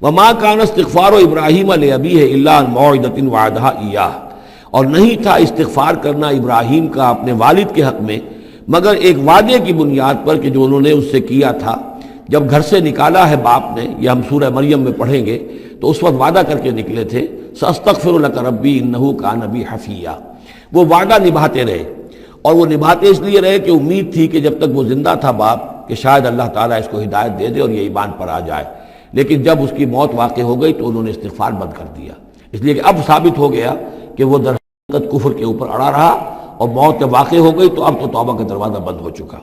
وما کان استغفار ابراہیم لابیہ الا عن موعدۃ وعدہا ایاہ، اور نہیں تھا استغفار کرنا ابراہیم کا اپنے والد کے حق میں مگر ایک وعدے کی بنیاد پر کہ جو انہوں نے اس سے کیا تھا جب گھر سے نکالا ہے باپ نے، یہ ہم سورہ مریم میں پڑھیں گے، تو اس وقت وعدہ کر کے نکلے تھے ساستغفر لک ربی انہ کان بی حفیہ، وہ وعدہ نبھاتے رہے، اور وہ نبھاتے اس لیے رہے کہ امید تھی کہ جب تک وہ زندہ تھا باپ کہ شاید اللہ تعالیٰ اس کو ہدایت دے دے اور یہ ایمان پر آ جائے، لیکن جب اس کی موت واقع ہو گئی تو انہوں نے استغفار بند کر دیا، اس لیے کہ اب ثابت ہو گیا کہ وہ در حقیقت کفر کے اوپر اڑا رہا، اور موت جب واقع ہو گئی تو اب تو توبہ کا دروازہ بند ہو چکا۔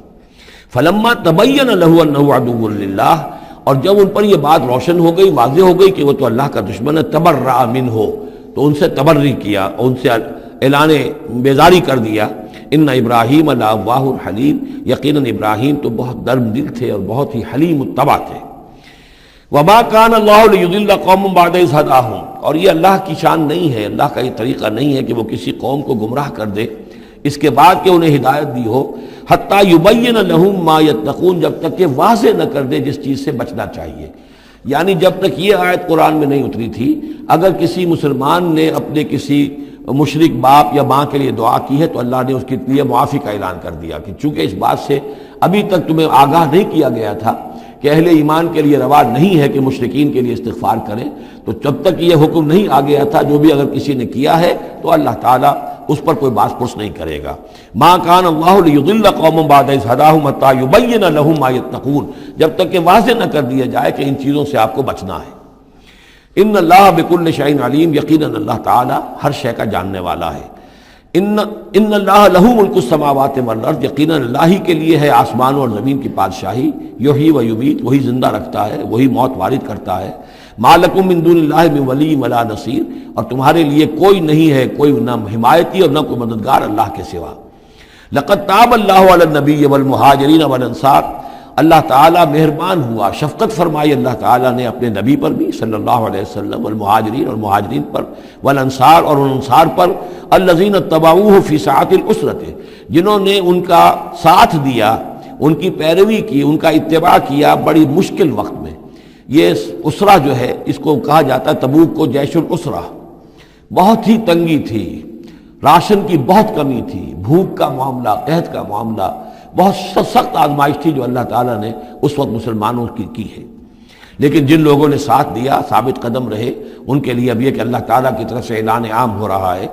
فلما تبین لہ انہ عدو للہ، اور جب ان پر یہ بات روشن ہو گئی، واضح ہو گئی کہ وہ تو اللہ کا دشمن ہے، تبرأ منہ، تو ان سے تبری کیا، ان سے اعلان بیزاری کر دیا۔ ان ابراہیم لأواہ حلیم، یقیناً ابراہیم تو بہت نرم دل تھے اور بہت ہی حلیم الطبع تھے۔ وما کان اللہ لیضل قوما بعد اذ ھداھم، اور یہ اللہ کی شان نہیں ہے، اللہ کا یہ طریقہ نہیں ہے کہ وہ کسی قوم کو گمراہ کر دے اس کے بعد کہ انہیں ہدایت دی ہو، حتیٰ یبین لہم ما یتقون، جب تک کہ واضح نہ کر دے جس چیز سے بچنا چاہیے۔ یعنی جب تک یہ آیت قرآن میں نہیں اتری تھی، اگر کسی مسلمان نے اپنے کسی مشرک باپ یا ماں کے لیے دعا کی ہے تو اللہ نے اس کے لیے معافی کا اعلان کر دیا کہ چونکہ اس بات سے ابھی تک تمہیں آگاہ نہیں کیا گیا تھا کہ اہل ایمان کے لیے روا نہیں ہے کہ مشرکین کے لیے استغفار کریں، تو جب تک یہ حکم نہیں آ گیا تھا جو بھی اگر کسی نے کیا ہے تو اللہ تعالیٰ اس پر کوئی باس پرس نہیں کرے گا۔ ما کان اللہ لیضل قوما بعد اذ ھداھم حتیٰ یبین لہم ما یتقون، جب تک کہ واضح نہ کر دیا جائے کہ ان چیزوں سے آپ کو بچنا ہے۔ ان اللہ بکل شیء علیم، یقیناً اللہ تعالیٰ ہر شے کا جاننے والا ہے۔ ان اللہ لہ ملک السماوات والارض، یقیناً اللہ ہی کے لیے ہے آسمانوں اور زمین کی بادشاہی، یحیی و یمیت، وہی زندہ رکھتا ہے، وہی موت وارد کرتا ہے۔ ما لکم من دون اللہ من ولی ولا نصیر، اور تمہارے لیے کوئی نہیں ہے، کوئی نہ حمایتی اور نہ کوئی مددگار اللہ کے سوا۔ لقد تاب اللہ علی النبی والمہاجرین والانصار، اللہ تعالیٰ مہربان ہوا، شفقت فرمائی اللہ تعالیٰ نے اپنے نبی پر بھی صلی اللہ علیہ وسلم، والمہاجرین اور مہاجرین پر، والانصار اور انصار پر، الذین اتبعوہ فی ساعۃ العسرۃ، جنہوں نے ان کا ساتھ دیا، ان کی پیروی کی، ان کا اتباع کیا بڑی مشکل وقت میں۔ یہ اسرہ جو ہے اس کو کہا جاتا ہے تبوک کو جیش الاسرہ، بہت ہی تنگی تھی، راشن کی بہت کمی تھی، بھوک کا معاملہ، قحط کا معاملہ، بہت سخت آزمائش تھی جو اللہ تعالیٰ نے اس وقت مسلمانوں کی ہے۔ لیکن جن لوگوں نے ساتھ دیا، ثابت قدم رہے، ان کے لیے اب یہ کہ اللہ تعالیٰ کی طرف سے اعلان عام ہو رہا ہے،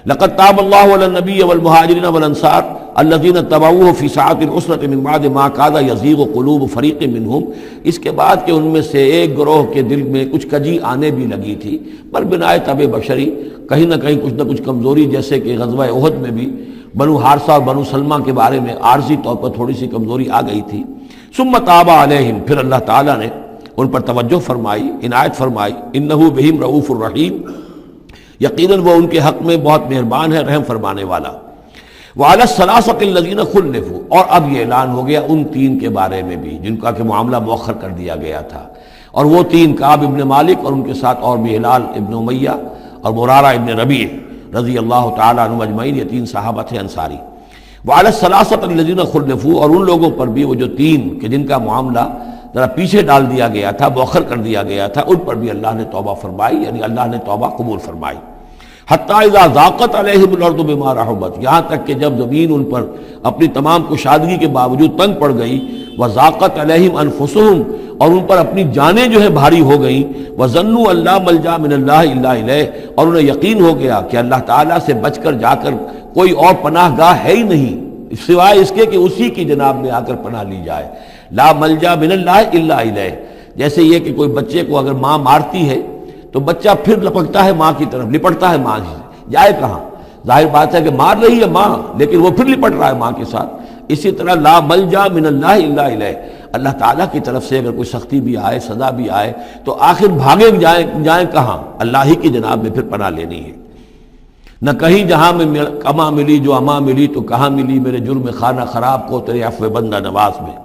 لقد تاب اللہ علی النبی والمہاجرین والانصار الذین اتبعوہ فی ساعۃ العسرۃ من بعد ما کاد یزیغ قلوب فریق منہم، اس کے بعد کہ ان میں سے ایک گروہ کے دل میں کچھ کجی آنے بھی لگی تھی، پر بنائے طبع بشری کہیں نہ کہیں کچھ نہ کچھ کمزوری، جیسے کہ غزوہ احد میں بھی بنو حارثہ اور بنو سلمہ کے بارے میں عارضی طور پر تھوڑی سی کمزوری آ گئی تھی۔ ثم تاب علیہم، پھر اللہ تعالیٰ نے ان پر توجہ فرمائی، عنایت فرمائی، انہ بہم رؤوف الرحیم، یقیناً وہ ان کے حق میں بہت مہربان ہے، رحم فرمانے والا۔ وعلی الثلاثۃ الذین خلفوا، اور اب یہ اعلان ہو گیا ان تین کے بارے میں بھی جن کا کہ معاملہ مؤخر کر دیا گیا تھا، اور وہ تین کعب ابن مالک اور ان کے ساتھ اور بھی ہلال ابن امیہ اور مرارہ ابن ربیع رضی اللہ تعالیٰ عنہم اجمعین، یہ تین صحابہ تھے انصاری۔ وعلی الثلاثۃ الذین خلفوا، اور ان لوگوں پر بھی وہ جو تین کہ جن کا معاملہ ذرا پیچھے ڈال دیا گیا تھا، مؤخر کر دیا گیا تھا، ان پر بھی اللہ نے توبہ فرمائی، یعنی اللہ نے توبہ قبول فرمائی۔ حتیٰ اذا ضاقت علیہم الارض بما رحبت، یہاں تک کہ جب زمین ان پر اپنی تمام کشادگی کے باوجود تنگ پڑ گئی، وضاقت علیہم انفسہم، اور ان پر اپنی جانیں جو ہے بھاری ہو گئیں، وظنوا ان لا ملجا من اللہ الا الیہ، اور انہیں یقین ہو گیا کہ اللہ تعالیٰ سے بچ کر جا کر کوئی اور پناہ گاہ ہے ہی نہیں سوائے اس کے کہ اسی کی جناب میں آ کر پناہ لی جائے۔ لا ملجا من اللہ الا الیہ، جیسے یہ کہ کوئی بچے کو اگر ماں مارتی ہے تو بچہ پھر لپکتا ہے ماں کی طرف، لپٹتا ہے ماں سے، جائے کہاں؟ ظاہر بات ہے کہ مار رہی ہے ماں، لیکن وہ پھر لپٹ رہا ہے ماں کے ساتھ۔ اسی طرح لا ملجا من اللہ الا الیہ، اللہ تعالیٰ کی طرف سے اگر کوئی سختی بھی آئے، سزا بھی آئے، تو آخر بھاگے جائیں کہاں؟ اللہ ہی کی جناب میں پھر پناہ لینی ہے۔ نہ کہیں جہاں میں کما ملی جو اما ملی، تو کہاں ملی میرے جرم خانہ خراب کو تیرے عفو بندہ نواز میں۔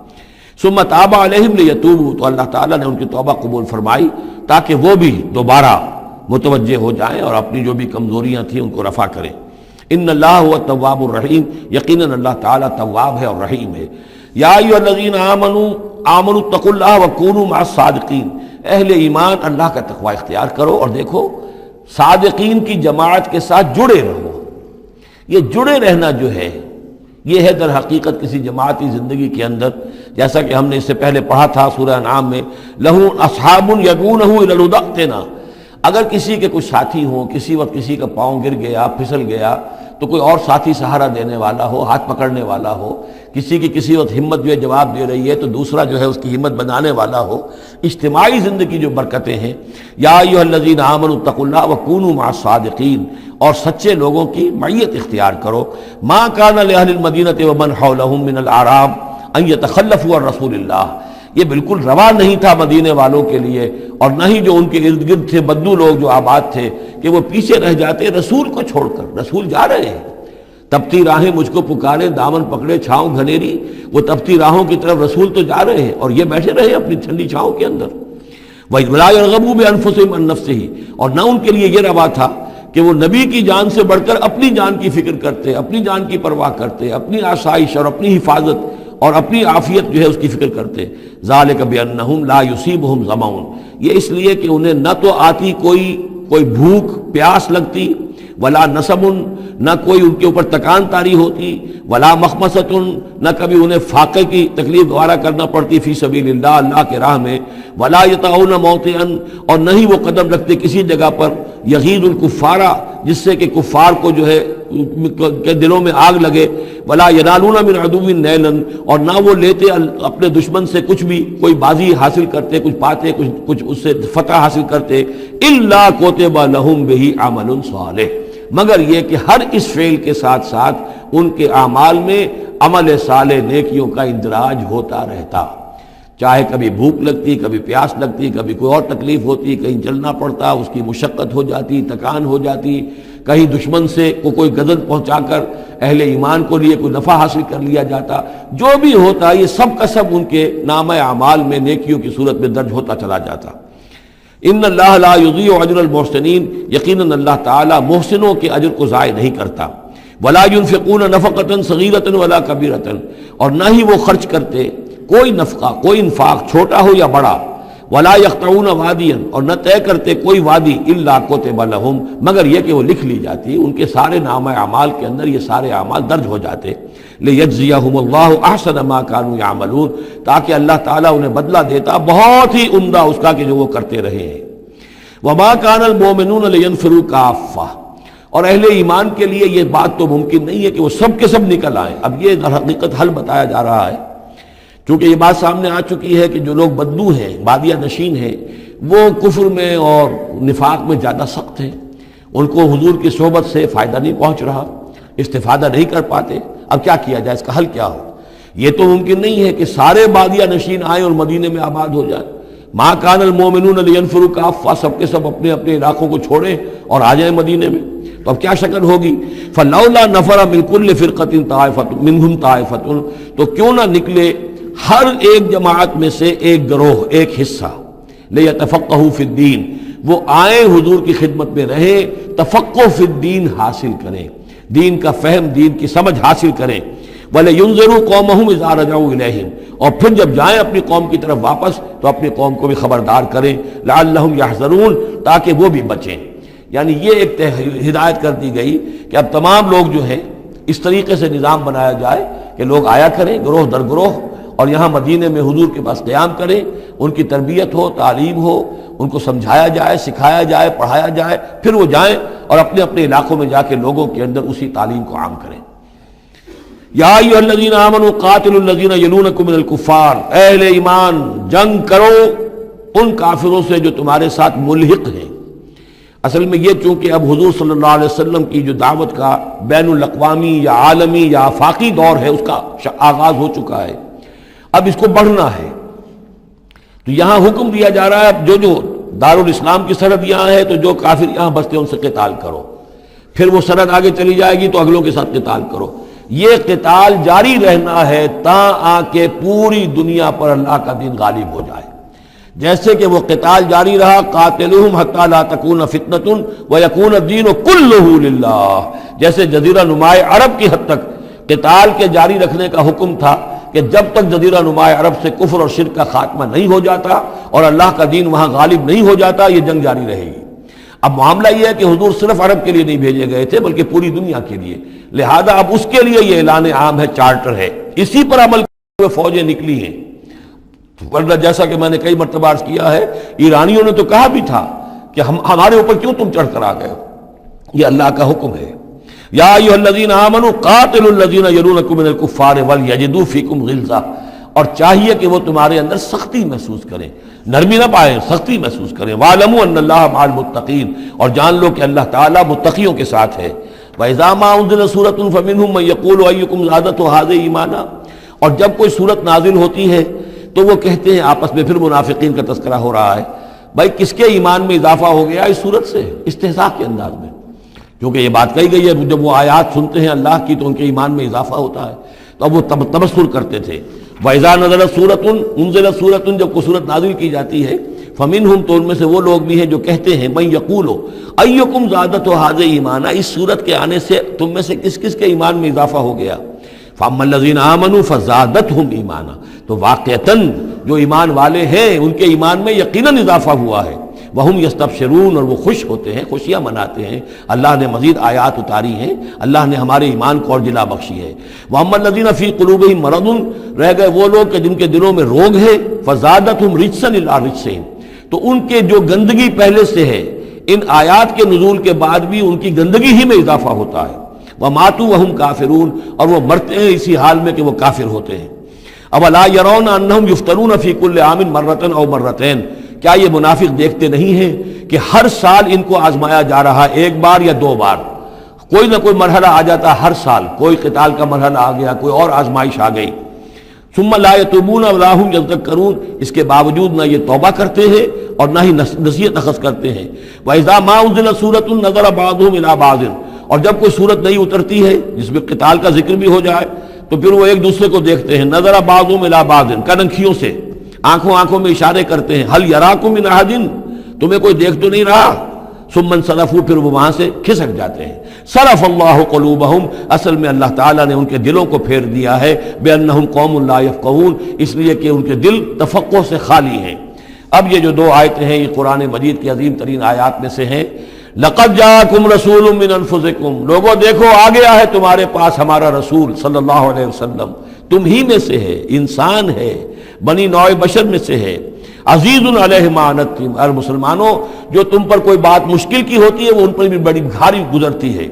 ثم تاب علیہم لیتوبوا، تو اللہ تعالیٰ نے ان کی توبہ قبول فرمائی تاکہ وہ بھی دوبارہ متوجہ ہو جائیں اور اپنی جو بھی کمزوریاں تھیں ان کو رفع کریں۔ ان اللہ هو التواب الرحیم، یقیناً اللہ تعالیٰ تواب ہے اور رحیم ہے۔ یا ایھا الذین آمنوا اتقوا اللہ وکونوا مع الصادقین، اہل ایمان اللہ کا تقوی اختیار کرو اور دیکھو صادقین کی جماعت کے ساتھ جڑے رہو۔ یہ جڑے رہنا جو ہے یہ ہے در حقیقت کسی جماعتی زندگی کے اندر، جیسا کہ ہم نے اس سے پہلے پڑھا تھا سورہ انعام میں، لَهُ أَصْحَابٌ يَدْعُونَهُ إِلَى الْهُدَى ائْتِنَا، اگر کسی کے کچھ ساتھی ہوں، کسی وقت کسی کا پاؤں گر گیا، پھسل گیا، تو کوئی اور ساتھی سہارا دینے والا ہو، ہاتھ پکڑنے والا ہو، کسی کی کسی وقت ہمت جو ہے جواب دے رہی ہے تو دوسرا جو ہے اس کی ہمت بنانے والا ہو، اجتماعی زندگی جو برکتیں ہیں۔ یا ایھا الذین آمنوا اتقوا اللہ وکونوا مع الصادقین، اور سچے لوگوں کی معیت اختیار کرو۔ ما کان لأہل المدینۃ ومن حولہم من الاعراب ان یتخلفوا عن رسول اللہ، یہ بالکل روا نہیں تھا مدینے والوں کے لیے اور نہ ہی جو ان کے ارد گرد تھے بدو لوگ جو آباد تھے کہ وہ پیچھے رہ جاتے رسول کو چھوڑ کر۔ رسول جا رہے ہیں، تپتی راہیں مجھ کو پکارے، دامن پکڑے چھاؤں گھنیری، وہ تپتی راہوں کی طرف رسول تو جا رہے ہیں اور یہ بیٹھے رہے اپنی ٹھنڈی چھاؤں کے اندر۔ وَلَا يَرْغَبُوا بِأَنفُسِهِمْ عَن نَفْسِهِ، اور نہ ان کے لیے یہ روا تھا کہ وہ نبی کی جان سے بڑھ کر اپنی جان کی فکر کرتے، اپنی جان کی پرواہ کرتے، اپنی آسائش اور اپنی حفاظت اور اپنی عافیت جو ہے اس کی فکر کرتے۔ ذَلِكَ بِأَنَّهُمْ لَا يُصِيبُهُمْ ظَمَأٌ، یہ اس لیے کہ انہیں نہ تو آتی کوئی بھوک پیاس لگتی، ولا نصب، نہ کوئی ان کے اوپر تکان طاری ہوتی، ولا مخمصۃ، نہ کبھی انہیں فاقے کی تکلیف گوارا کرنا پڑتی فی سبیل اللہ، اللہ کے راہ میں، ولا یطعون موطئا، اور نہ ہی وہ قدم رکھتے کسی جگہ پر یغیظ الکفار، جس سے کہ کفار کو جو ہے کے دلوں میں آگ لگے، ولا ینالون من عدو نیلا، اور نہ وہ لیتے اپنے دشمن سے کچھ بھی، کوئی بازی حاصل کرتے، کچھ پاتے، کچھ اس سے فتح حاصل کرتے، الا کتب لهم به عمل صالح، مگر یہ کہ ہر اس فعل کے ساتھ ساتھ ان کے اعمال میں عمل صالح نیکیوں کا اندراج ہوتا رہتا۔ چاہے کبھی بھوک لگتی، کبھی پیاس لگتی، کبھی کوئی اور تکلیف ہوتی، کہیں چلنا پڑتا، اس کی مشقت ہو جاتی، تکان ہو جاتی، کہیں دشمن سے کوئی غزل پہنچا کر اہل ایمان کو لیے کوئی نفع حاصل کر لیا جاتا، جو بھی ہوتا یہ سب کا سب ان کے نامہ اعمال میں نیکیوں کی صورت میں درج ہوتا چلا جاتا۔ ان اللہ لا یضیع اجر المحسنین، یقیناً اللہ تعالیٰ محسنوں کے اجر کو ضائع نہیں کرتا۔ ولا ينفقون نفقة صغیرة ولا کبیرة، اور نہ ہی وہ خرچ کرتے کوئی نفقہ، کوئی انفاق، چھوٹا ہو یا بڑا۔ ولا يقطعون وادیا، اور نہ طے کرتے کوئی وادی الا كتب لهم، مگر یہ کہ وہ لکھ لی جاتی ان کے سارے نامہ اعمال کے اندر، یہ سارے اعمال درج ہو جاتے۔ لیجزیہم اللہ احسن ما كانوا يعملون، تاکہ اللہ تعالیٰ انہیں بدلہ دیتا بہت ہی عمدہ اس کا کہ جو وہ کرتے رہے ہیں۔ وما كان المؤمنون لينفروا كافة، اور اہل ایمان کے لیے یہ بات تو ممکن نہیں ہے کہ وہ سب کے سب نکل آئیں۔ اب یہ در حقیقت حل بتایا جا رہا ہے، چونکہ یہ بات سامنے آ چکی ہے کہ جو لوگ بدو ہیں، بادیہ نشین ہیں، وہ کفر میں اور نفاق میں زیادہ سخت ہیں، ان کو حضور کی صحبت سے فائدہ نہیں پہنچ رہا، استفادہ نہیں کر پاتے۔ اب کیا کیا جائے، اس کا حل کیا ہو؟ یہ تو ممکن نہیں ہے کہ سارے بادیہ نشین آئیں اور مدینے میں آباد ہو جائیں۔ ما کان المؤمنون لینفروا کافہ، سب کے سب اپنے اپنے علاقوں کو چھوڑیں اور آ جائیں مدینے میں، تو اب کیا شکل ہوگی؟ فلولا نفر من کل فرقۃ طائفۃ منہم طائفۃ، تو کیوں نہ نکلے ہر ایک جماعت میں سے ایک گروہ، ایک حصہ، لیتفقہوا فی الدین، وہ آئیں حضور کی خدمت میں رہیں، تفقہ فی الدین حاصل کریں، دین کا فہم، دین کی سمجھ حاصل کریں۔ وَلَيُنذِرُوا قَوْمَهُمْ إِذَا رَجَعُوا إِلَيْهِمْ، اور پھر جب جائیں اپنی قوم کی طرف واپس تو اپنی قوم کو بھی خبردار کریں، لعلہم یحذرون، تاکہ وہ بھی بچیں۔ یعنی یہ ایک ہدایت کر دی گئی کہ اب تمام لوگ جو ہیں اس طریقے سے نظام بنایا جائے کہ لوگ آیا کریں گروہ در گروہ، اور یہاں مدینے میں حضور کے پاس قیام کریں، ان کی تربیت ہو، تعلیم ہو، ان کو سمجھایا جائے، سکھایا جائے، پڑھایا جائے، پھر وہ جائیں اور اپنے اپنے علاقوں میں جا کے لوگوں کے اندر اسی تعلیم کو عام کریں۔ یا ایھا الذین آمنوا قاتلوا الذین یلونکم من الکفار، اہل ایمان جنگ کرو ان کافروں سے جو تمہارے ساتھ ملحق ہیں۔ اصل میں یہ چونکہ اب حضور صلی اللہ علیہ وسلم کی جو دعوت کا بین الاقوامی یا عالمی یا آفاقی دور ہے اس کا آغاز ہو چکا ہے، اب اس کو بڑھنا ہے، تو یہاں حکم دیا جا رہا ہے اب جو دارالاسلام کی سرحد یہاں ہے تو جو کافر یہاں بستے ان سے قتال کرو، پھر وہ سرحد آگے چلی جائے گی تو اگلوں کے ساتھ قتال کرو۔ یہ قتال جاری رہنا ہے تاں آ کے پوری دنیا پر اللہ کا دین غالب ہو جائے۔ جیسے کہ وہ قتال جاری رہا، قاتلوہم حتی لا تکون فتنۃ ویکون الدین کلہ للہ، جیسے جزیرہ نماء عرب کی حد تک قتال کے جاری رکھنے کا حکم تھا کہ جب تک جزیرہ نماء عرب سے کفر اور شرک کا خاتمہ نہیں ہو جاتا اور اللہ کا دین وہاں غالب نہیں ہو جاتا، یہ جنگ جاری رہے گی۔ اب معاملہ یہ ہے کہ حضور صرف عرب کے لیے نہیں بھیجے گئے تھے بلکہ پوری دنیا کے لیے، لہذا اب اس کے لیے یہ اعلان عام ہے، چارٹر ہے، اسی پر عمل کرتے ہوئے فوجیں نکلی ہیں۔ ورنہ جیسا کہ میں نے کئی مرتبہ عرض کیا ہے، ایرانیوں نے تو کہا بھی تھا کہ ہمارے اوپر کیوں تم چڑھ کر آ گئے ہو، یہ اللہ کا حکم ہے۔ یا ایھا الذین آمنوا قاتلوا الذین یلونکم من الکفار ولیجدوا فیکم غلظہ، اور چاہیے کہ وہ تمہارے اندر سختی محسوس کریں، نرمی نہ پائیں، سختی محسوس کریں۔ وَاعْلَمُوا أَنَّ اللَّهَ مَعَ الْمُتَّقِينَ، اور جان لو کہ اللہ تعالیٰ متقیوں کے ساتھ ہے۔ وَإِذَا مَا أُنزِلَتْ سُورَةٌ فَمِنْهُم مَّن يَقُولُ أَيُّكُمْ زَادَتْهُ هَٰذِهِ إِيمَانًا، اور جب کوئی صورت نازل ہوتی ہے تو وہ کہتے ہیں آپس میں، پھر منافقین کا تذکرہ ہو رہا ہے، بھائی کس کے ایمان میں اضافہ ہو گیا اس صورت سے، استہزاء کے انداز میں، کیونکہ یہ بات کہی گئی ہے جب وہ آیات سنتے ہیں اللہ کی تو ان کے ایمان میں اضافہ ہوتا ہے، تو اب وہ تبصر کرتے تھے۔ وَإِذَا نَزَلَتْ سُورَةٌ أُنزِلَتْ سُورَةٌ، جب کوئی صورت نازل کی جاتی ہے، فَمِنْهُمْ، تو ان میں سے وہ لوگ بھی ہیں جو کہتے ہیں، مَن يَقُولُ أَيُّكُمْ زَادَتْهُ هَٰذِهِ إِيمَانًا، اس صورت کے آنے سے تم میں سے کس کس کے ایمان میں اضافہ ہو گیا۔ فَأَمَّا الَّذِينَ آمَنُوا فَزَادَتْهُمْ إِيمَانًا، تو واقعتاً جو ایمان والے ہیں ان کے ایمان میں یقیناً اضافہ ہوا ہے۔ وَهُمْ يَسْتَبْشِرُونَ، اور وہ خوش ہوتے ہیں، خوشیاں مناتے ہیں، اللہ نے مزید آیات اتاری ہیں، اللہ نے ہمارے ایمان کو اور جلا بخشی ہے۔ وَأَمَّا الَّذِينَ فِي قُلُوبِهِم مَرَضٌ، رہ گئے وہ لوگ کہ جن کے دلوں میں روگ ہے، فَزَادَتْهُمْ رِجْسًا إِلَىٰ رِجْسِهِمْ، تو ان کے جو گندگی پہلے سے ہے ان آیات کے نزول کے بعد بھی ان کی گندگی ہی میں اضافہ ہوتا ہے۔ وَمَاتُوا وَهُمْ كَافِرُونَ، اور وہ مرتے ہیں اسی حال میں کہ وہ کافر ہوتے ہیں۔ أَوَلَا يَرَوْنَ أَنَّهُمْ يُفْتَنُونَ فِي كُلِّ عَامٍ مَرَّةً أَوْ مَرَّتَيْنِ، کیا یہ منافق دیکھتے نہیں ہیں کہ ہر سال ان کو آزمایا جا رہا ہے، ایک بار یا دو بار، کوئی نہ کوئی مرحلہ آ جاتا، ہر سال کوئی قتال کا مرحلہ آ گیا، کوئی اور آزمائش آ گئی۔ ثم لا يتوبون ولا هم يذكرون، اس کے باوجود نہ یہ توبہ کرتے ہیں اور نہ ہی نصیحت اخذ کرتے ہیں۔ وَإِذَا مَا أُنزِلَتْ سُورَةٌ نَظَرَ بَعْضُهُمْ إِلَىٰ بَعْضٍ، اور جب کوئی صورت نہیں اترتی ہے جس میں قتال کا ذکر بھی ہو جائے تو پھر وہ ایک دوسرے کو دیکھتے ہیں، نظر بعضهم الی بعض، کنکھیوں سے آنکھوں میں اشارے کرتے ہیں، هل یراکم من احد، تمہیں کوئی دیکھ تو نہیں رہا؟ ثم انصرفوا، پھر وہ وہاں سے کھسک جاتے ہیں۔ صرف اللہ قلوبہم، اصل میں اللہ تعالیٰ نے ان کے دلوں کو پھیر دیا ہے، بانہم قوم لا یفقہون، اس لیے کہ ان کے دل تفقہ سے خالی ہیں۔ اب یہ جو دو آیتیں ہیں یہ قرآن مجید کی عظیم ترین آیات میں سے ہیں۔ لقد جاءکم رسول من انفسکم، لوگوں دیکھو آ گیا ہے تمہارے پاس ہمارا رسول صلی اللہ علیہ وسلم، تم ہی میں سے ہے، انسان ہے، بنی نوع بشر میں سے ہے۔ عزیز علیہ ما عنتم، اور مسلمانوں جو تم پر کوئی بات مشکل کی ہوتی ہے وہ ان پر بھی بڑی بھاری گزرتی ہے۔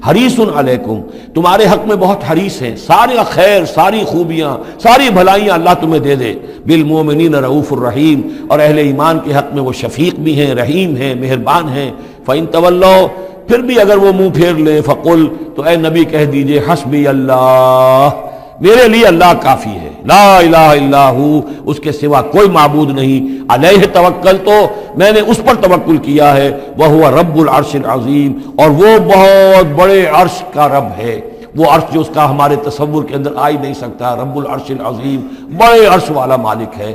حریص علیکم، تمہارے حق میں بہت حریص ہیں، سارے خیر، ساری خوبیاں، ساری بھلائیاں اللہ تمہیں دے دے۔ بالمومنین رؤوف الرحیم، اور اہل ایمان کے حق میں وہ شفیق بھی ہیں، رحیم ہیں، مہربان ہیں۔ فإن تولوا، پھر بھی اگر وہ منہ پھیر لیں، فقل، تو اے نبی کہہ دیجئے، حسبی اللہ، میرے لیے اللہ کافی ہے، لا الہ الا ہو، اس کے سوا کوئی معبود نہیں، علیہ توکل، تو میں نے اس پر توکل کیا ہے، وہو رب العرش العظیم، اور وہ بہت بڑے عرش کا رب ہے، وہ عرش جو اس کا ہمارے تصور کے اندر آ ہی نہیں سکتا، رب العرش العظیم، بڑے عرش والا مالک ہے۔